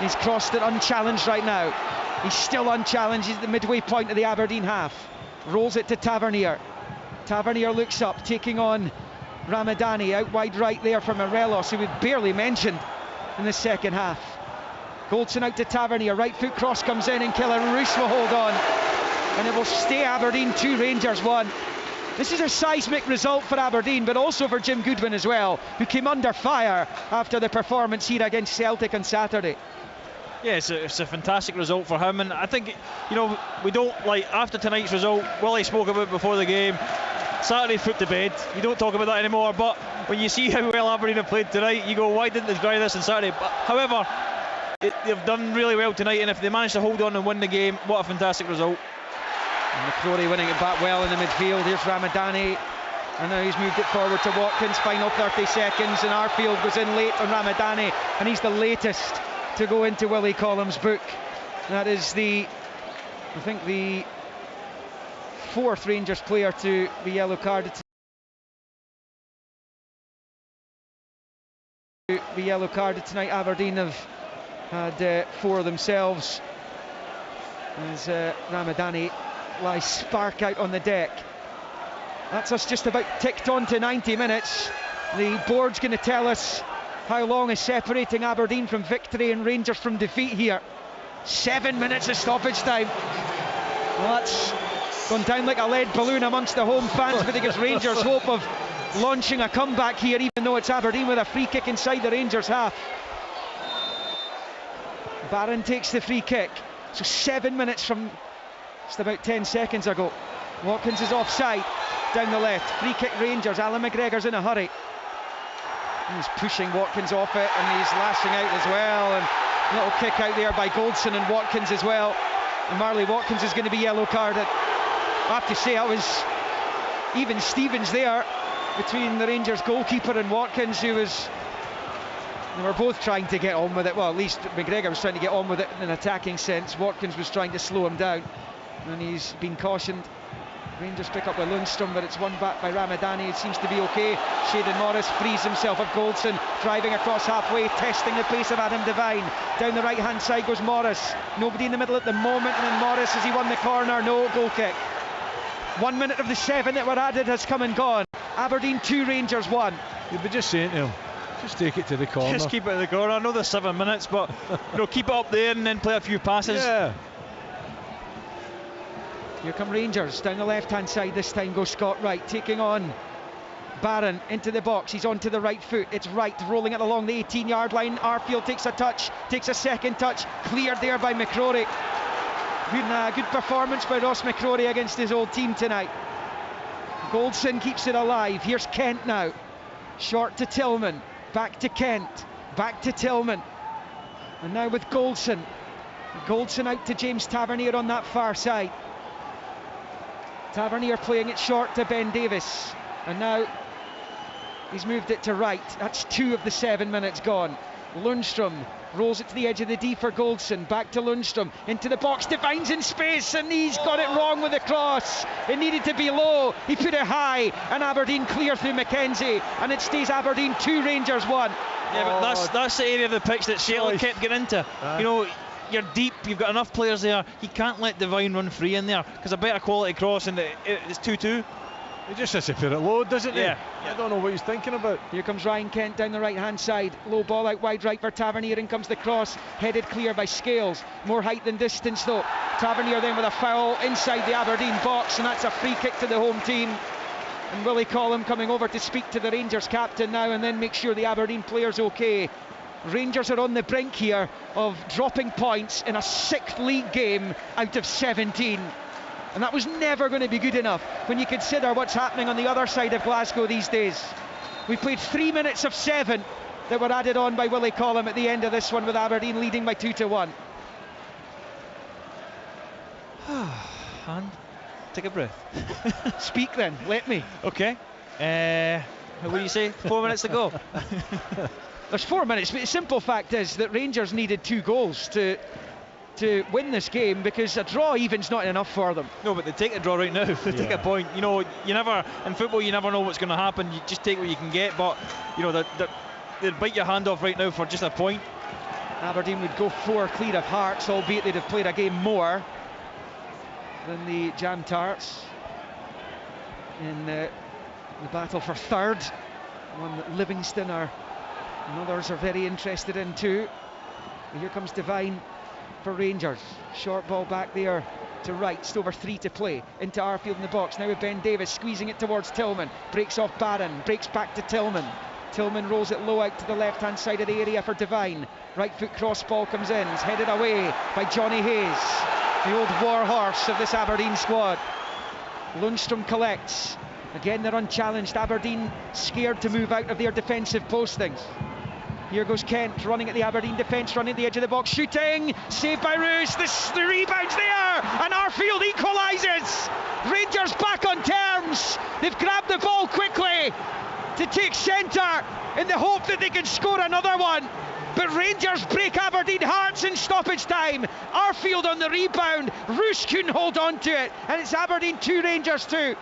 He's crossed it unchallenged right now. He's still unchallenged. He's at the midway point of the Aberdeen half. Rolls it to Tavernier. Tavernier looks up, taking on Ramadani, out wide right there for Morelos, who we barely mentioned in the second half. Goldson out to Tavernier, right foot cross comes in, and Killer Roos will hold on, and it will stay Aberdeen 2, Rangers 1. This is a seismic result for Aberdeen, but also for Jim Goodwin as well, who came under fire after the performance here against Celtic on Saturday. Yeah, it's a fantastic result for him, and I think, you know, we don't, like, after tonight's result, Willie spoke about it before the game, Saturday put to bed, you don't talk about that anymore, but when you see how well Aberdeen have played tonight, you go, why didn't they try this on Saturday? But however, they've done really well tonight, and if they manage to hold on and win the game, what a fantastic result. And McCrory winning it back well in the midfield. Here's Ramadani, and now he's moved it forward to Watkins. Final 30 seconds, and Arfield goes in late on Ramadani, and he's the latest to go into Willie Collum's book. That is I think the 4th Rangers player to be yellow carded. Tonight. Aberdeen have had 4 themselves, as Ramadani lies spark out on the deck. That's us just about ticked on to 90 minutes. The board's going to tell us how long is separating Aberdeen from victory and Rangers from defeat here. 7 minutes of stoppage time. Well, that's gone down like a lead balloon amongst the home fans, but it gives Rangers hope of launching a comeback here, even though it's Aberdeen with a free kick inside the Rangers half. Barron takes the free kick. So 7 minutes from just about 10 seconds ago. Watkins is offside, down the left. Free kick Rangers. Alan McGregor's in a hurry. He's pushing Watkins off it, and he's lashing out as well. And a little kick out there by Goldson and Watkins as well. And Marley Watkins is going to be yellow carded. I have to say, I was even Stevens there between the Rangers goalkeeper and Watkins, who was... They were both trying to get on with it. Well, at least McGregor was trying to get on with it in an attacking sense. Watkins was trying to slow him down, and he's been cautioned. Rangers pick up with Lundstrom, but it's won back by Ramadani. It seems to be okay. Shayden Morris frees himself of Goldson, driving across halfway, testing the pace of Adam Devine. Down the right hand side goes Morris. Nobody in the middle at the moment, and then Morris, has he won the corner? No, goal kick. 1 minute of the 7 that were added has come and gone. Aberdeen 2, Rangers 1. You'd be just saying to him, just take it to the corner. Just keep it in the corner. I know there's 7 minutes, but you know, keep it up there and then play a few passes. Yeah. Here come Rangers down the left hand side. This time goes Scott Wright, taking on Barron into the box. He's on to the right foot. It's Wright rolling it along the 18-yard line. Arfield takes a touch, takes a second touch, cleared there by McCrory. Good performance by Ross McCrory against his old team tonight. Goldson keeps it alive. Here's Kent now, short to Tillman, back to Kent, back to Tillman, and now with Goldson out to James Tavernier on that far side. Tavernier playing it short to Ben Davis, and now he's moved it to Wright. That's 2 of the 7 minutes gone. Lundstrom rolls it to the edge of the D for Goldson, back to Lundstrom, into the box, Devine's in space, and he's got it wrong with the cross. It needed to be low, he put it high, and Aberdeen clear through McKenzie, and it stays Aberdeen 2, Rangers 1. Yeah, but that's the area of the pitch that Celtic kept getting into. You know, you're deep, you've got enough players there, you can't let Devine run free in there, because a better quality cross, and it's 2-2. He just has to put it low, doesn't he? Yeah. I don't know what he's thinking about. Here comes Ryan Kent down the right hand side. Low ball out wide right for Tavernier. In comes the cross, headed clear by Scales. More height than distance though. Tavernier then with a foul inside the Aberdeen box, and that's a free kick to the home team. And Willie Collum coming over to speak to the Rangers captain now, and then make sure the Aberdeen player's okay. Rangers are on the brink here of dropping points in a 6th league game out of 17. And that was never going to be good enough when you consider what's happening on the other side of Glasgow these days. We played 3 minutes of 7 that were added on by Willie Collum at the end of this one, with Aberdeen leading by 2-1. And take a breath. Speak then, let me. Okay. What do you say? 4 minutes to go. There's 4 minutes, but the simple fact is that Rangers needed 2 goals to win this game, because a draw even's not enough for them. No, but they take a draw right now. They take a point. You know, in football you never know what's going to happen. You just take what you can get, but you know they'd bite your hand off right now for just a point. Aberdeen would go 4 clear of Hearts, albeit they'd have played a game more than the Jam Tarts in the battle for 3rd, one that Livingston and others are very interested in too. And here comes Devine for Rangers. Short ball back there to Wright. Just over 3 to play. Into Arfield in the box. Now with Ben Davis squeezing it towards Tillman. Breaks off Barron. Breaks back to Tillman. Tillman rolls it low out to the left-hand side of the area for Devine. Right foot cross ball comes in, it's headed away by Johnny Hayes, the old warhorse of this Aberdeen squad. Lundstrom collects. Again, they're unchallenged. Aberdeen scared to move out of their defensive postings. Here goes Kent running at the Aberdeen defence, running at the edge of the box, shooting, saved by Roos, the rebound's there, and Arfield equalises. Rangers back on terms. They've grabbed the ball quickly to take centre in the hope that they can score another one. But Rangers break Aberdeen hearts in stoppage time. Arfield on the rebound, Roos couldn't hold on to it, and it's Aberdeen 2, Rangers 2.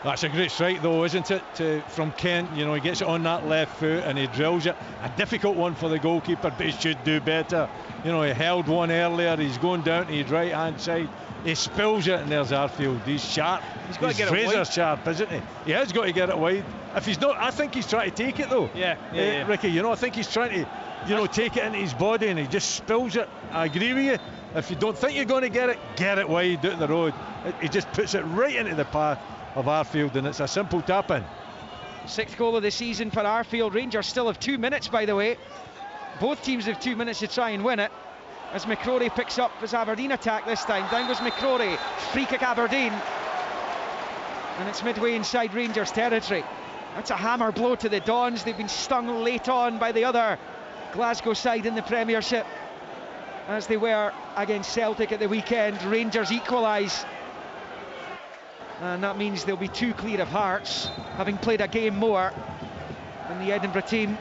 That's a great strike though, isn't it, from Kent? You know, he gets it on that left foot and he drills it. A difficult one for the goalkeeper, but he should do better. You know, he held one earlier, he's going down to his right hand side, he spills it, and there's Arfield. He's sharp, he's got to get it wide. Razor sharp, isn't he? He has got to get it wide. If he's not, I think he's trying to take it though. Yeah. Ricky, you know, I think he's trying to, you know, take it into his body, and he just spills it. I agree with you. If you don't think you're going to get it wide out the road. He just puts it right into the path of Arfield, and it's a simple tap in. 6th goal of the season for Arfield. Rangers still have 2 minutes, by the way. Both teams have 2 minutes to try and win it, as McCrory picks up his Aberdeen attack this time. Down goes McCrory, free kick Aberdeen, and it's midway inside Rangers territory. That's a hammer blow to the Dons. They've been stung late on by the other Glasgow side in the Premiership, as they were against Celtic at the weekend. Rangers equalise, and that means they'll be 2 clear of Hearts, having played a game more than the Edinburgh team.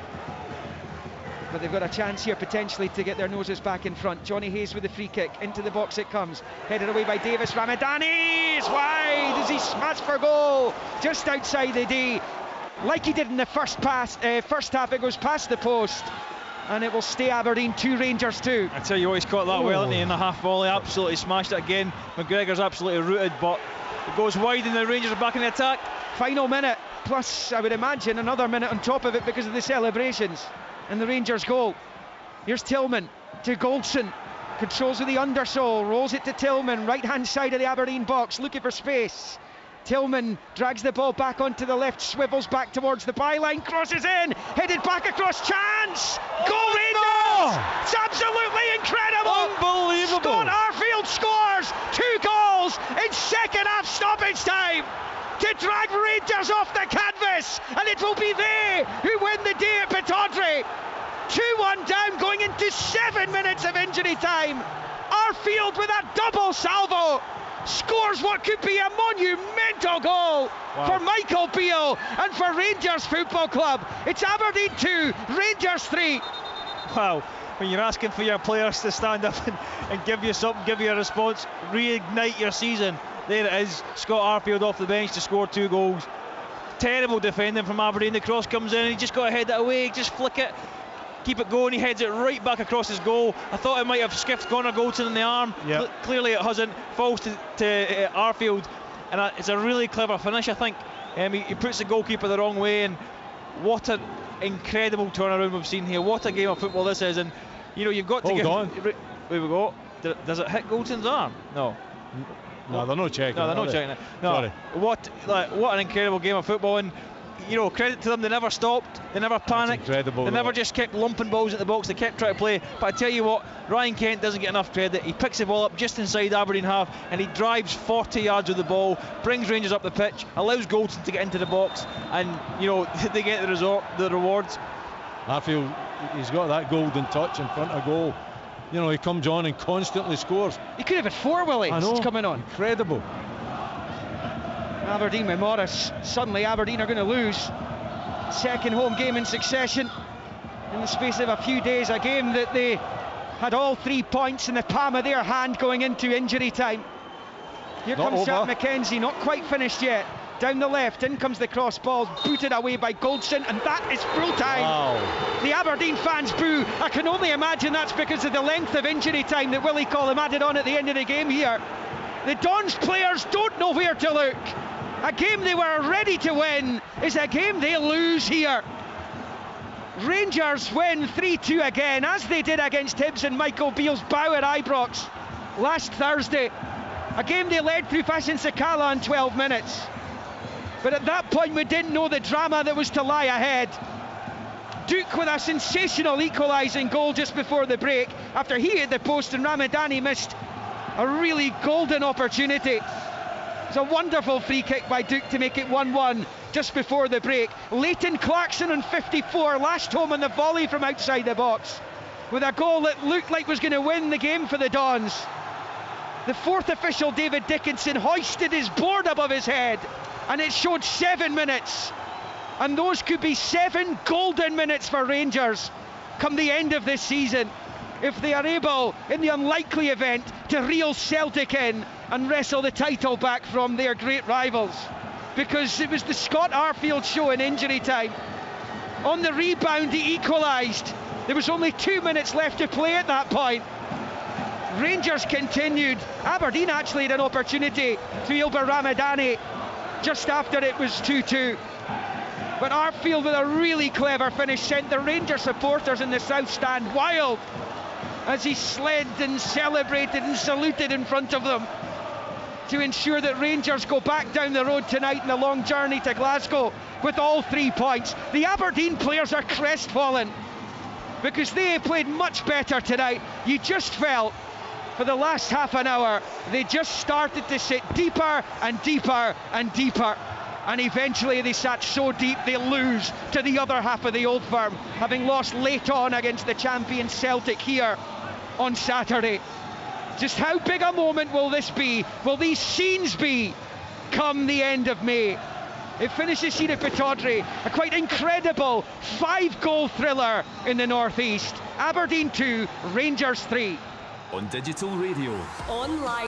But they've got a chance here potentially to get their noses back in front. Johnny Hayes with the free kick, into the box it comes, headed away by Davis. Ramadani is wide as he smashed for goal just outside the D, like he did in the first half. It goes past the post, and it will stay Aberdeen 2, Rangers 2. I tell you what, he's caught that well in the half volley, absolutely smashed it again. McGregor's absolutely rooted, but it goes wide and the Rangers are back in the attack. Final minute, plus I would imagine another minute on top of it because of the celebrations and the Rangers goal. Here's Tillman to Goldson, controls with the undersole, rolls it to Tillman, right hand side of the Aberdeen box, looking for space. Tillman drags the ball back onto the left, swivels back towards the byline, crosses in, headed back across, chance! Goal Rangers! It's absolutely incredible! Unbelievable! Scott Arfield scores 2 goals in second half stoppage time to drag Rangers off the canvas, and it will be they who win the day at Pittodrie. 2-1 down going into 7 minutes of injury time. Arfield with a double salvo scores what could be a monumental goal for Michael Beale and for Rangers Football Club. It's Aberdeen 2, Rangers 3. Wow, when you're asking for your players to stand up and give you something, give you a response, reignite your season, there it is. Scott Arfield off the bench to score 2 goals. Terrible defending from Aberdeen. The cross comes in and he just got to head it away, just flick it, keep it going. He heads it right back across his goal. I thought it might have skipped Connor Goldson in the arm. Clearly it hasn't. Falls to Arfield, and it's a really clever finish, I think. He puts the goalkeeper the wrong way, and what an incredible turnaround we've seen here. What a game of football this is. And you know, you've got to on. There we go. Does it hit Goldson's arm? No, they're not checking. No, they're not checking it. No. Sorry. What an incredible game of football. And you know, credit to them, they never stopped, they never panicked, they never just kept lumping balls at the box, they kept trying to play. But I tell you what, Ryan Kent doesn't get enough credit. He picks the ball up just inside Aberdeen half and he drives 40 yards with the ball, brings Rangers up the pitch, allows Goldson to get into the box, and you know, they get the rewards. Arfield, he's got that golden touch in front of goal. You know, he comes on and constantly scores. He could have had 4, Willie, since coming on. Incredible. Aberdeen with Morris. Suddenly Aberdeen are going to lose. Second home game in succession in the space of a few days. A game that they had all 3 points in the palm of their hand going into injury time. Here comes Jack McKenzie, not quite finished yet. Down the left, in comes the cross ball, booted away by Goldson, and that is full time. Wow. The Aberdeen fans boo. I can only imagine that's because of the length of injury time that Willie Collum added on at the end of the game here. The Dons players don't know where to look. A game they were ready to win is a game they lose here. Rangers win 3-2 again, as they did against Hibs and Michael Beale's bow at Ibrox last Thursday. A game they led through Fashion Sakala in 12 minutes. But at that point we didn't know the drama that was to lie ahead. Duke with a sensational equalising goal just before the break, after he hit the post and Ramadani missed a really golden opportunity. It's a wonderful free kick by Duke to make it 1-1 just before the break. Leighton Clarkson on 54 lashed home on the volley from outside the box with a goal that looked like was going to win the game for the Dons. The fourth official, David Dickinson, hoisted his board above his head, and it showed 7 minutes. And those could be 7 golden minutes for Rangers come the end of this season, if they are able, in the unlikely event, to reel Celtic in and wrestle the title back from their great rivals. Because it was the Scott Arfield show in injury time. On the rebound, he equalised. There was only 2 minutes left to play at that point. Rangers continued. Aberdeen actually had an opportunity to Ilber Ramadani just after it was 2-2. But Arfield, with a really clever finish, sent the Rangers supporters in the South Stand wild as he sled and celebrated and saluted in front of them to ensure that Rangers go back down the road tonight in the long journey to Glasgow with all 3 points. The Aberdeen players are crestfallen because they played much better tonight. You just felt for the last half an hour they just started to sit deeper and deeper and deeper, and eventually they sat so deep they lose to the other half of the Old Firm, having lost late on against the champion Celtic here on Saturday. Just how big a moment will this be? Will these scenes be come the end of May? It finishes here at Pittodrie, a quite incredible 5-goal thriller in the northeast. Aberdeen 2, Rangers 3. On digital radio. Online.